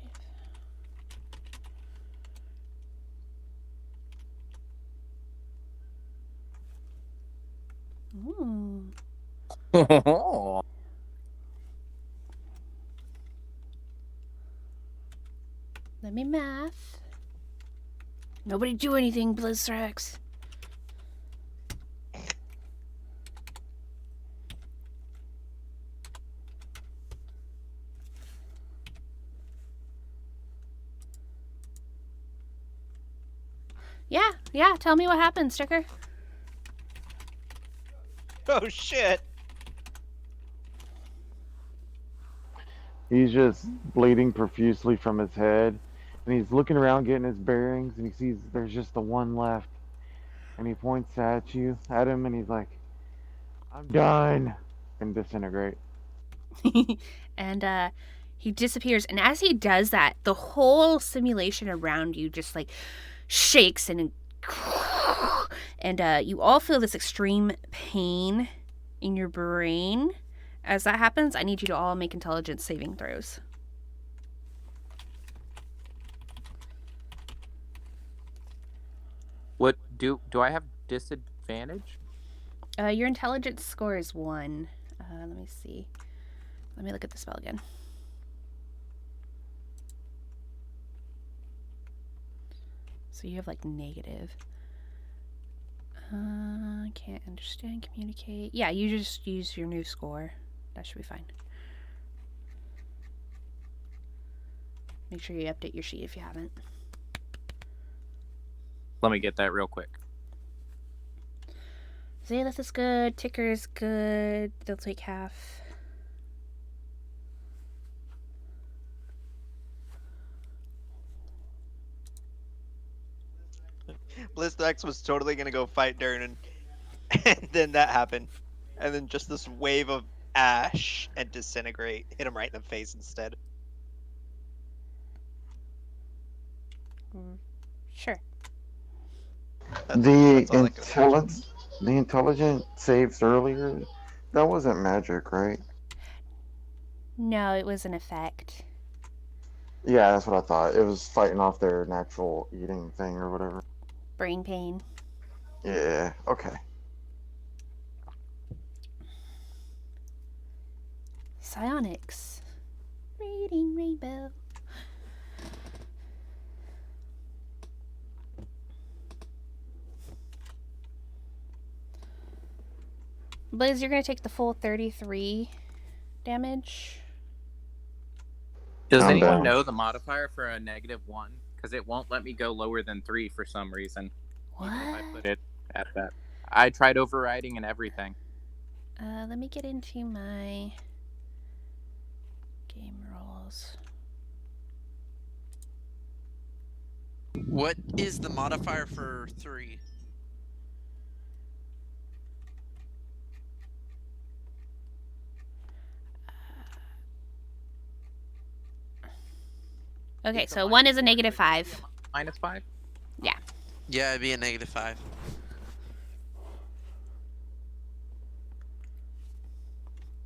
Ooh. Let me math. Nobody do anything, Blizzrax. Yeah, tell me what happened, Sticker. Oh shit! He's just bleeding profusely from his head, and he's looking around getting his bearings, and he sees there's just the one left, and he points at him, and he's like, "I'm done," and disintegrate. And he disappears, and as he does that, the whole simulation around you just like shakes and you all feel this extreme pain in your brain. As that happens, I need you to all make intelligence saving throws. What do I have disadvantage? Your intelligence score is 1. Let me see. Let me look at the spell again. So you have like negative. Can't understand, communicate. Yeah, you just use your new score. That should be fine. Make sure you update your sheet if you haven't. Let me get that real quick. Zaleth is good. Ticker is good. They'll take half. Blizzdex was totally gonna go fight Durnan, and then that happened, and then just this wave of ash and disintegrate hit him right in the face instead. Sure. The all I could imagine. intelligent saves earlier, that wasn't magic, right? No, it was an effect. Yeah, that's what I thought. It was fighting off their natural eating thing or whatever. Brain pain. Yeah, okay. Psionics. Reading Rainbow. Blaze, you're going to take the full 33 damage. Does I'm anyone down. know the modifier for a -1? Because it won't let me go lower than 3 for some reason. What? Even if I put it at that. I tried overriding and everything. Let me get into my game rolls. What is the modifier for 3? Okay, It's a so 1 is a -4, -5. so -5? Yeah, it'd be a -5.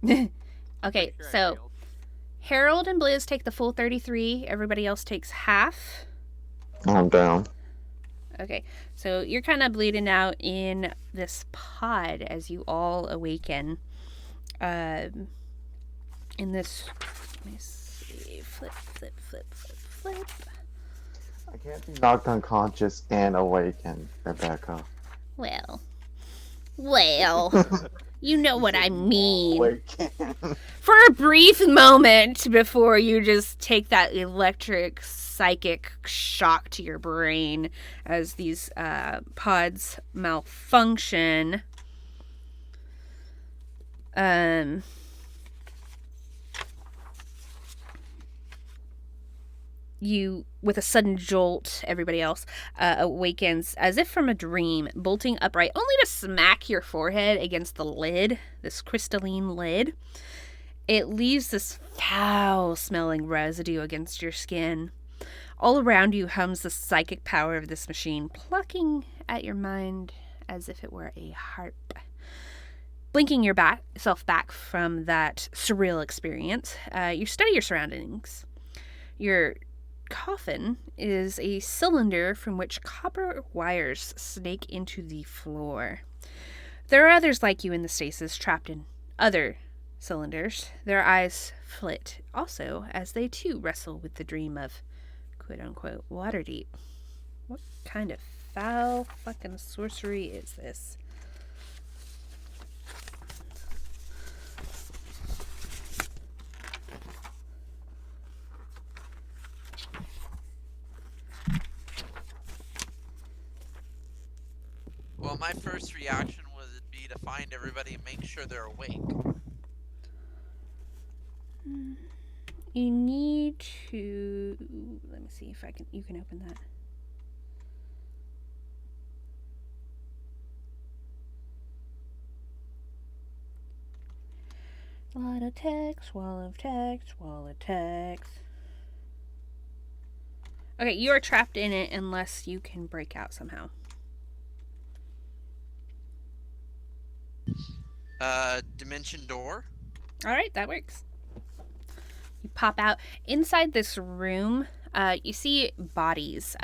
Okay, Pretty sure I so failed. Harold and Blizz take the full 33. Everybody else takes half. I'm down. Okay, so you're kind of bleeding out in this pod as you all awaken. In this, let me see, flip. I can't be knocked unconscious and awakened, Rebecca. Well, You know He what said I you all mean. can. For a brief moment before you just take that electric psychic shock to your brain as these pods malfunction. You, with a sudden jolt, everybody else awakens as if from a dream, bolting upright, only to smack your forehead against the lid, this crystalline lid. It leaves this foul smelling residue against your skin. All around you hums the psychic power of this machine, plucking at your mind as if it were a harp. Blinking yourself back from that surreal experience, you study your surroundings. Your coffin is a cylinder from which copper wires snake into the floor. There are others like you in the stasis, trapped in other cylinders, their eyes flit also as they too wrestle with the dream of quote unquote Waterdeep. What kind of foul fucking sorcery is this? Well, my first reaction would be to find everybody and make sure they're awake. You need to, let me see if you can open that. Lot of text, wall of text, wall of text. Okay, you are trapped in it unless you can break out somehow. Dimension door. All right, that works. You pop out. Inside this room, you see bodies.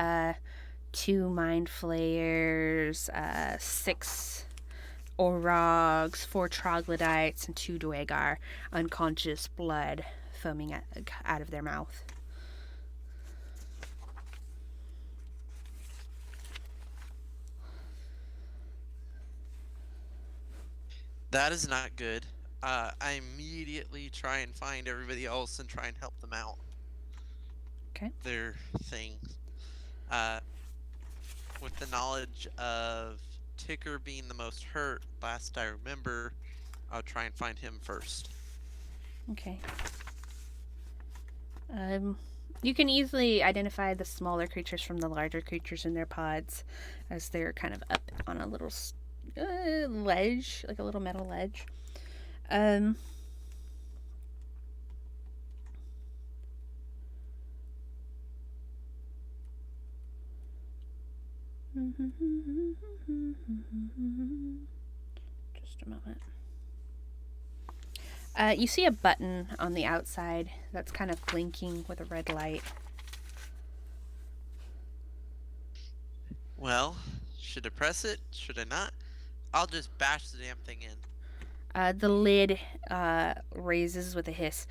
2 mind flayers, 6 orogs, 4 troglodytes, and 2 dwegar, unconscious, blood foaming out of their mouth. That is not good. I immediately try and find everybody else and try and help them out. Okay. Their things. With the knowledge of Ticker being the most hurt, last I remember, I'll try and find him first. Okay. You can easily identify the smaller creatures from the larger creatures in their pods, as they're kind of up on a little ledge, like a little metal ledge. Just a moment. You see a button on the outside that's kind of blinking with a red light. Well, should I press it? Should I not? I'll just bash the damn thing in. The lid raises with a hiss.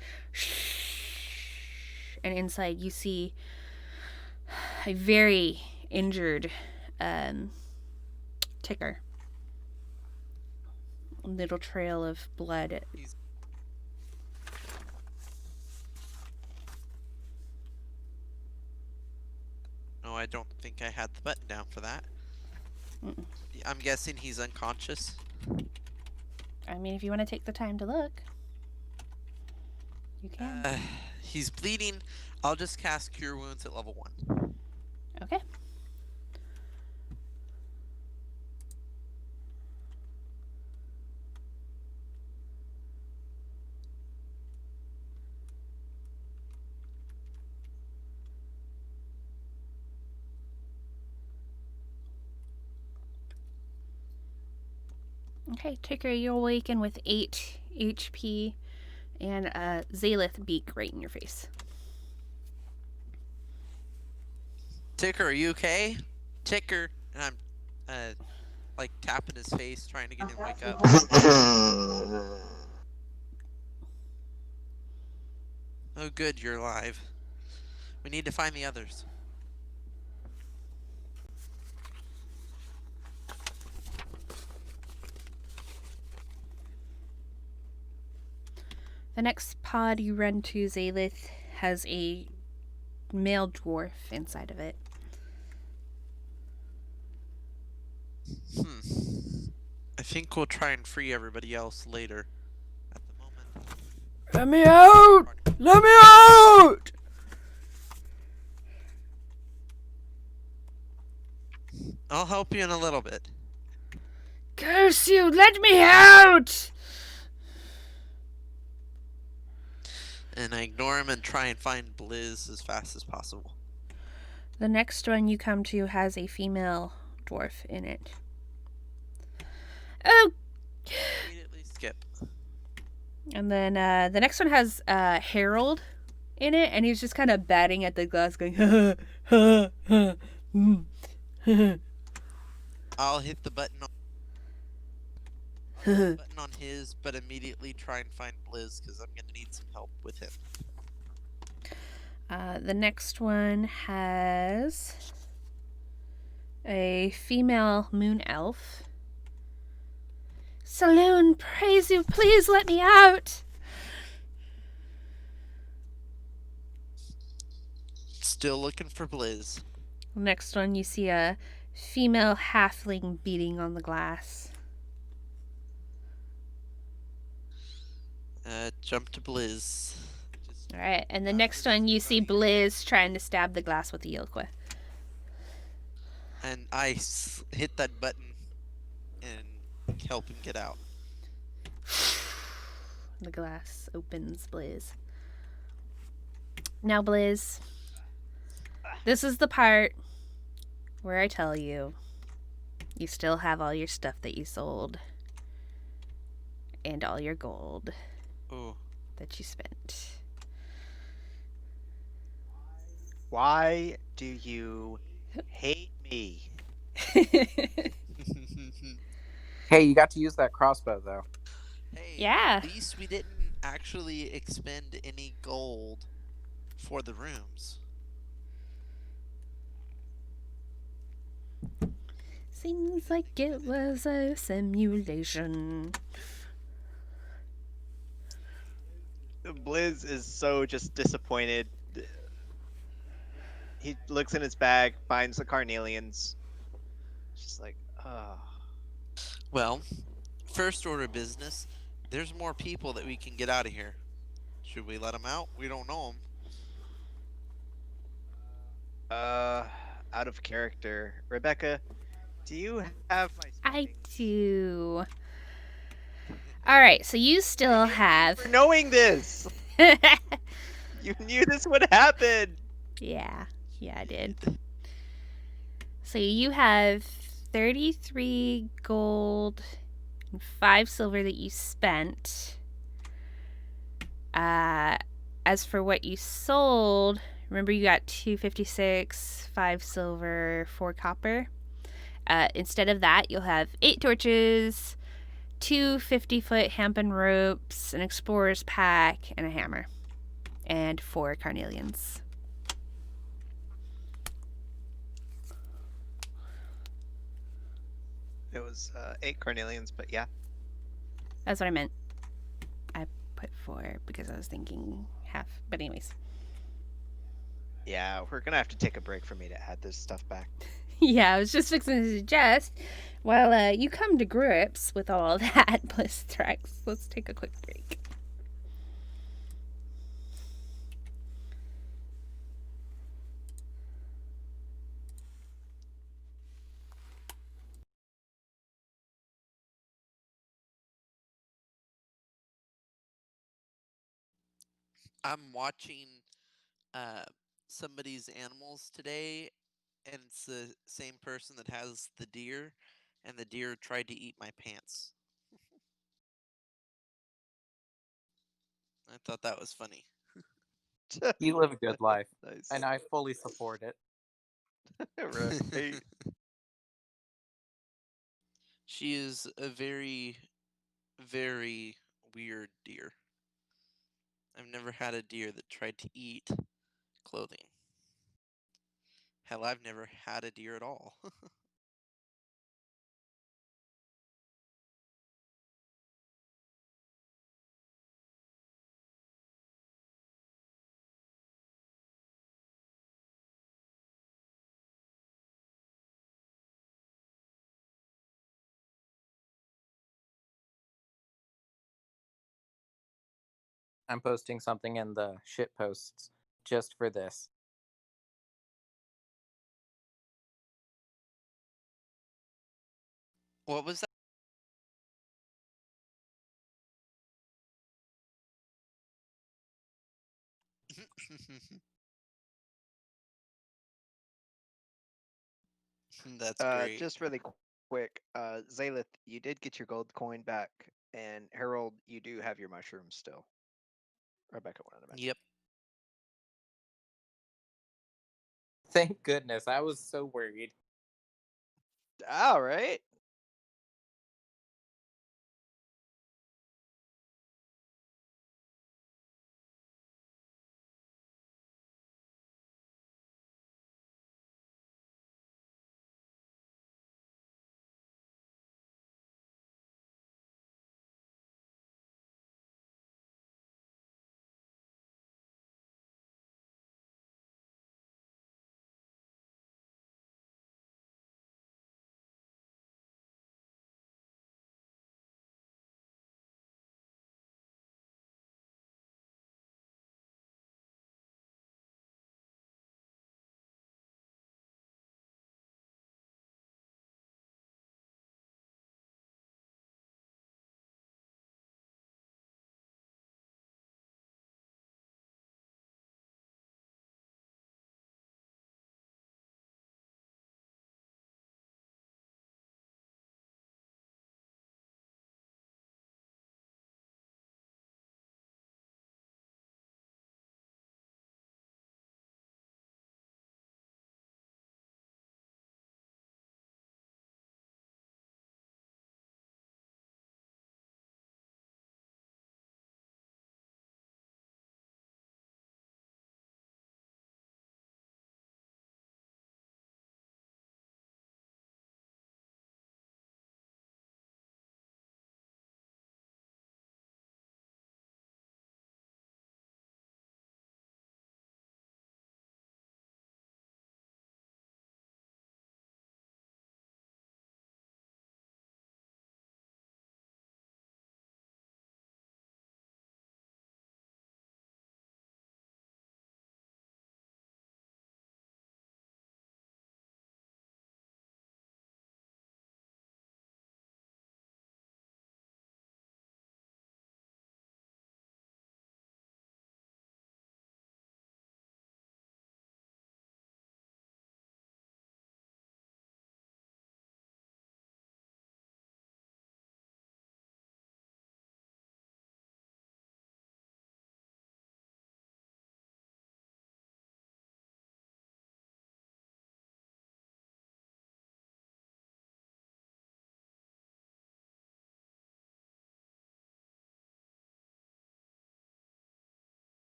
And inside you see a very injured Ticker. A little trail of blood. Oh, I don't think I had the button down for that. Mm-mm. I'm guessing he's unconscious. I mean, if you want to take the time to look, you can. He's bleeding. I'll just cast Cure Wounds at level 1. Okay. Okay, Ticker, you awaken with 8 HP and a Zalith beak right in your face. Ticker, are you okay? Ticker, and I'm like tapping his face, trying to get him to wake up. Oh, good, you're alive. We need to find the others. The next pod you run to, Zalith, has a male dwarf inside of it. I think we'll try and free everybody else later. At the moment, Let me out! Let me out! I'll help you in a little bit. Curse you! Let me out! And I ignore him and try and find Blizz as fast as possible. The next one you come to has a female dwarf in it. Oh! Immediately skip. And then the next one has Harold in it, and he's just kind of batting at the glass, going, ha ha ha. I'll hit the button on his, but immediately try and find Blizz because I'm gonna need some help with him. The next one has a female moon elf. Saloon, praise you, please let me out. Still looking for Blizz. Next one, you see a female halfling beating on the glass. Jump to Blizz. All right, and the next one, you see Blizz trying to stab the glass with the Yilqua. And I hit that button and help him get out. The glass opens, Blizz. Now, Blizz, this is the part where I tell you you still have all your stuff that you sold and all your gold that you spent. Why do you hate me? Hey, you got to use that crossbow though. Hey, Yeah. at least we didn't actually expend any gold for the rooms. Seems like it was a simulation. Blizz is so just disappointed. He looks in his bag, finds the carnelians. Just like, oh. Well, first order of business, there's more people that we can get out of here. Should we let them out? We don't know them. Out of character. Rebecca, do you have my I spendings? do. All right, so you still have. For knowing this, you knew this would happen. Yeah, I did. So you have 33 gold and 5 silver that you spent. As for what you sold, remember you got 256, 5 silver, 4 copper. Instead of that, you'll have 8 torches, 2 50-foot hempen ropes, an explorer's pack, and a hammer. And 4 carnelians. It was 8 carnelians, but yeah. That's what I meant. I put 4 because I was thinking half. But anyways. Yeah, we're gonna have to take a break for me to add this stuff back. Yeah, I was just fixing to suggest, while you come to grips with all that, Blistrax, let's take a quick break. I'm watching somebody's animals today, and it's the same person that has the deer, and the deer tried to eat my pants. I thought that was funny. You live a good life, Nice. and I fully support it. Right. She is a very, very weird deer. I've never had a deer that tried to eat clothing. Hell, I've never had a deer at all. I'm posting something in the shit posts just for this. What was that? That's great. Just really quick, Zalith, you did get your gold coin back, and Harold, you do have your mushrooms still. Rebecca wanted to mention. Yep. Thank goodness. I was so worried. All right.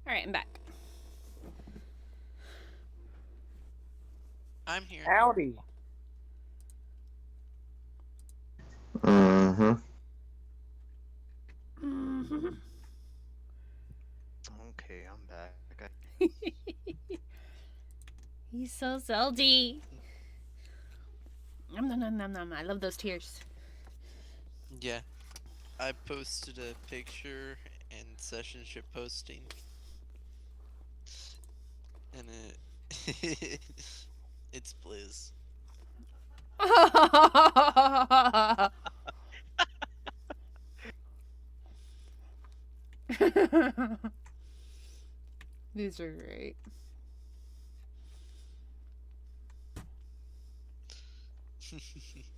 All right, I'm back. I'm here. Howdy. Mm-hmm. Mm-hmm. Okay, I'm back. He's so salty. Nom nom nom nom nom. I love those tears. Yeah, I posted a picture and session ship posting, and it's Blizz. These are great.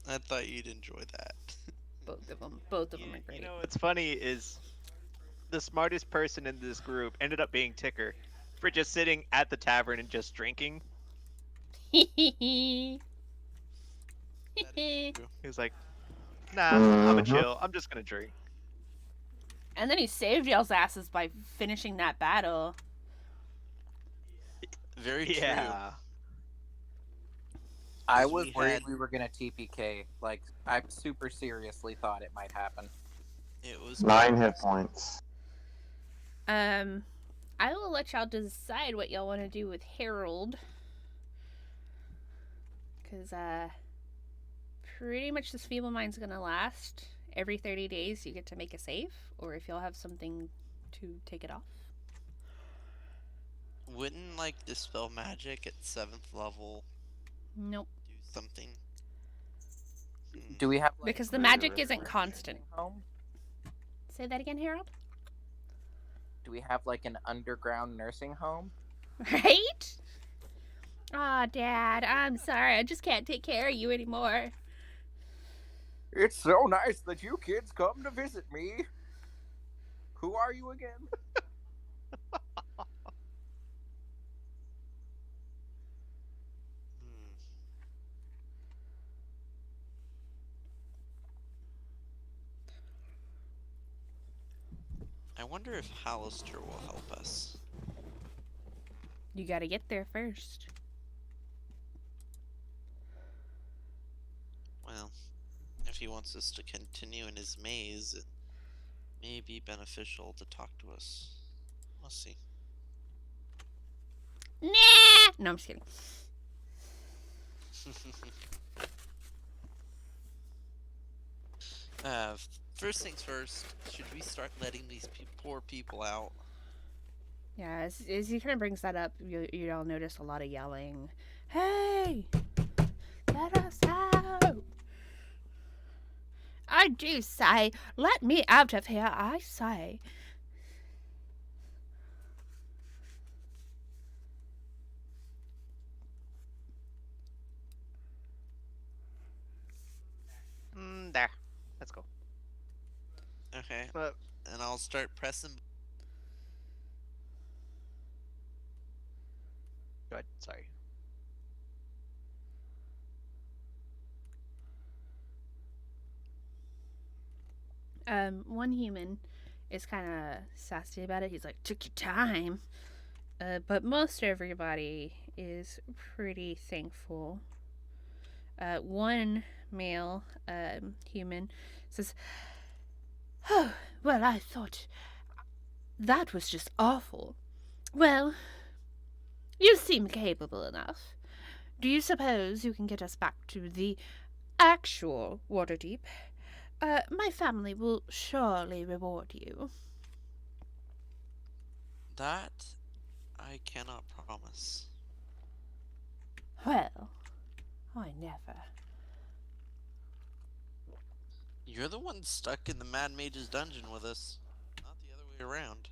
I thought you'd enjoy that. Both of them. Both of them are You great. know what's funny is the smartest person in this group ended up being Ticker for just sitting at the tavern and just drinking. That is true. He was like, "Nah, I'm a Mm-hmm. chill. I'm just gonna drink." And then he saved y'all's asses by finishing that battle. Very true. Yeah. I 'Cause was we worried had we were gonna TPK. Like, I super seriously thought it might happen. it was 9 hit close. points. I will let y'all decide what y'all want to do with Harold. Because, pretty much this Feeble Mind's gonna last. Every 30 days you get to make a save, or if y'all have something to take it off. Wouldn't like dispel magic at 7th level Nope. do something? Do we have like Because the a magic nursing isn't constant. home? Say that again, Harold? Do we have like an underground nursing home? Right? Aw, Dad, I'm sorry. I just can't take care of you anymore. It's so nice that you kids come to visit me. Who are you again? Hmm. I wonder if Hallister will help us. You gotta get there first. Well, if he wants us to continue in his maze, it may be beneficial to talk to us. We'll see. Nah! No, I'm just kidding. First things first, should we start letting these poor people out? Yeah, as he kind of brings that up, you'll notice a lot of yelling. Hey! Let us out! I do say, let me out of here, I say. There. Let's go. Okay, But and I'll start pressing. go ahead. Sorry. One human is kind of sassy about it. He's like, took your time. But most everybody is pretty thankful. One male human says, oh, well, I thought that was just awful. Well, you seem capable enough. Do you suppose you can get us back to the actual Waterdeep? My family will surely reward you. That I cannot promise. Well, I never. You're the one stuck in the Mad Mage's dungeon with us, not the other way around.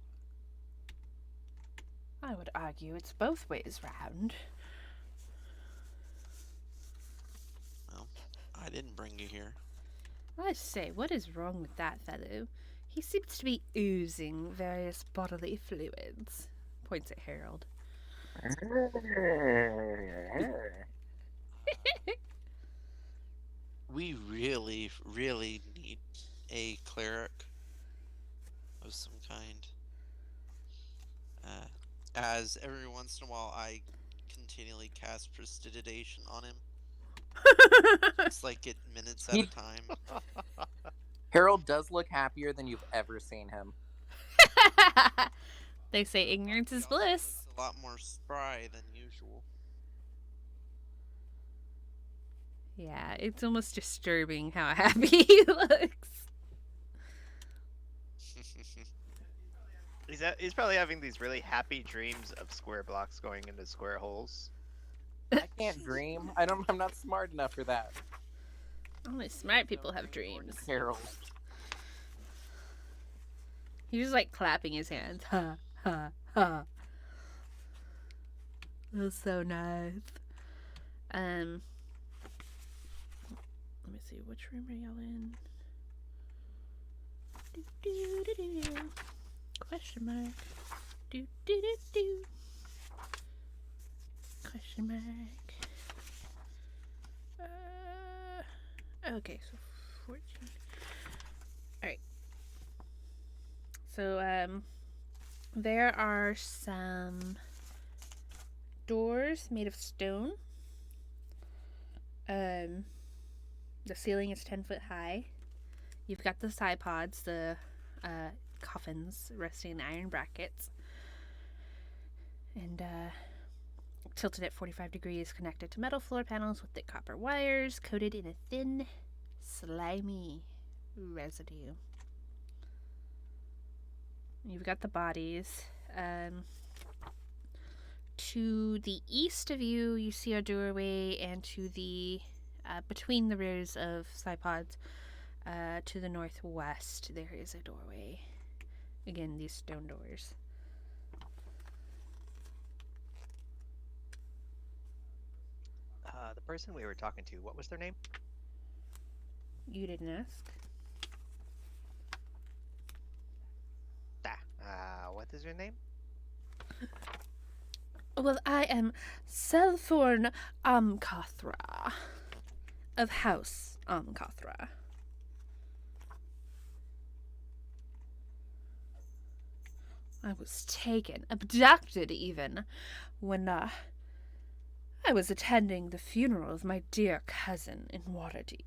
I would argue it's both ways round. Well, I didn't bring you here. I say, what is wrong with that fellow? He seems to be oozing various bodily fluids. Points at Harold. We really, really need a cleric of some kind. as every once in a while I continually cast prestidigitation on him. Just like it minutes at a He time. Harold does look happier than you've ever seen him. They say ignorance He is also bliss. looks a lot more spry than usual. Yeah, it's almost disturbing how happy he looks. He's probably having these really happy dreams of square blocks going into square holes. I can't dream. I'm not smart enough for that. Only smart people No have dream nor dreams. does Harold. He's just like clapping his hands. Ha, ha, ha. That's so nice. Let me see, which room are y'all in? Do, do, do, do. Question mark. Do, do, do, do. Question mark. Okay, so 14. Alright. So, there are some doors made of stone. The ceiling is 10 foot high. You've got the side pods, the coffins resting in the iron brackets. And tilted at 45 degrees, connected to metal floor panels with thick copper wires, coated in a thin, slimy residue. You've got the bodies. To the east of you, you see a doorway, and to the between the rows of side pods, to the northwest, there is a doorway. Again, these stone doors. The person we were talking to, what was their name? You didn't ask. What is your name? Well, I am Selthorn Amcathra of House Amcathra. I was taken, abducted even, when I was attending the funeral of my dear cousin in Waterdeep.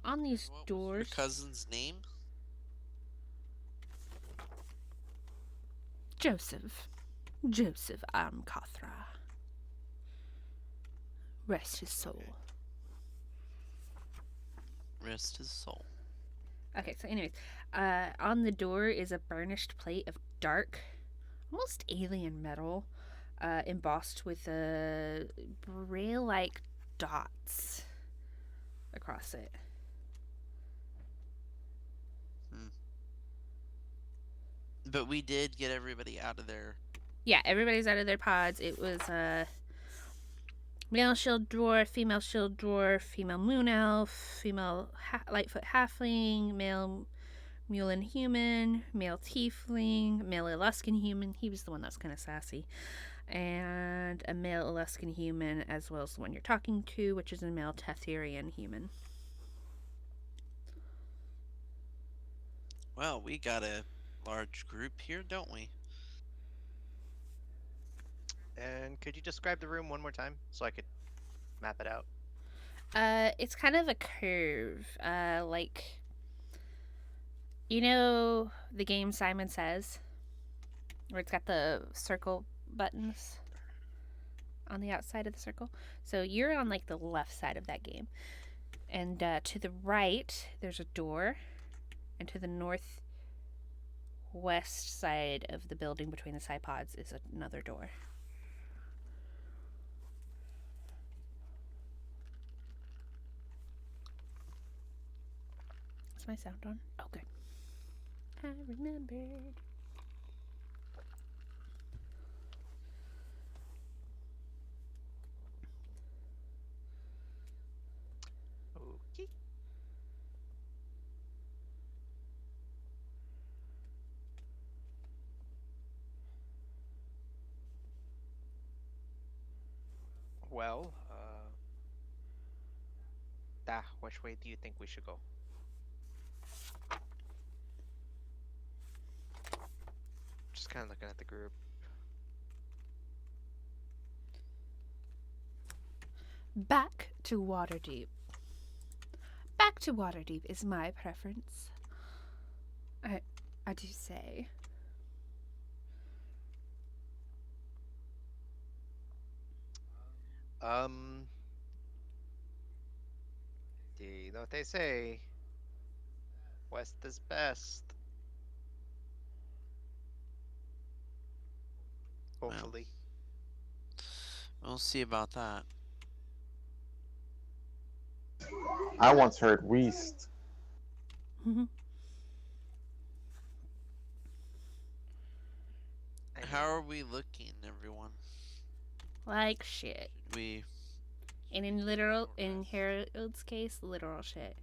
On these What was your doors, cousin's name? Joseph Amcathra. Rest his soul. Rest his soul. Okay, so anyways, on the door is a burnished plate of dark, almost alien metal, embossed with braille-like dots across it. But we did get everybody out of there. Yeah, everybody's out of their pods. It was male shield dwarf, female shield dwarf, female moon elf, female lightfoot halfling, male Mulan human, male tiefling, male Eluskin human. He was the one that's kind of sassy. And a male Eluskin human, as well as the one you're talking to, which is a male Tetherian human. Well, we got a large group here, don't we? And could you describe the room one more time so I could map it out? It's kind of a curve. Like, you know the game Simon Says? Where it's got the circle buttons on the outside of the circle. So you're on like the left side of that game. And to the right, there's a door. And to the northwest side of the building between the side pods is another door. Is my sound on? Oh, good. I remembered. Okay. Well, which way do you think we should go? Just kind of looking at the group. Back to Waterdeep. Back to Waterdeep is my preference. I do say. Do you know what they say? West is best. Hopefully. We'll see about that. I once heard Weast. How are we looking, everyone? Like shit. Should we? And in Harold's case, literal shit.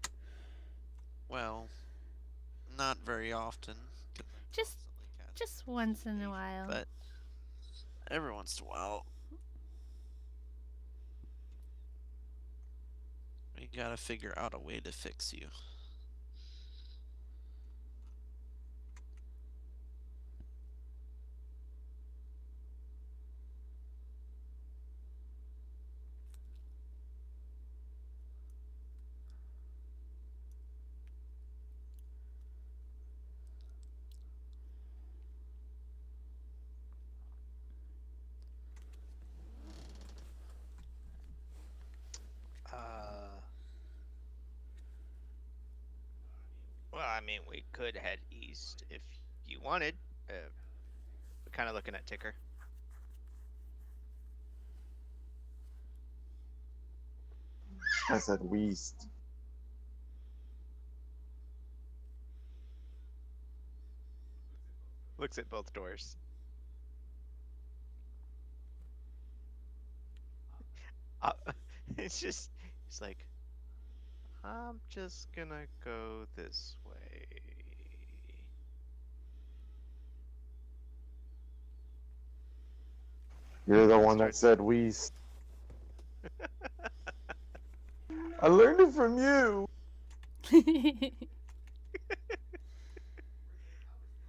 Well, not very often. 'Cause I'm Just- constantly casting Just once in a prestidigitation, while. But every once in a while, we gotta figure out a way to fix you. Well, I mean, we could head east if you wanted. We're kind of looking at Ticker. I said Weast. Looks at both doors. It's like, I'm just gonna go this way. You're the one that said Weast. I learned it from you.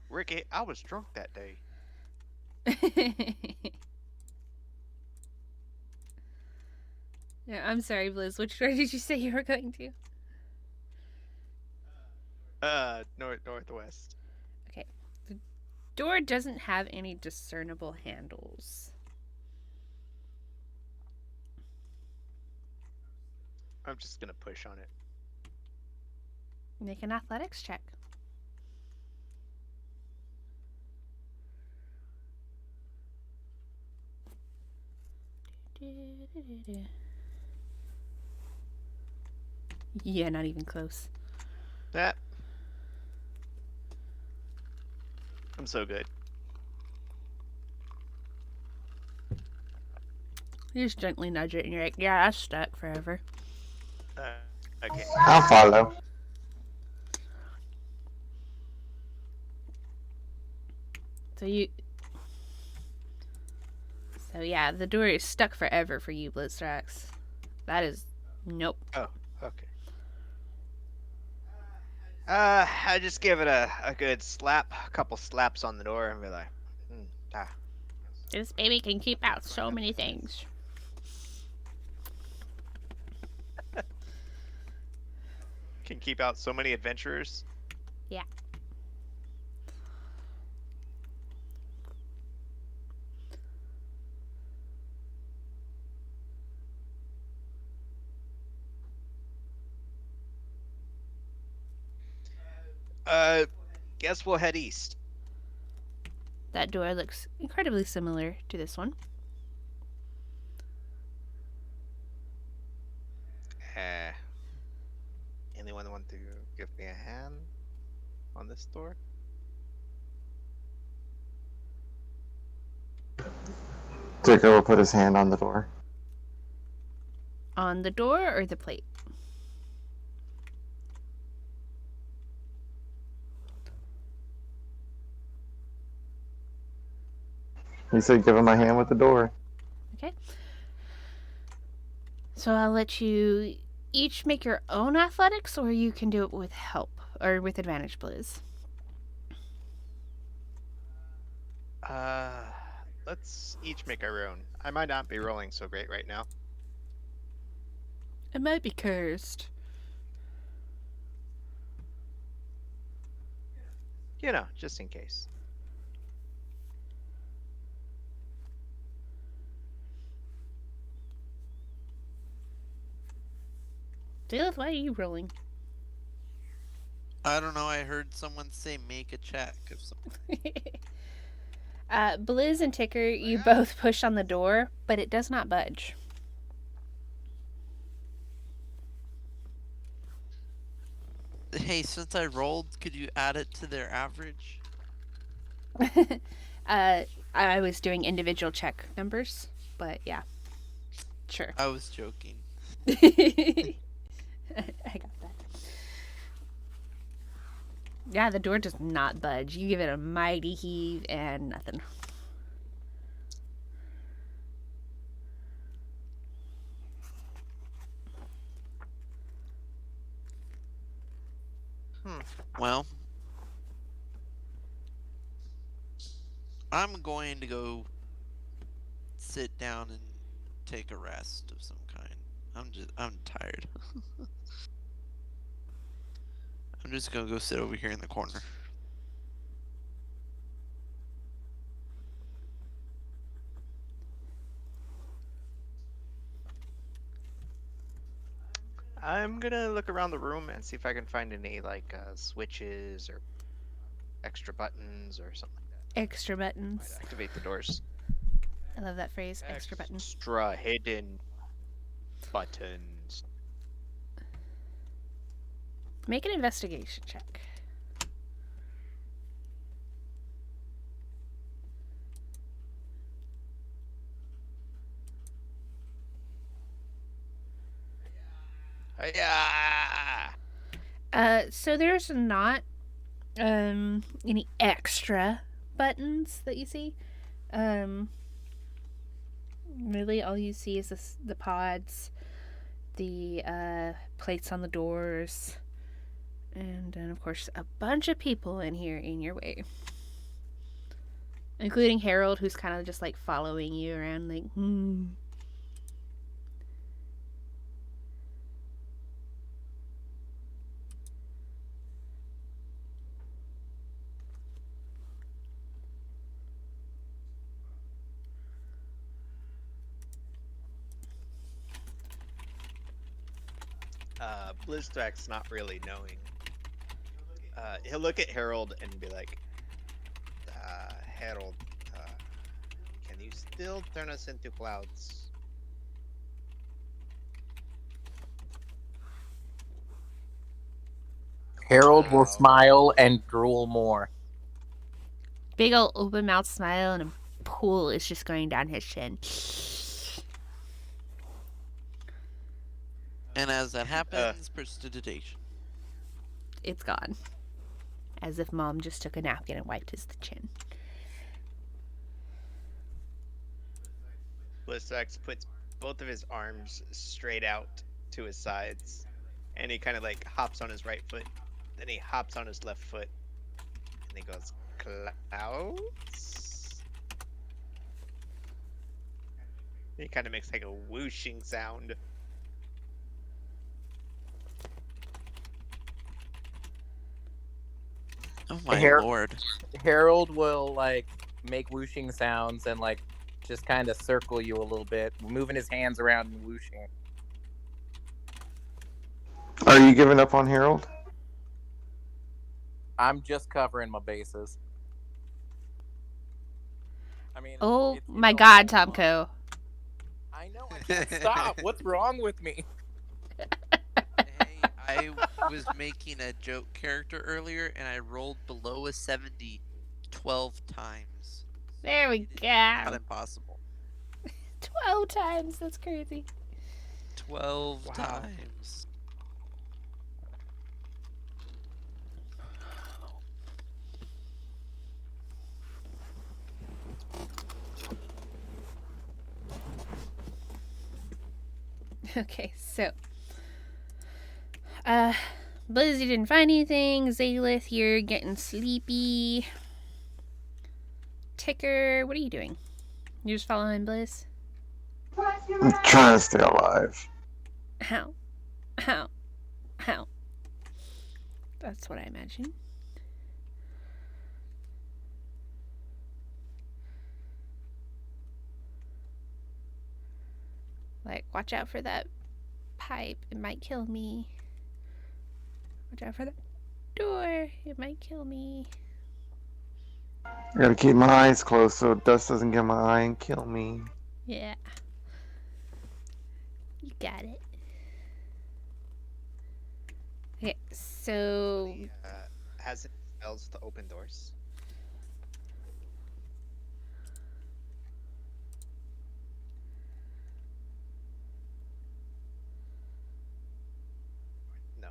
Ricky, I was drunk that day. Yeah, I'm sorry, Blizz. Which door did you say you were going to? Northwest. Okay. The door doesn't have any discernible handles. I'm just gonna push on it. Make an athletics check. Yeah, not even close. That. I'm so good. You just gently nudge it and you're like, yeah, that's stuck forever. Okay. I'll follow. So yeah, the door is stuck forever for you, Blizzrax. That is nope. Oh, okay. I just give it a good slap, a couple slaps on the door, and be like, This baby can keep out so many things. Can keep out so many adventurers. Yeah. Guess we'll head east. That door looks incredibly similar to this one. Anyone want to give me a hand on this door? Ticker will put his hand on the door. On the door or the plate? He said give him a hand with the door. Okay. So I'll let you each make your own athletics, or you can do it with help or with advantage, Blizz. Let's each make our own. I might not be rolling so great right now. It might be cursed. You know, just in case. Dilith, why are you rolling? I don't know. I heard someone say make a check if something. Blizz and Ticker, you both push on the door, but it does not budge. Hey, since I rolled, could you add it to their average? I was doing individual check numbers, but yeah. Sure. I was joking. I got that. Yeah, the door does not budge. You give it a mighty heave and nothing. Well, I'm going to go sit down and take a rest of some kind. I'm tired. I'm just gonna go sit over here in the corner. I'm gonna look around the room and see if I can find any like switches or extra buttons or something like that. Extra Might buttons. activate the doors. I love that phrase. Extra buttons. Extra hidden buttons. Make an investigation check. Yeah. So there's not any extra buttons that you see. Really all you see is the pods, the plates on the doors, and then of course a bunch of people in here in your way. Including Harold, who's kind of just like following you around like, Blizzdrax not really knowing. He'll look at Harold and be like, Harold, can you still turn us into clouds? Harold will Wow. smile and drool more. big old open mouth smile and a pool is just going down his chin. And as that happens, prestidigitation. It's gone. As if Mom just took a napkin and wiped his chin. Blizzdrax puts both of his arms straight out to his sides, and he kind of like hops on his right foot, then he hops on his left foot, and he goes, clouds? He kind of makes like a whooshing sound. Oh my lord. Harold will like make whooshing sounds and like just kind of circle you a little bit, moving his hands around and whooshing. Are you giving up on Harold? I'm just covering my bases. I mean, Oh it's my a god, lot of fun. Tomko. I know, I can't stop. What's wrong with me? Hey, I was making a joke character earlier and I rolled below a 70 12 times. There we It is not go. impossible. 12 times. That's crazy. 12 Wow. times. Okay, so Blizzy didn't find anything. Zaylith, you're getting sleepy. Ticker, what are you doing? You're just following Blizz? I'm trying to stay alive. How? That's what I imagine. Like, watch out for that pipe. It might kill me. Watch out for that door. It might kill me. I gotta keep my eyes closed so dust doesn't get my eye and kill me. Yeah. You got it. Okay, so... He, has it spells to open doors? No.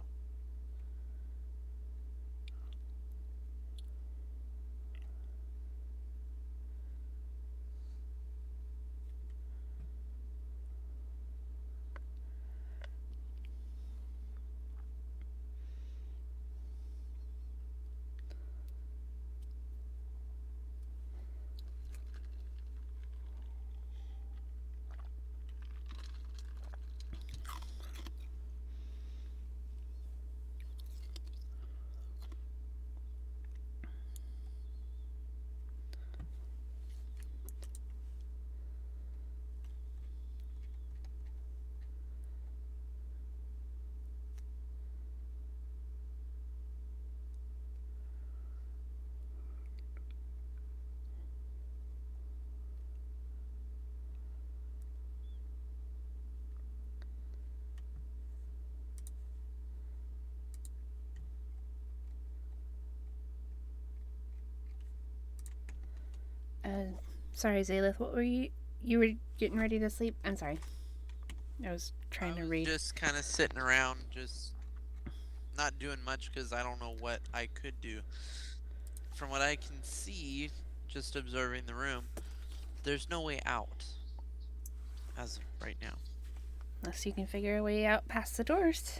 Sorry, Zaylith, what were you... You were getting ready to sleep? I'm sorry. I was trying I to was read. just kind of sitting around, just not doing much because I don't know what I could do. From what I can see, just observing the room, there's no way out as of right now. Unless you can figure a way out past the doors.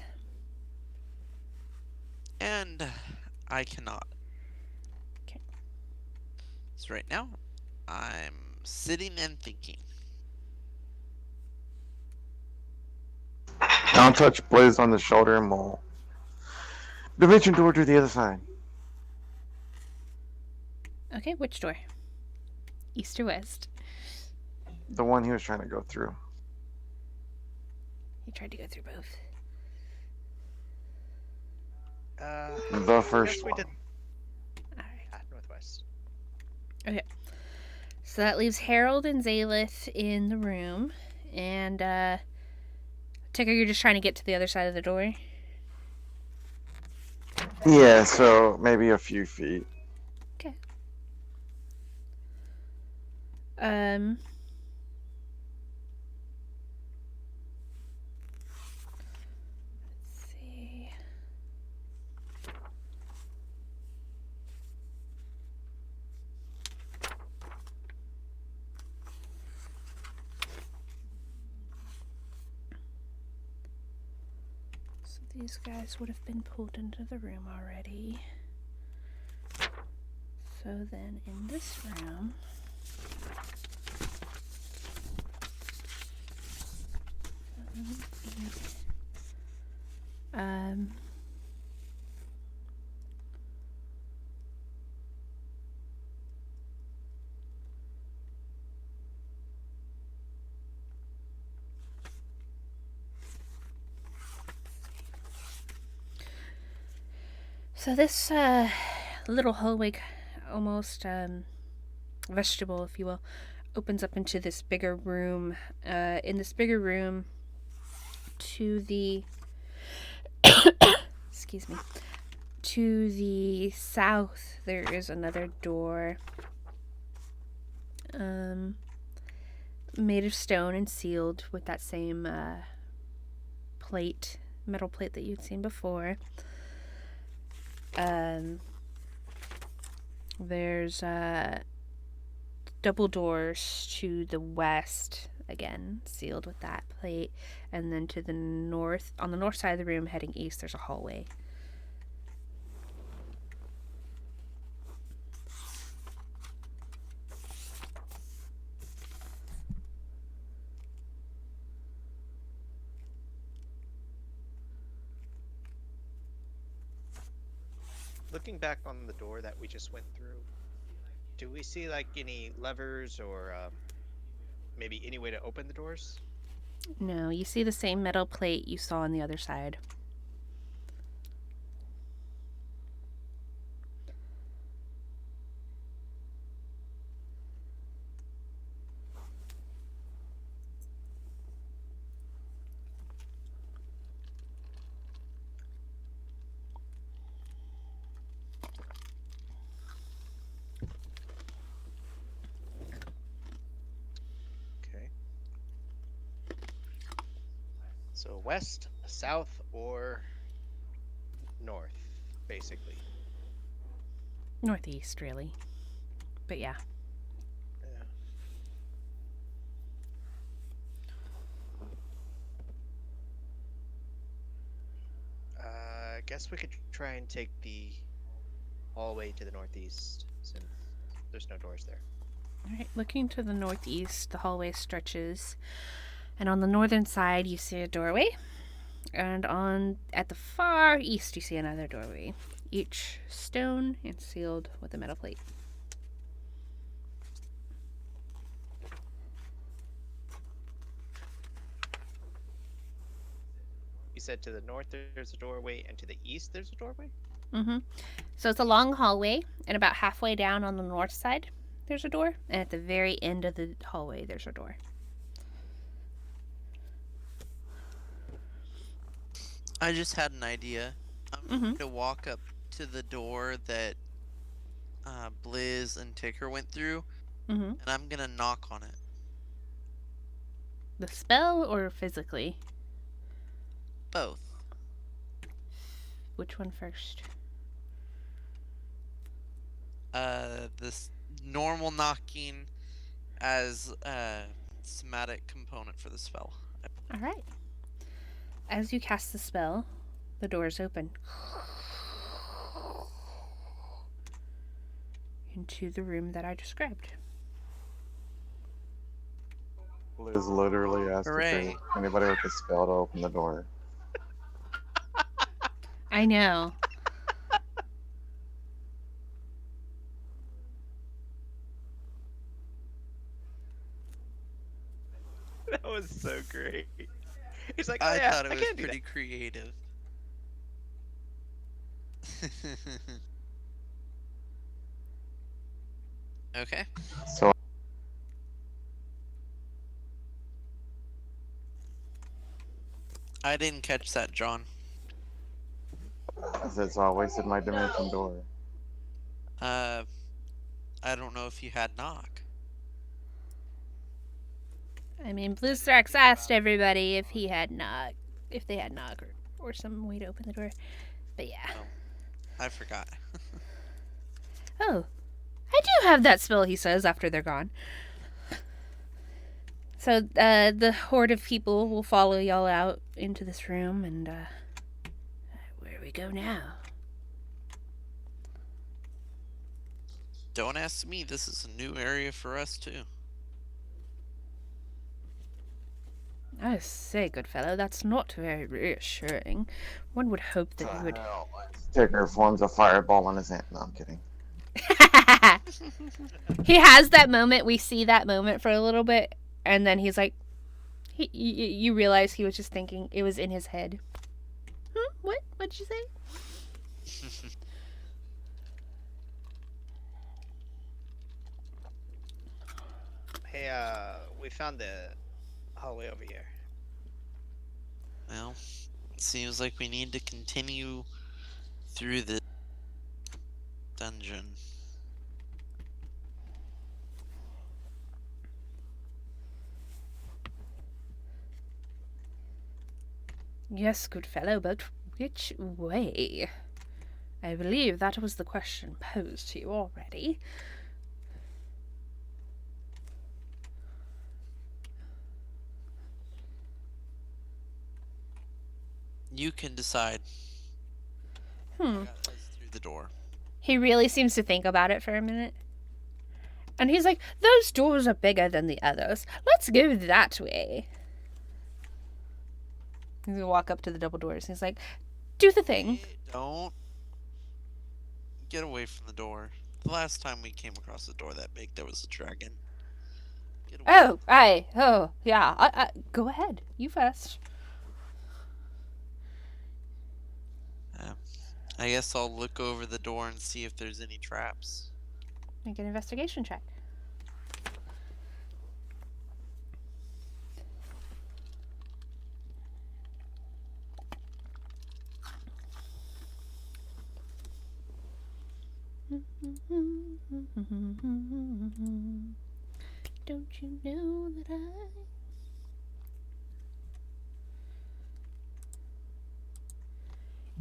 And I cannot. Okay. So right now, I'm sitting and thinking. I'll touch Blaze on the shoulder and we'll dimension door to the other side. Okay, which door? East or west? The one he was trying to go through. He tried to go through both. The first Yes, we one. did. Alright. Northwest. So that leaves Harold and Zaylith in the room. And, Ticker, you're just trying to get to the other side of the door? Yeah, so maybe a few feet. Um... Let's see... So these guys would have been pulled into the room already. So then in this room... Um... So this little hallway, almost vestibule, if you will, opens up into this bigger room. In this bigger room, to the excuse me, to the south, there is another door, made of stone and sealed with that same metal plate that you'd seen before. There's double doors to the west, again, sealed with that plate. And then to the north, on the north side of the room, heading east, there's a hallway. Looking back on the door that we just went through, do we see like any levers or maybe any way to open the doors? No, you see the same metal plate you saw on the other side. Okay. So west, south, or north, basically. Northeast, really. But yeah. Yeah. I guess we could try and take the hallway to the northeast since there's no doors there. Alright, looking to the northeast, the hallway stretches. And on the northern side, you see a doorway. And at the far east, you see another doorway. Each stone and sealed with a metal plate. You said to the north there's a doorway, and to the east there's a doorway? Mm-hmm. So it's a long hallway, and about halfway down on the north side, there's a door. And at the very end of the hallway, there's a door. I just had an idea. I'm going to walk up to the door that Blizz and Ticker went through, and I'm going to knock on it. The spell or physically? Both. Which one first? This normal knocking as a somatic component for the spell. Alright. As you cast the spell, the doors open. Into the room that I described. Liz literally asked if Hooray. there's anybody with a spell to open the door. I know. That was so great. He's like, oh, I yeah, thought it I was can do pretty that. creative. Okay. So I didn't catch that, John. I said, so I wasted my dimension door. I don't know if you had knock. I mean, Blizzrax asked everybody if they had knock or some way to open the door. But yeah. I forgot. Oh, I do have that spell, he says after they're gone. So the horde of people will follow y'all out into this room, and where we go now? Don't ask me. This is a new area for us, too. I say, good fellow, that's not very reassuring. One would hope that you would... Ticker forms a fireball in his hand. No, I'm kidding. He has that moment. We see that moment for a little bit, and then he's like... You realize he was just thinking. It was in his head. What? What'd you say? Hey, we found the hallway over here. Well, it seems like we need to continue through the dungeon. Yes, good fellow, but which way? I believe that was the question posed to you already. You can decide. Hmm. Got us through the door. He really seems to think about it for a minute. And he's like, those doors are bigger than the others. Let's go that way. He's gonna walk up to the double doors. He's like, do the thing. Hey, don't get away from the door. The last time we came across a door that big, there was a dragon. Get away. Oh, yeah. Go ahead. You first. I guess I'll look over the door and see if there's any traps. Make an investigation check. Don't you know that I...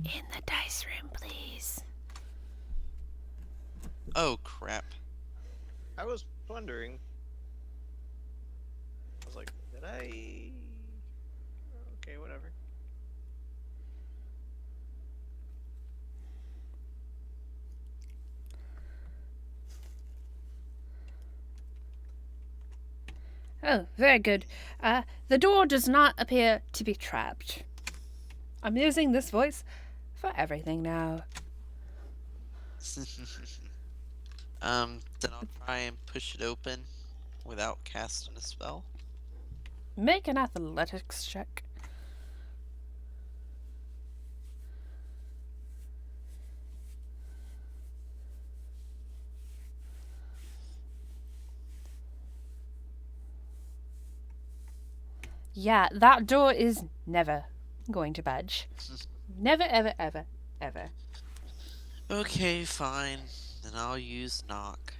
In the dice room, please. Oh, crap. I was wondering. I was like, did I? Okay, whatever. Oh, very good. The door does not appear to be trapped. I'm using this voice for everything now. Then I'll try and push it open without casting a spell. Make an athletics check. Yeah, that door is never going to budge. Never, ever, ever, ever. Okay, fine. Then I'll use knock.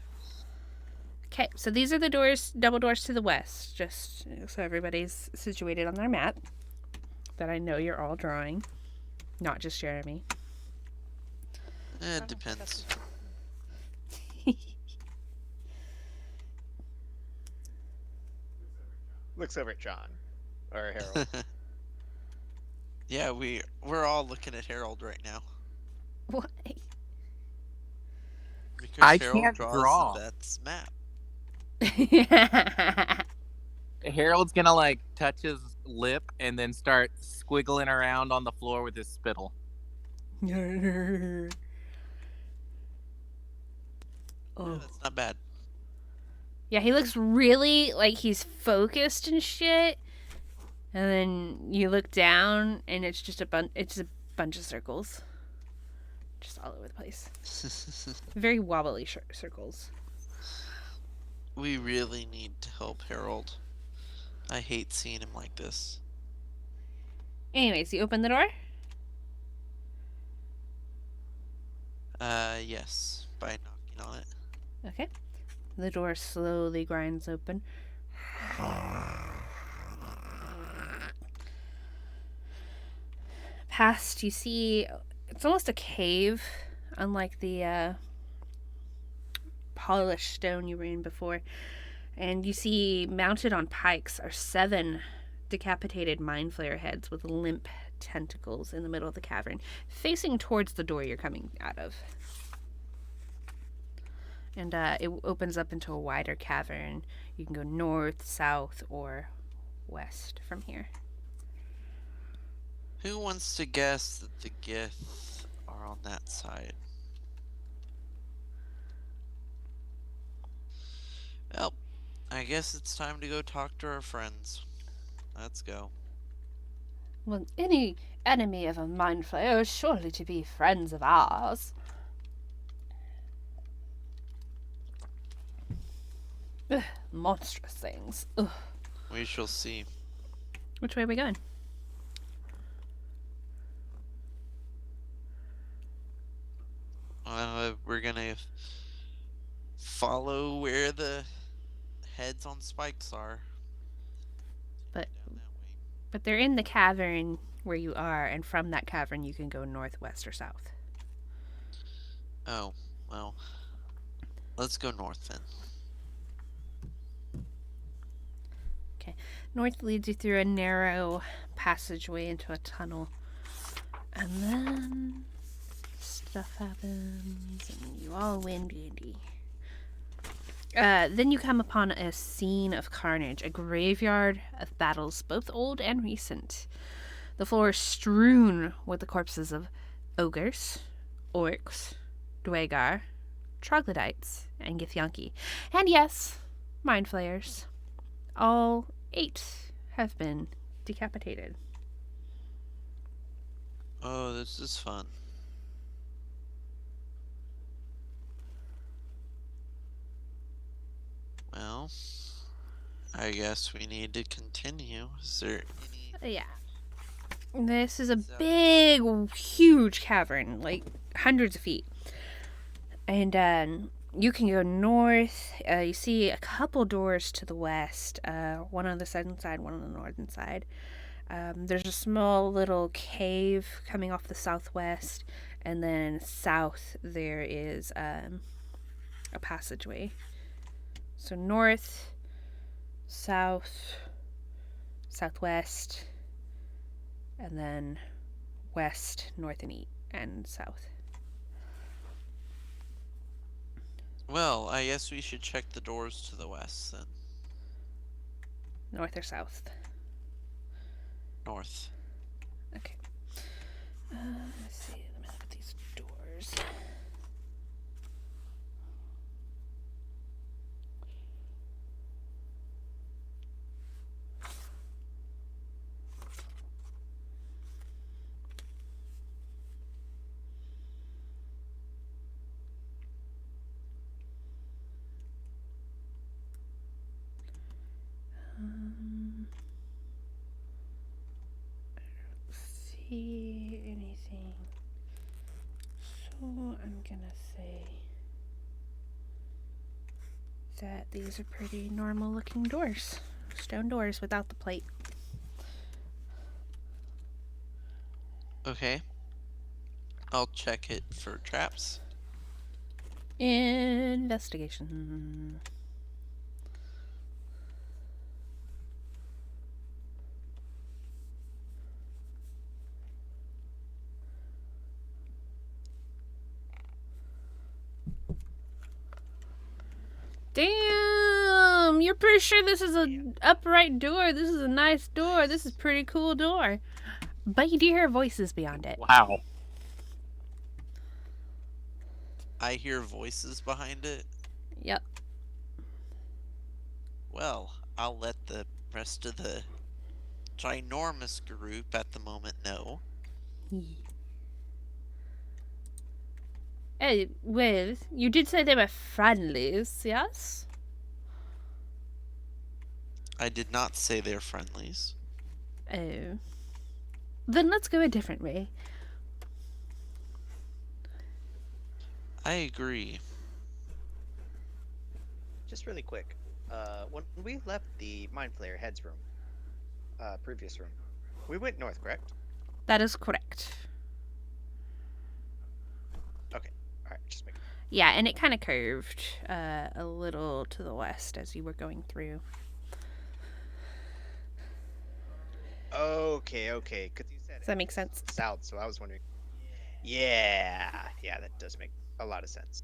Okay, so these are the doors, double doors to the west, just so everybody's situated on their map that I know you're all drawing, not just Jeremy. It depends. Looks over at John or Harold. Yeah, we're all looking at Harold right now. Why? Because I Harold can't draws draw. the best map. Harold's gonna like touch his lip and then start squiggling around on the floor with his spittle. Yeah, Oh. that's not bad. Yeah, he looks really like he's focused and shit. And then you look down and it's just a bunch of circles. Just all over the place. Very wobbly circles. We really need to help Harold. I hate seeing him like this. Anyways, you open the door? Yes, by knocking on it. Okay. The door slowly grinds open. Past, you see, it's almost a cave, unlike the polished stone you were in before. And you see, mounted on pikes are 7 decapitated mind flayer heads with limp tentacles in the middle of the cavern, facing towards the door you're coming out of. And it opens up into a wider cavern. You can go north, south, or west from here. Who wants to guess that the Gith are on that side? Well, I guess it's time to go talk to our friends. Let's go. Well, any enemy of a mind flayer is surely to be friends of ours. Ugh, monstrous things. Ugh. We shall see. Which way are we going? We're gonna follow where the heads on spikes are. But- Down that way. But they're in the cavern where you are, and from that cavern you can go northwest or south. Oh, well. Let's go north then. North leads you through a narrow passageway into a tunnel. And then stuff happens, and you all win D&D. Then you come upon a scene of carnage, a graveyard of battles, both old and recent. The floor is strewn with the corpses of ogres, orcs, dwagar, troglodytes, and githyanki. And yes, mind flayers. All 8 have been decapitated. Oh, this is fun. Well, I guess we need to continue. Is there any... Yeah. This is a So- big, huge cavern, like hundreds of feet. And you can go north. You see a couple doors to the west, one on the southern side, one on the northern side. There's a small little cave coming off the southwest, and then south there is a passageway. So north, south, southwest, and then west, north, and south. Well, I guess we should check the doors to the west then. North or south? North. Okay. Let's see. Let me look at these doors. See anything. So I'm gonna say that these are pretty normal looking doors. Stone doors without the plate. Okay. I'll check it for traps. Investigation. Damn! You're pretty sure this is an upright door. This is a nice door. This is a pretty cool door. But you do hear voices beyond it. Wow. I hear voices behind it. Yep. Well, I'll let the rest of the ginormous group at the moment know. Hey, well, you did say they were friendlies, yes? I did not say they're friendlies. Oh. Then let's go a different way. I agree. Just really quick, when we left the Mind Flayer head's room, previous room, we went north, correct? That is correct. Okay, all right, just make. Yeah, and it kind of curved a little to the west as you were going through. Okay, because you said Does that make sense? south, so I was wondering. Yeah, that does make a lot of sense.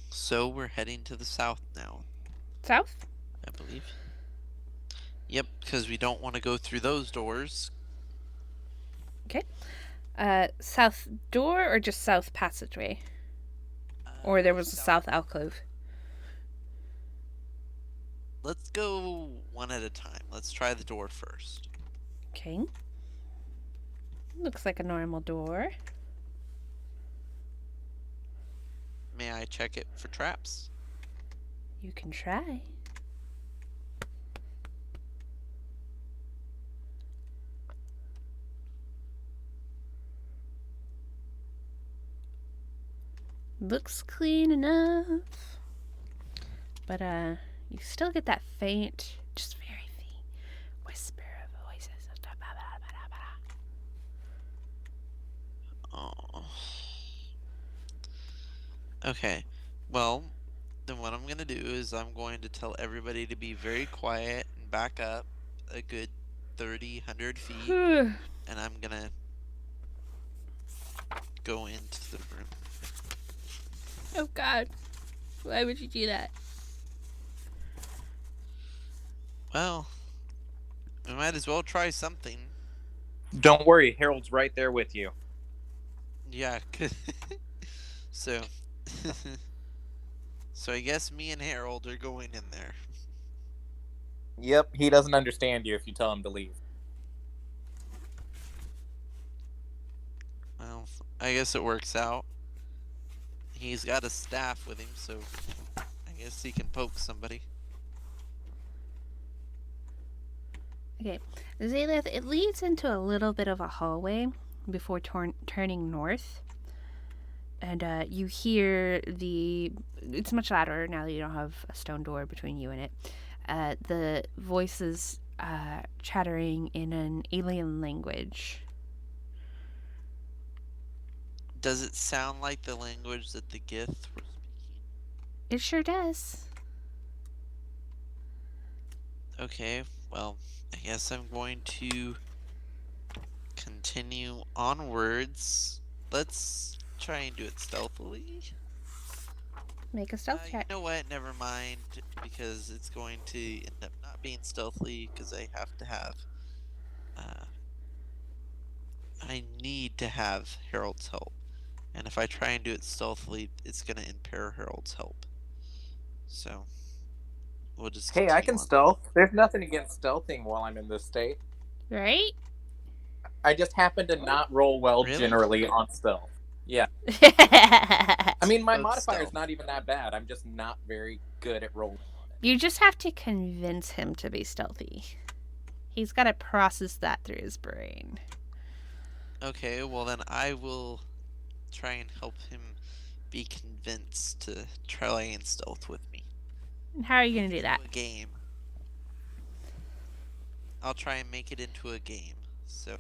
So we're heading to the south now, South? I believe. Yep, because we don't want to go through those doors. South door or just south passageway? Or there was a south alcove? Let's go one at a time. Let's try the door first. Okay. Looks like a normal door. May I check it for traps? You can try. Looks clean enough. But you still get that faint, just very faint whisper of a voice Okay. Well, then what I'm going to do is I'm going to tell everybody to be very quiet and back up a good 30, 100 feet. And I'm going to go into the room. Oh, God. Why would you do that? Well, we might as well try something. Don't worry, Harold's right there with you. Yeah. So, so I guess me and Harold are going in there. Yep, he doesn't understand you if you tell him to leave. Well, I guess it works out. He's got a staff with him, so I guess he can poke somebody. Okay. Zaleth, it leads into a little bit of a hallway before turning north. And you hear it's much louder now that you don't have a stone door between you and it. The voices chattering in an alien language. Does it sound like the language that the Gith were speaking? It sure does. Okay, well, I guess I'm going to continue onwards. Let's try and do it stealthily. Make a stealth You check. know what? Never mind, because it's going to end up not being stealthily because I have to have. I need to have Harold's help. And if I try and do it stealthily, it's going to impair Harold's help. So, we'll just Hey, I continue can on. stealth. There's nothing against stealthing while I'm in this state. Right? I just happen to not roll well Really? generally on stealth. Yeah. I mean, my So it's modifier's stealth. not even that bad. I'm just not very good at rolling on it. You just have to convince him to be stealthy. He's got to process that through his brain. Okay, well then I will try and help him be convinced to try and stealth with me. And how are you going to do that? A game. I'll try and make it into a game. So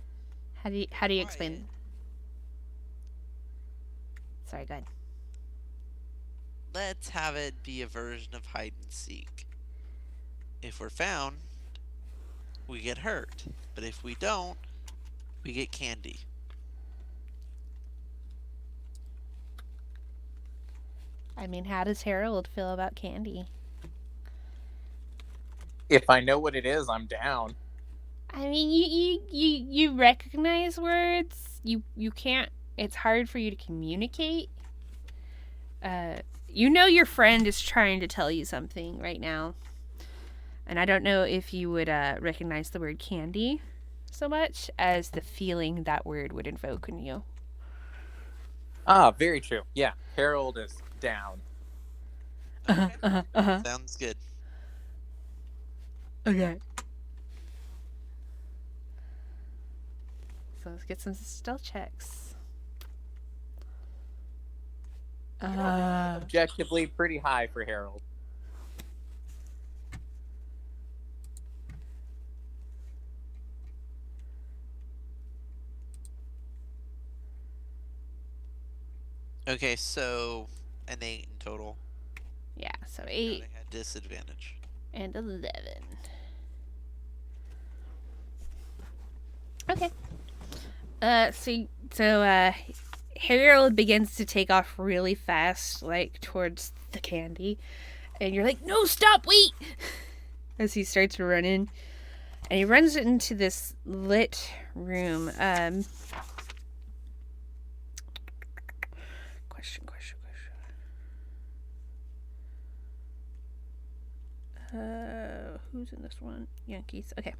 How do you explain? Sorry, go ahead. let's have it be a version of hide and seek. If we're found, we get hurt. But if we don't, we get candy. I mean, how does Harold feel about candy? If I know what it is, I'm down. I mean, you recognize words. You can't. It's hard for you to communicate. You know your friend is trying to tell you something right now, and I don't know if you would recognize the word candy so much as the feeling that word would invoke in you. Ah, very true. Yeah, Harold is down. Okay. Sounds good. Okay. So let's get some stealth checks. Objectively pretty high for Harold. Okay, so an 8 in total. Yeah, so And 8 I had disadvantage. and 11. Okay. So Harold begins to take off really fast, like towards the candy, and you're like, "No, stop! Wait!" As he starts running, and he runs into this lit room. Question. Who's in this one? Yankees. Okay.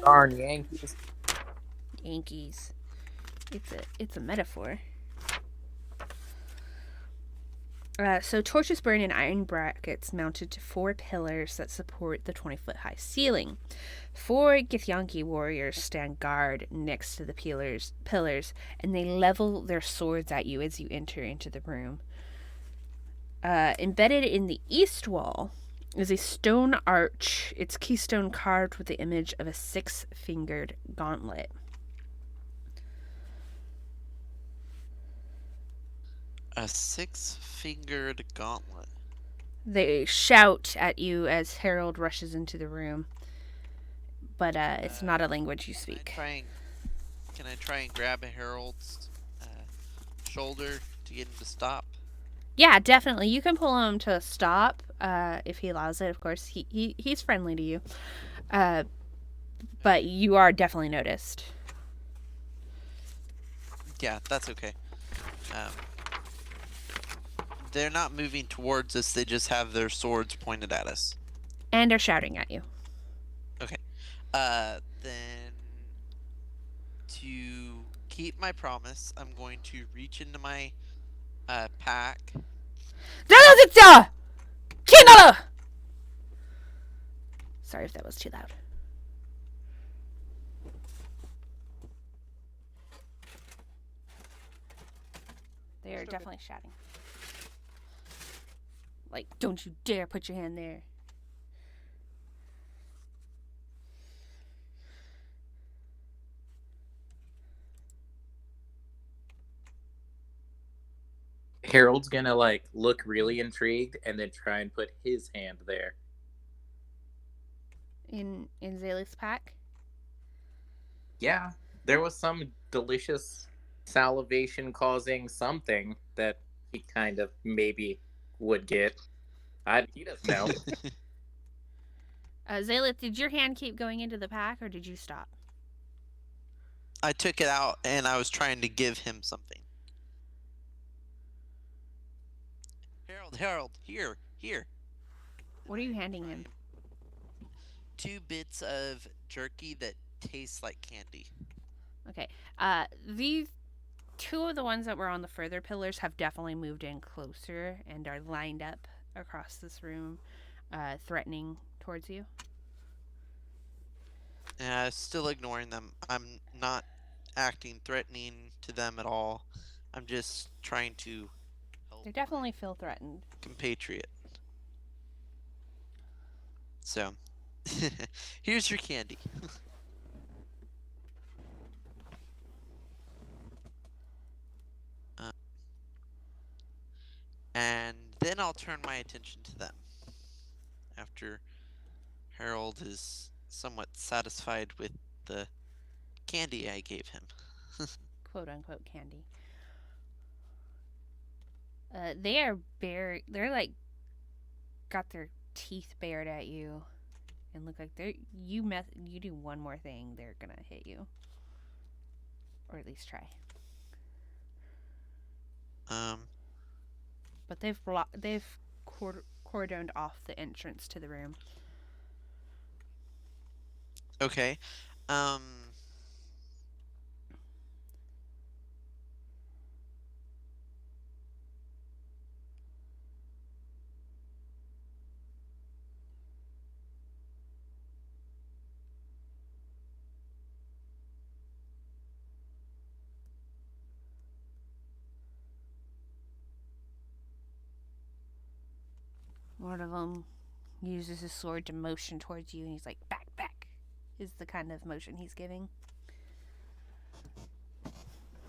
Darn Yankees. Yankees. It's a metaphor. So torches burn in iron brackets mounted to 4 pillars that support the 20-foot-high ceiling. 4 Githyanki warriors stand guard next to the pillars, and they level their swords at you as you enter into the room. Embedded in the east wall is a stone arch. Its keystone carved with the image of a 6-fingered gauntlet. A 6-fingered gauntlet. They shout at you as Harold rushes into the room, but it's not a language you speak. Can I try and grab Harold's shoulder to get him to stop? Yeah, definitely. You can pull him to stop if he allows it. Of course, he's friendly to you, but you are definitely noticed. Yeah, that's okay. They're not moving towards us. They just have their swords pointed at us. And are shouting at you. Okay. Then to keep my promise, I'm going to reach into my pack. Sorry if that was too loud. They are definitely shouting. Like, don't you dare put your hand there. Harold's gonna like look really intrigued and then try and put his hand there. In Zayla's pack? Yeah, there was some delicious salivation causing something that he kind of maybe would get. He doesn't know. Zayla, did your hand keep going into the pack or did you stop? I took it out and I was trying to give him something. Harold, here. What are you handing him? 2 bits of jerky that tastes like candy. Okay. These 2 of the ones that were on the further pillars have definitely moved in closer and are lined up across this room, threatening towards you. Still ignoring them. I'm not acting threatening to them at all. I'm just trying to help They definitely feel threatened. compatriot. So, here's your candy. And then I'll turn my attention to them. After Harold is somewhat satisfied with the candy I gave him. Quote unquote candy. They are bare. They're like got their teeth bared at you, and look like you do one more thing, they're gonna hit you, or at least try. But they've cordoned off the entrance to the room. Okay. One of them uses his sword to motion towards you, and he's like, back, is the kind of motion he's giving.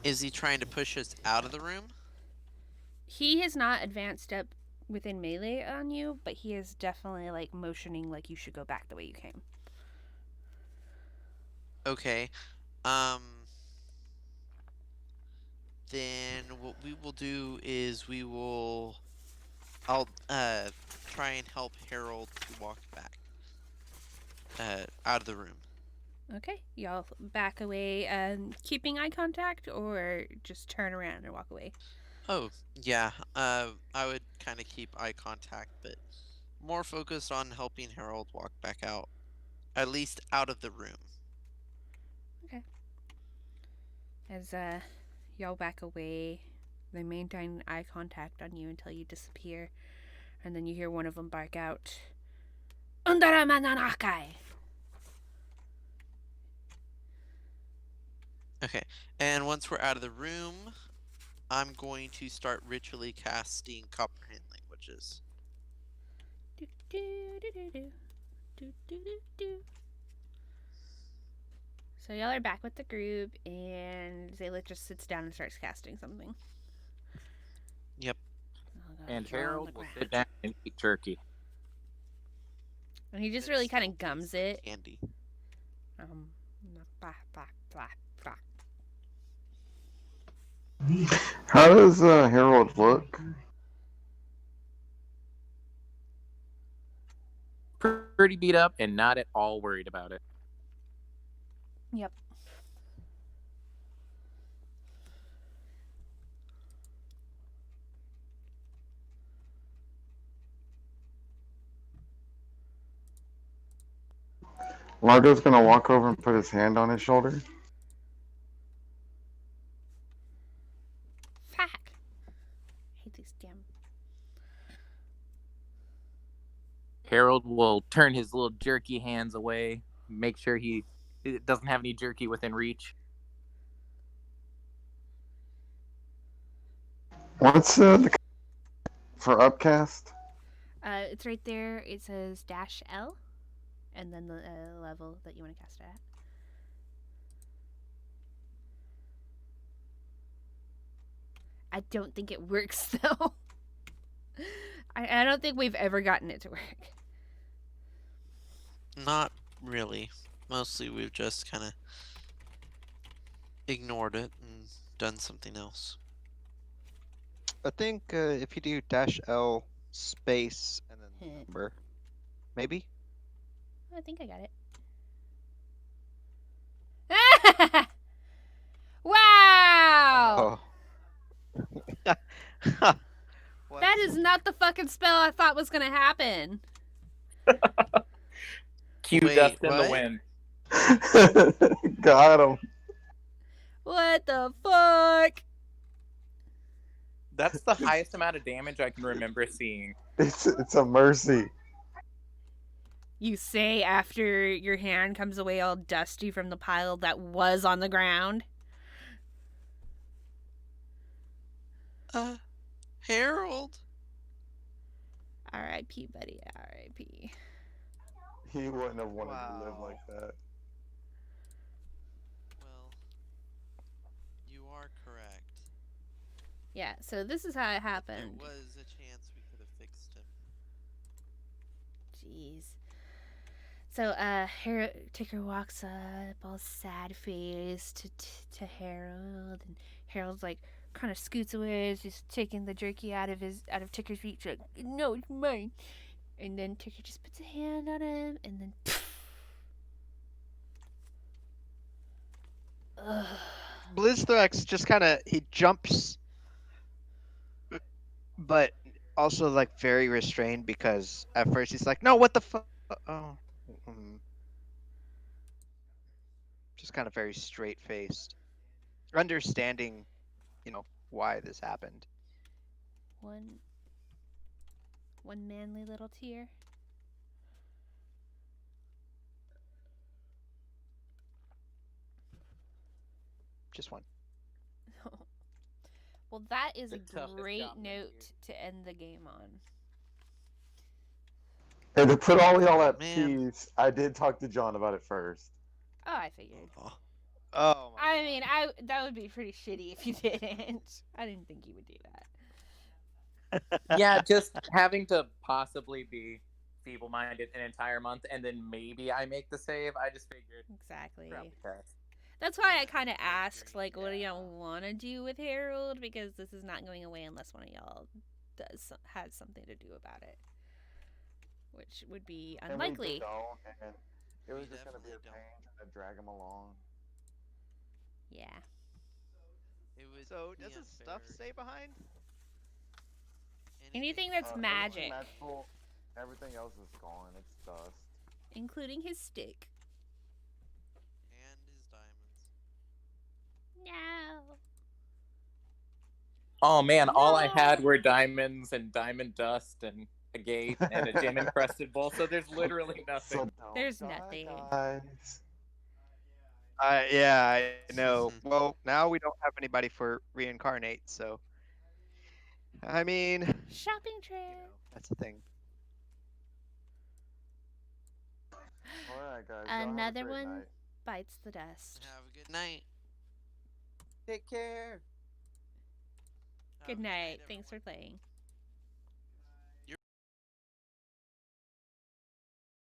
Is he trying to push us out of the room? He has not advanced up within melee on you, but he is definitely like motioning like you should go back the way you came. Okay. Then what we will do is I'll try and help Harold to walk back out of the room. Okay, y'all back away, keeping eye contact, or just turn around and walk away? Oh, yeah. I would kind of keep eye contact, but more focused on helping Harold walk back out. At least out of the room. Okay. As y'all back away, they maintain eye contact on you until you disappear, and then you hear one of them bark out, Undara Mananakai! Okay, and once we're out of the room, I'm going to start ritually casting comprehend languages. Do, do, do, do. Do, do, do, do. So y'all are back with the group, and Zayla just sits down and starts casting something. Yep. And Draw on Harold the will ground. sit down and eat jerky. And he just It really still kind of tastes gums like it. candy. Blah, blah, blah, blah. How does Harold look? Pretty beat up and not at all worried about it. Yep. Largo's gonna walk over and put his hand on his shoulder. Fuck. I hate these damn. Harold will turn his little jerky hands away, make sure he doesn't have any jerky within reach. What's the for upcast? It's right there. It says -L, and then the level that you want to cast it at. I don't think it works though. I don't think we've ever gotten it to work. Not really. Mostly we've just kind of ignored it and done something else. I think if you do -L space and then the number, maybe. I think I got it. Wow! Oh. That is not the fucking spell I thought was gonna happen. Cue Wait, dust in the what? wind. Got him. What the fuck? That's the highest amount of damage I can remember seeing. It's a mercy. You say after your hand comes away all dusty from the pile that was on the ground. Harold? R.I.P., buddy. R.I.P. He wouldn't have wanted to live Wow. like that. Well, you are correct. Yeah, so this is how it There happened. was a chance we could have fixed him. Jeez. So, Ticker walks up, all sad-faced, to Harold, and Harold's like, kind of scoots away, is just taking the jerky out of Ticker's reach, like, no, it's mine. And then Ticker just puts a hand on him, and then, ugh. Blizzthrax just kind of he jumps, but also like very restrained because at first he's like, "No, what the fuck?" Oh, mm. Just kind of very straight faced, understanding, why this happened. One manly little tear. Just one. Well, that is The a toughest great job made note to end the game on. And to put all y'all at Man. peace, I did talk to John about it first. Oh, I figured. Oh, Oh my I God. mean, that would be pretty shitty if you didn't. I didn't think you would do that. Yeah, just having to possibly be feeble-minded an entire month and then maybe I make the save. I just figured Exactly. throughout the test. That's why I Yeah, kind of I asked, agree. like, what do y'all want to do with Harold? Because this is not going away unless one of y'all has something to do about it, which would be And we unlikely. don't, and it was We just going to be a definitely pain trying to drag him along. Yeah. It would So be does his unfair. stuff stay behind? Anything that's Everything magic, magical, everything else is gone. It's dust. including his stick. And his diamonds. No. Oh man, all I No. had were diamonds and diamond dust and a gate and a gem encrusted bowl, so there's literally nothing. So don't There's die, nothing. Guys. Yeah, I know. Well, now we don't have anybody for reincarnate, so I mean, Shopping trip. that's the thing. night, guys. Y'all have a Another great one night. bites the dust. Have a good night. Take care. Have Good a night. Thanks for everyone. playing.